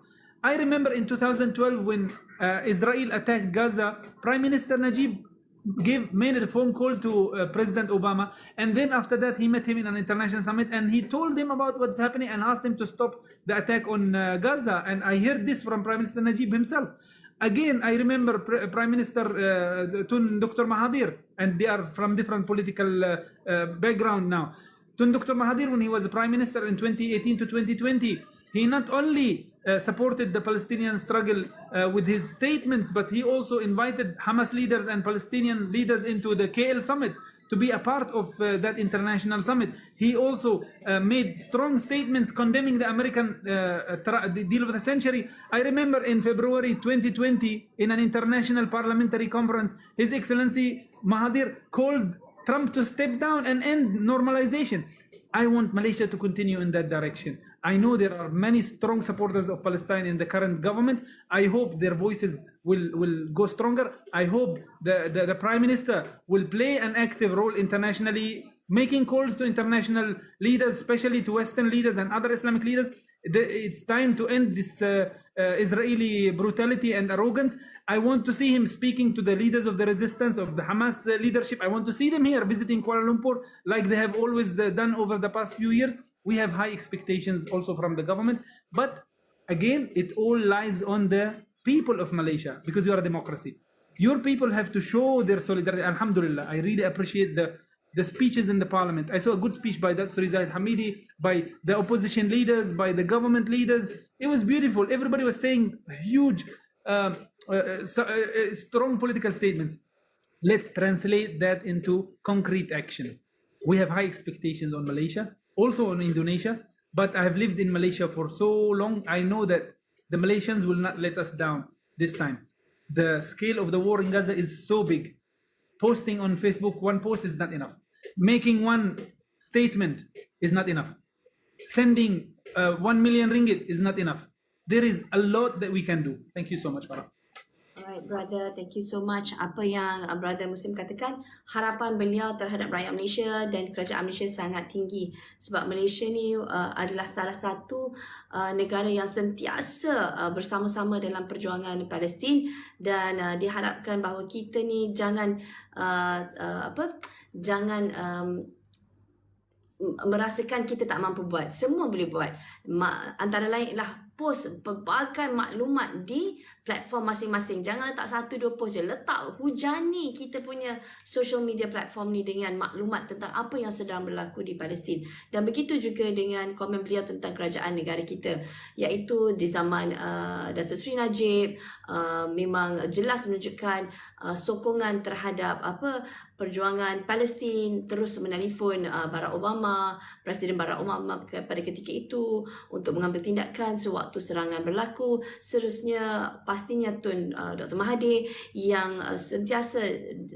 S1: I remember in 2012 when Israel attacked Gaza, Prime Minister Najib made a phone call to President Obama, and then after that he met him in an international summit and he told him about what's happening and asked him to stop the attack on Gaza. And I heard this from Prime Minister Najib himself. Again, I remember Prime Minister Tun Dr. Mahathir, and they are from different political background now. Tun Dr. Mahathir, when he was Prime Minister in 2018 to 2020, he not only supported the Palestinian struggle with his statements, but he also invited Hamas leaders and Palestinian leaders into the KL summit to be a part of that international summit. He also made strong statements condemning the American deal of the century. I remember in February 2020, in an international parliamentary conference, His Excellency Mahathir called Trump to step down and end normalization. I want Malaysia to continue in that direction. I know there are many strong supporters of Palestine in the current government. I hope their voices will go stronger. I hope the Prime Minister will play an active role internationally, making calls to international leaders, especially to Western leaders and other Islamic leaders. It's time to end this Israeli brutality and arrogance. I want to see him speaking to the leaders of the resistance, of the Hamas leadership. I want to see them here visiting Kuala Lumpur like they have always done over the past few years. We have high expectations also from the government. But again, it all lies on the people of Malaysia, because you are a democracy. Your people have to show their solidarity. Alhamdulillah, I really appreciate the speeches in the parliament. I saw a good speech by Dr. Zaid Hamidi, by the opposition leaders, by the government leaders. It was beautiful. Everybody was saying huge, strong political statements. Let's translate that into concrete action. We have high expectations on Malaysia, also on Indonesia, but I have lived in Malaysia for so long. I know that the Malaysians will not let us down this time. The scale of the war in Gaza is so big. Posting on Facebook one post is not enough. Making one statement is not enough. Sending 1 million ringgit is not enough. There is a lot that we can do. Thank you so much, Farrah.
S2: Alright, brother, thank you so much. Apa yang brother Muslim katakan, harapan beliau terhadap rakyat Malaysia dan kerajaan Malaysia sangat tinggi, sebab Malaysia ni adalah salah satu negara yang sentiasa bersama-sama dalam perjuangan Palestin, dan diharapkan bahawa kita ni jangan merasakan kita tak mampu buat. Semua boleh buat. Antara lain ialah post pelbagai maklumat di platform masing-masing. Jangan letak satu dua post je. Letak, hujani kita punya social media platform ni dengan maklumat tentang apa yang sedang berlaku di Palestin. Dan begitu juga dengan komen beliau tentang kerajaan negara kita, iaitu di zaman Datuk Seri Najib, memang jelas menunjukkan sokongan terhadap perjuangan Palestin, terus menelefon Barack Obama, Presiden Barack Obama pada ketika itu untuk mengambil tindakan sewaktu serangan berlaku. Seterusnya pastinya Tun Dr. Mahathir yang sentiasa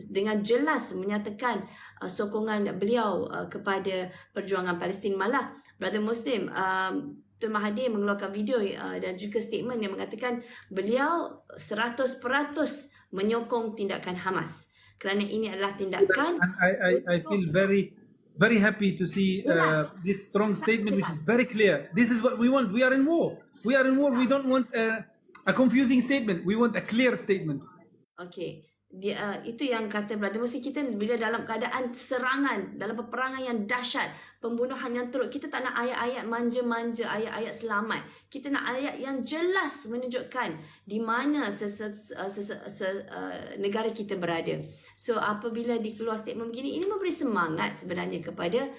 S2: dengan jelas menyatakan sokongan beliau kepada perjuangan Palestin. Malah Brother Muslim, Tun Mahathir mengeluarkan video dan juga statement yang mengatakan beliau 100% menyokong tindakan Hamas, kerana ini adalah tindakan.
S1: I feel very happy to see this strong statement, which is very clear. This is what we want. We are in war. We are in war. We don't want a confusing statement. We want a clear statement.
S2: Okay. dia itu yang kata brother Muslim, kita bila dalam keadaan serangan, dalam peperangan yang dahsyat, pembunuhan yang teruk, kita tak nak ayat-ayat manja-manja, ayat-ayat selamat. Kita nak ayat yang jelas menunjukkan di mana negara kita berada. So apabila dikeluar statement begini, ini memberi semangat sebenarnya kepada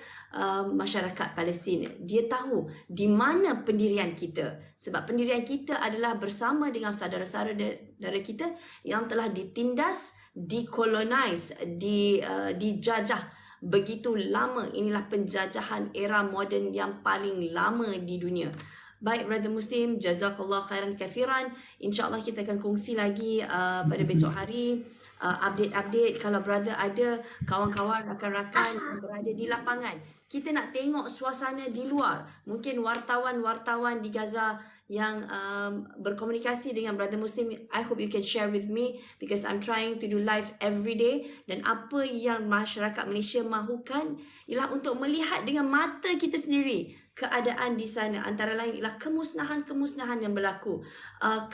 S2: masyarakat Palestin. Dia tahu di mana pendirian kita, sebab pendirian kita adalah bersama dengan saudara-saudara kita yang telah ditindas, dikolonize, dijajah begitu lama. Inilah penjajahan era moden yang paling lama di dunia. Baik brother Muslim, jazakallah khairan kathiran. InsyaAllah kita akan kongsi lagi pada besok hari update-update. Kalau brother ada kawan-kawan, rakan-rakan yang berada di lapangan, kita nak tengok suasana di luar. Mungkin wartawan-wartawan di Gaza yang berkomunikasi dengan brother Muslim, I hope you can share with me, because I'm trying to do live every day. Dan apa yang masyarakat Malaysia mahukan ialah untuk melihat dengan mata kita sendiri keadaan di sana. Antara lain ialah kemusnahan-kemusnahan yang berlaku,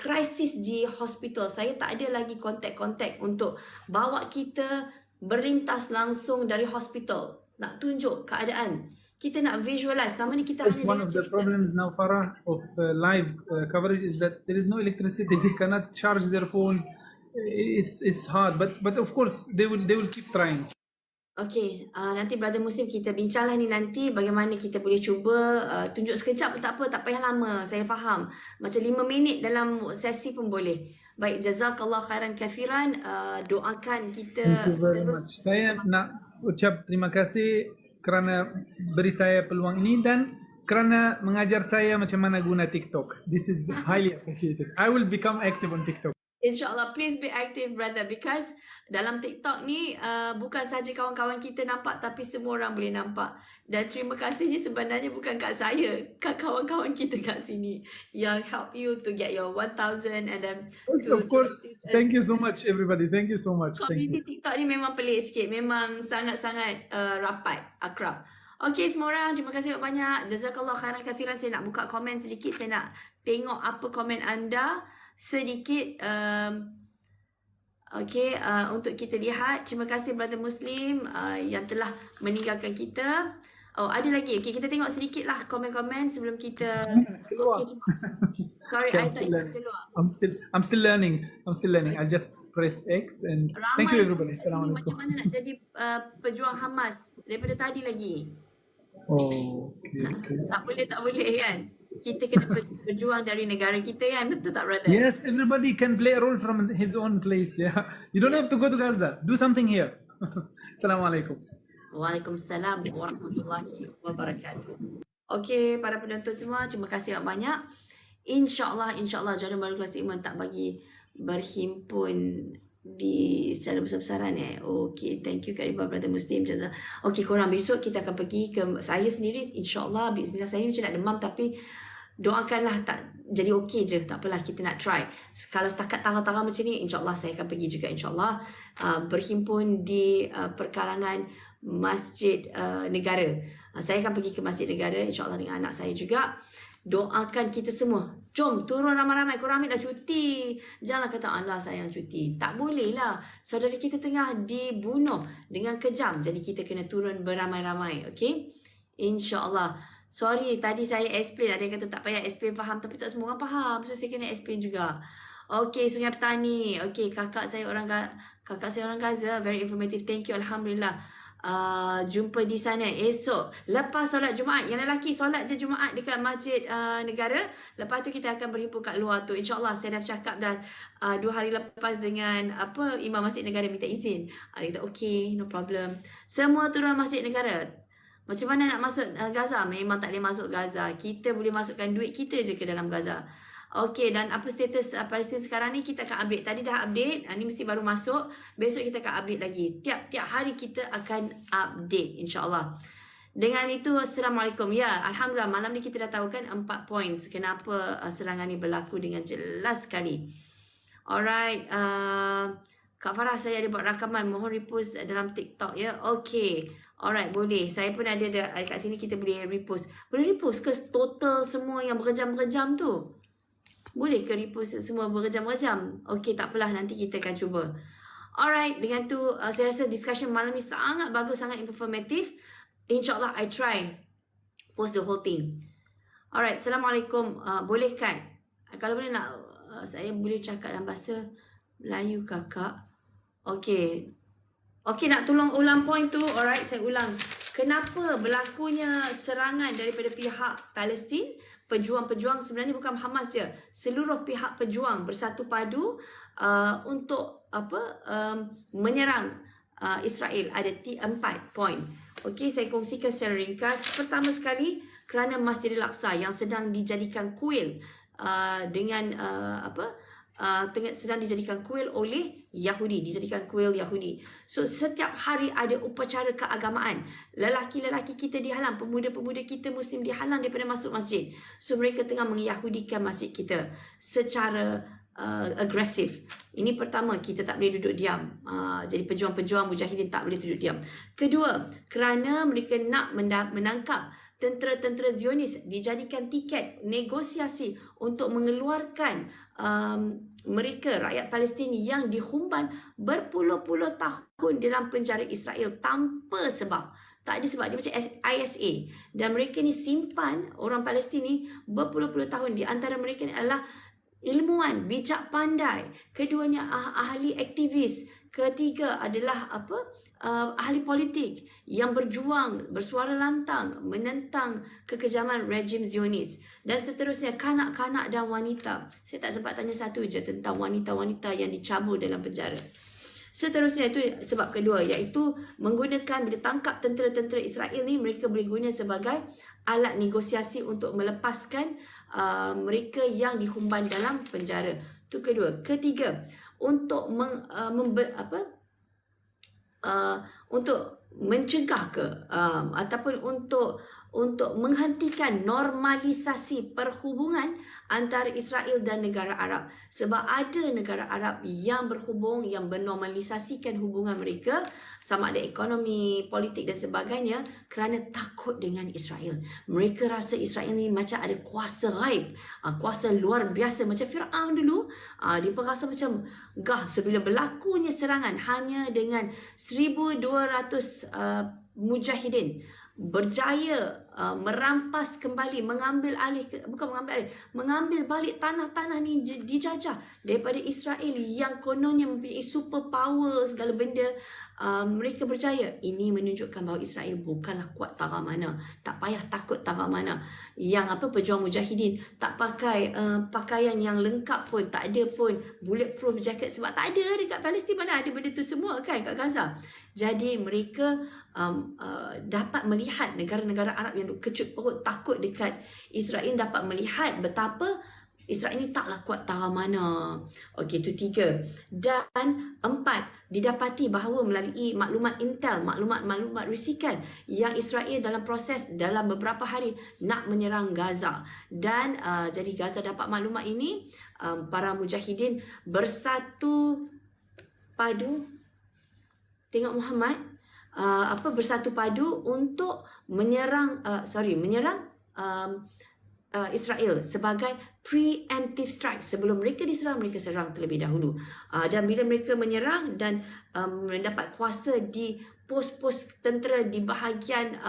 S2: krisis di hospital. Saya tak ada lagi kontak-kontak untuk bawa kita berlintas langsung dari hospital, nak tunjuk keadaan. Kita nak visualize. Selama ni kita
S1: It's
S2: hanya
S1: one of the problems now, Farah, of live coverage is that there is no electricity. They cannot charge their phones. It's hard, but of course they will keep trying.
S2: Okay, nanti brother Muslim kita bincanglah ni nanti bagaimana kita boleh cuba tunjuk sekejap pun tak apa, tak payah lama. Saya faham. Macam 5 minit dalam sesi pun boleh. Baik, jazakallah khairan kathiran. Doakan kita
S1: Thank you very much. Saya nak ucap terima kasih kerana beri saya peluang ini dan kerana mengajar saya macam mana guna TikTok. This is highly appreciated. I will become active on TikTok.
S2: InsyaAllah, please be active brother, because dalam TikTok ni bukan saja kawan-kawan kita nampak, tapi semua orang boleh nampak. Dan terima kasihnya sebenarnya bukan kat saya, kat kawan-kawan kita kat sini yang help you to get your 1,000 and then
S1: Of course. Thank you so much everybody. Thank you so much. Thank you.
S2: Community TikTok ni memang pelik sikit, memang sangat-sangat rapat, akrab. Okay semua orang, terima kasih banyak. Jazakallah khairan kathiran. Saya nak buka komen sedikit, saya nak tengok apa komen anda sedikit. Okay, untuk kita lihat. Terima kasih brother Muslim yang telah meninggalkan kita. Oh, ada lagi. Okay, kita tengok sedikit lah komen-komen sebelum kita
S1: Keluar.
S2: Sorry,
S1: Okay,
S2: I tak ikut keluar.
S1: I'm still learning. I just press X and thank you everybody. Assalamualaikum.
S2: Macam mana nak jadi pejuang Hamas daripada tadi lagi?
S1: Oh, okay.
S2: Tak boleh kan? Kita kena berjuang dari negara kita kan? Betul tak brother?
S1: Yes, everybody can play a role from his own place. Yeah, you don't have to go to Gaza. Do something here. Assalamualaikum.
S2: Waalaikumsalam warahmatullahi wabarakatuh. Okey, para penonton semua, terima kasih banyak. InsyaAllah Jordan Baru Kelas Statement tak bagi berhimpun di secara besar-besaran Okey, thank you Adeeba brother Muslim. Okey, korang besok kita akan pergi ke saya sendiri. InsyaAllah, bismillah. Saya macam nak demam, tapi doakanlah tak jadi okey je. Tak apalah, kita nak try. Kalau setakat tanggal-tanggal macam ni, insyaAllah saya akan pergi juga. InsyaAllah berhimpun di perkarangan Masjid Negara. Saya akan pergi ke Masjid Negara insyaAllah dengan anak saya juga. Doakan kita semua. Jom turun ramai-ramai. Korang ambil dah cuti. Janganlah kata Allah sayang cuti. Tak boleh lah. Saudara kita tengah dibunuh dengan kejam. Jadi kita kena turun beramai-ramai. Okay? InsyaAllah. Sorry tadi saya explain. Ada yang kata tak payah explain, faham. Tapi tak semua orang faham. So saya kena explain juga. Okay, Sungai Petani. Okay, kakak saya orang Gaza. Very informative. Thank you. Alhamdulillah. Jumpa di sana esok lepas solat Jumaat. Yang lelaki solat je Jumaat dekat Masjid Negara. Lepas tu kita akan berhimpun kat luar tu. InsyaAllah saya dah cakap dah 2 hari lepas dengan Imam Masjid Negara minta izin. Dia kata okay, no problem. Semua turun Masjid Negara. Macam mana nak masuk Gaza? Memang tak boleh masuk Gaza. Kita boleh masukkan duit kita je ke dalam Gaza. Okey, dan apa status Palestin sekarang ni kita akan update. Tadi dah update, ni mesti baru masuk. Besok kita akan update lagi. Tiap-tiap hari kita akan update insyaAllah. Dengan itu, Assalamualaikum. Ya, Alhamdulillah malam ni kita dah tahu kan 4 points kenapa serangan ni berlaku dengan jelas sekali. Alright, Kak Farrah, saya ada buat rakaman. Mohon repost dalam TikTok ya. Okey. Alright, boleh. Saya pun ada kat sini, kita boleh repost. Boleh repost ke total semua yang berjam-berjam tu? Boleh ke repost semua berjam-berjam? Okey, tak apalah, nanti kita akan cuba. Alright, dengan tu saya rasa discussion malam ni sangat bagus, sangat informatif. InsyaAllah I try post the whole thing. Alright, Assalamualaikum. Boleh kan? Kalau boleh nak, saya boleh cakap dalam bahasa Melayu kakak. Okay. Okay, nak tolong ulang point tu. Alright, saya ulang. Kenapa berlakunya serangan daripada pihak Palestin? Pejuang-pejuang sebenarnya bukan Hamas je. Seluruh pihak pejuang bersatu padu untuk menyerang Israel. Ada 4 point. Okey, saya kongsikan secara ringkas. Pertama sekali, kerana Masjidil Aqsa yang sedang dijadikan kuil sedang dijadikan kuil oleh Yahudi, dijadikan kuil Yahudi. So setiap hari ada upacara keagamaan. Lelaki-lelaki kita dihalang, pemuda-pemuda kita Muslim dihalang daripada masuk masjid. So mereka tengah mengyahudikan masjid kita secara agresif. Ini pertama, kita tak boleh duduk diam. Jadi pejuang-pejuang mujahidin tak boleh duduk diam. Kedua, kerana mereka nak menangkap tentera-tentera Zionis, dijadikan tiket negosiasi untuk mengeluarkan mereka, rakyat Palestin yang dihumban berpuluh-puluh tahun dalam penjara Israel tanpa sebab. Tak ada sebab. Dia macam ISA. Dan mereka ni simpan, orang Palestin ni berpuluh-puluh tahun. Di antara mereka ni adalah ilmuwan, bijak pandai. Keduanya ahli aktivis. Ketiga adalah ahli politik yang berjuang, bersuara lantang menentang kekejaman rejim Zionis. Dan seterusnya, kanak-kanak dan wanita. Saya tak sempat tanya satu je tentang wanita-wanita yang dicabul dalam penjara. Seterusnya, itu sebab kedua, iaitu menggunakan, bila tangkap tentera-tentera Israel ni, mereka boleh guna sebagai alat negosiasi untuk melepaskan mereka yang dihumban dalam penjara. Itu kedua. Ketiga, untuk untuk mencegah ataupun untuk menghentikan normalisasi perhubungan antara Israel dan negara Arab. Sebab ada negara Arab yang berhubung, yang menormalisasikan hubungan mereka, sama ada ekonomi, politik dan sebagainya, kerana takut dengan Israel. Mereka rasa Israel ni macam ada kuasa ghaib, kuasa luar biasa. Macam Fir'aun dulu, dia pun rasa macam gah. So bila berlakunya serangan hanya dengan 1,200 mujahidin berjaya merampas kembali, mengambil balik tanah-tanah ni dijajah daripada Israel yang kononnya mempunyai super power segala benda. Mereka berjaya. Ini menunjukkan bahawa Israel bukanlah kuat tara mana. Tak payah takut tara mana. Yang pejuang mujahidin tak pakai pakaian yang lengkap pun, tak ada pun bulletproof jacket, sebab tak ada dekat Palestin. Mana ada benda tu semua kan kat Gaza. Jadi mereka dapat melihat, negara-negara Arab yang kecut perut takut dekat Israel dapat melihat betapa Israel ni taklah kuat tara mana. Okey, itu 3. Dan 4, didapati bahawa melalui maklumat intel, maklumat risikan, yang Israel dalam proses dalam beberapa hari nak menyerang Gaza. Dan jadi Gaza dapat maklumat ini, para mujahidin bersatu padu. Tengok Muhammad, bersatu padu untuk menyerang Israel sebagai preemptive strike. Sebelum mereka diserang, mereka serang terlebih dahulu. Dan bila mereka menyerang dan mendapat kuasa di pos-pos tentera di bahagian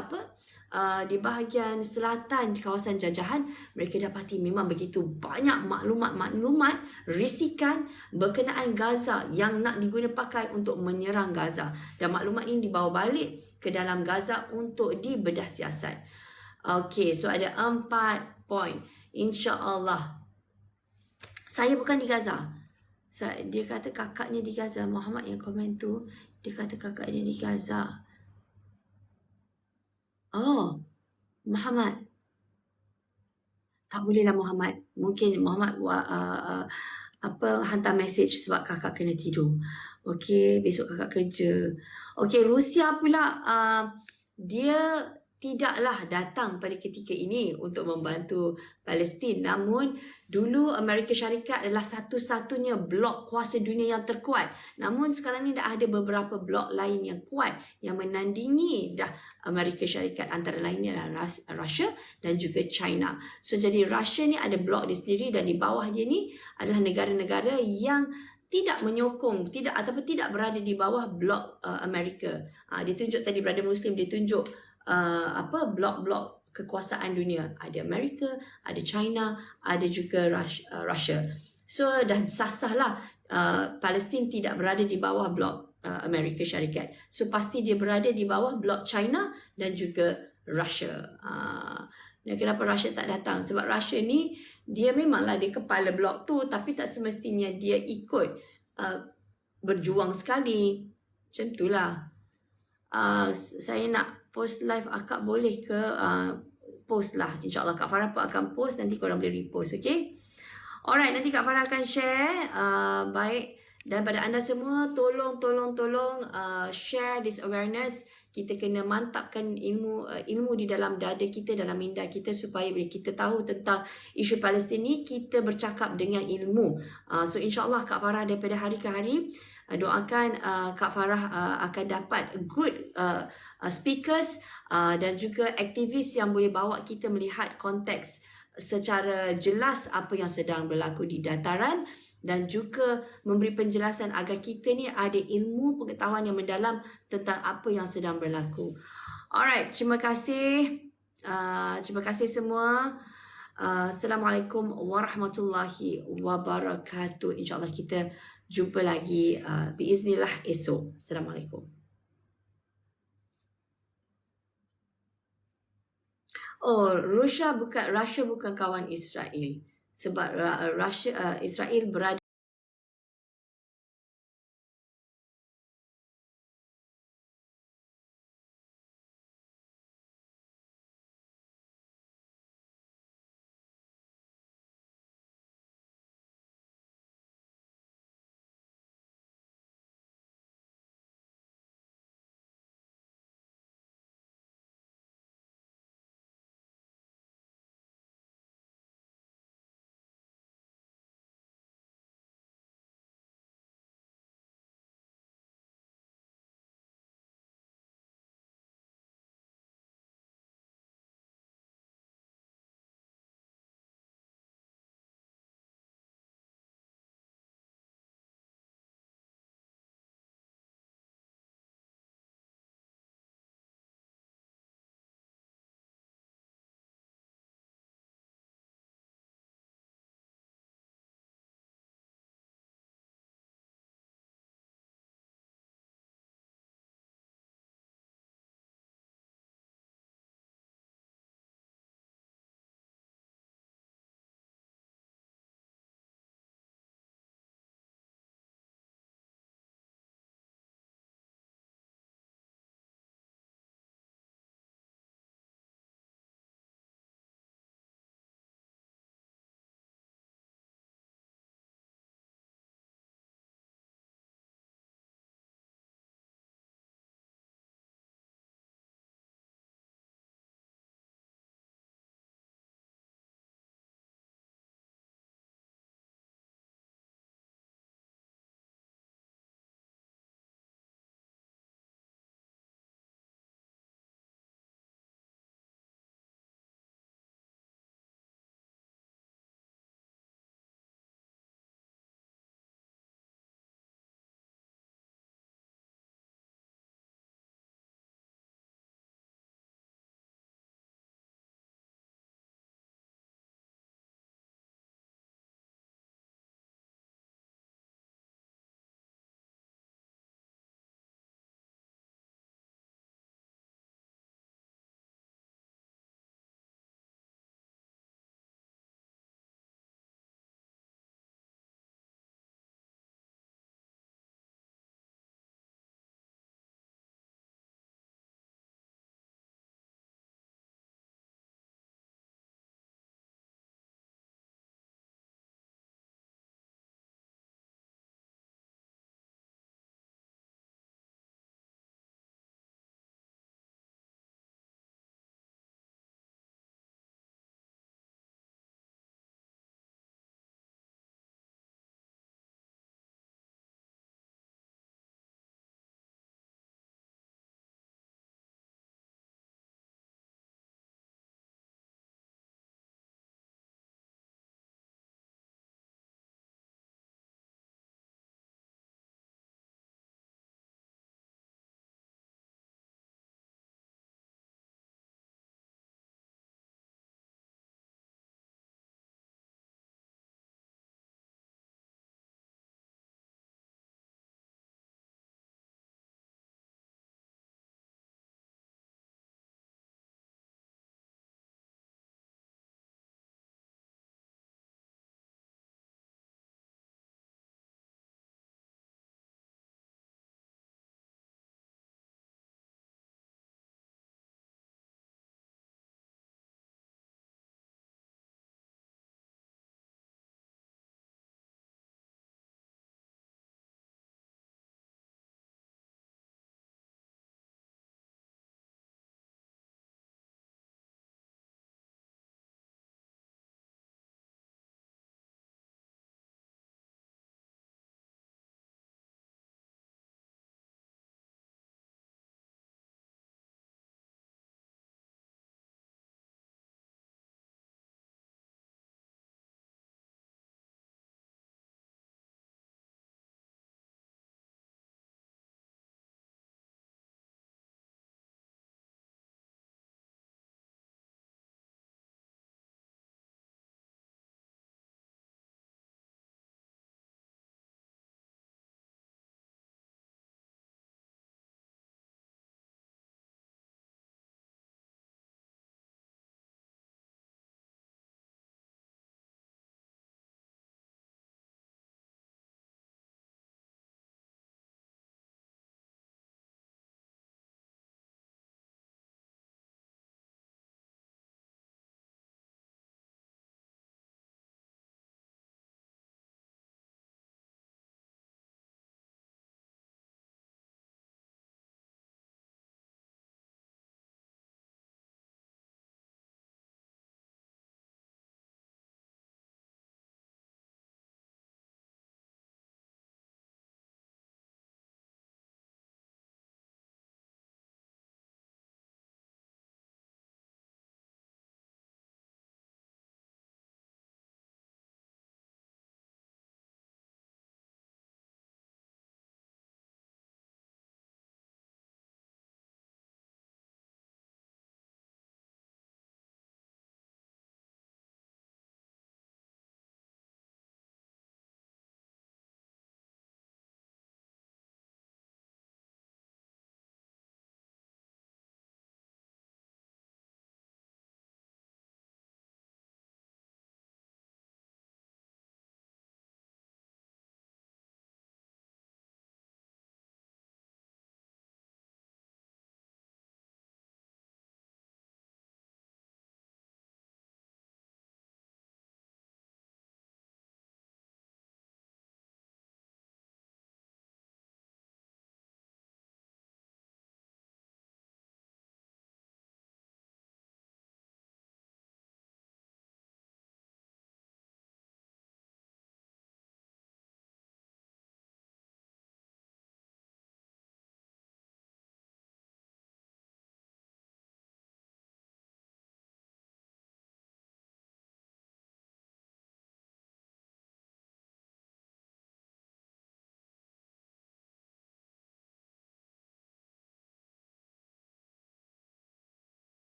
S2: di bahagian selatan kawasan jajahan, mereka dapati memang begitu banyak maklumat risikan berkenaan Gaza yang nak diguna pakai untuk menyerang Gaza. Dan maklumat ini dibawa balik ke dalam Gaza untuk dibedah siasat. Okey, so ada 4 point. InsyaAllah. Saya bukan di Gaza. Dia kata kakaknya di Gaza. Muhammad yang komen tu, dia kata kakaknya di Gaza. Oh, Muhammad. Tak bolehlah Muhammad. Mungkin Muhammad hantar message sebab kakak kena tidur. Okey, besok kakak kerja. Okey, Rusia pula dia tidaklah datang pada ketika ini untuk membantu Palestin. Namun dulu Amerika Syarikat adalah satu-satunya blok kuasa dunia yang terkuat. Namun sekarang ni dah ada beberapa blok lain yang kuat yang menandingi dah Amerika Syarikat. Antara lainnya adalah Russia dan juga China. So jadi Russia ni ada blok dia sendiri dan di bawah dia ni adalah negara-negara yang tidak menyokong ataupun tidak berada di bawah blok Amerika. Dia tunjuk tadi Brother Muslim, dia tunjuk blok-blok kekuasaan dunia. Ada Amerika, ada China, ada juga Russia. So dah sah-sah lah Palestin tidak berada di bawah blok Amerika Syarikat. So pasti dia berada di bawah blok China dan juga Russia. Dan kenapa Russia tak datang? Sebab Russia ni dia memanglah dia kepala blok tu, tapi tak semestinya dia ikut berjuang sekali. Macam itulah. Saya nak post live, akak boleh ke post lah. InsyaAllah Kak Farrah pun akan post, nanti korang boleh repost, okay? Alright, nanti Kak Farrah akan share. Baik, dan pada anda semua, tolong share this awareness. Kita kena mantapkan ilmu di dalam dada kita, dalam minda kita, supaya bila kita tahu tentang isu Palestin ni, kita bercakap dengan ilmu. So insyaAllah Kak Farrah daripada hari ke hari, doakan Kak Farrah akan dapat good speakers dan juga aktivis yang boleh bawa kita melihat konteks secara jelas apa yang sedang berlaku di dataran, dan juga memberi penjelasan agar kita ni ada ilmu pengetahuan yang mendalam tentang apa yang sedang berlaku. Alright, terima kasih. Terima kasih semua. Assalamualaikum warahmatullahi wabarakatuh. InsyaAllah kita jumpa lagi biiznillah esok. Assalamualaikum. Oh, Russia bukan kawan Israel. Sebab Israel berada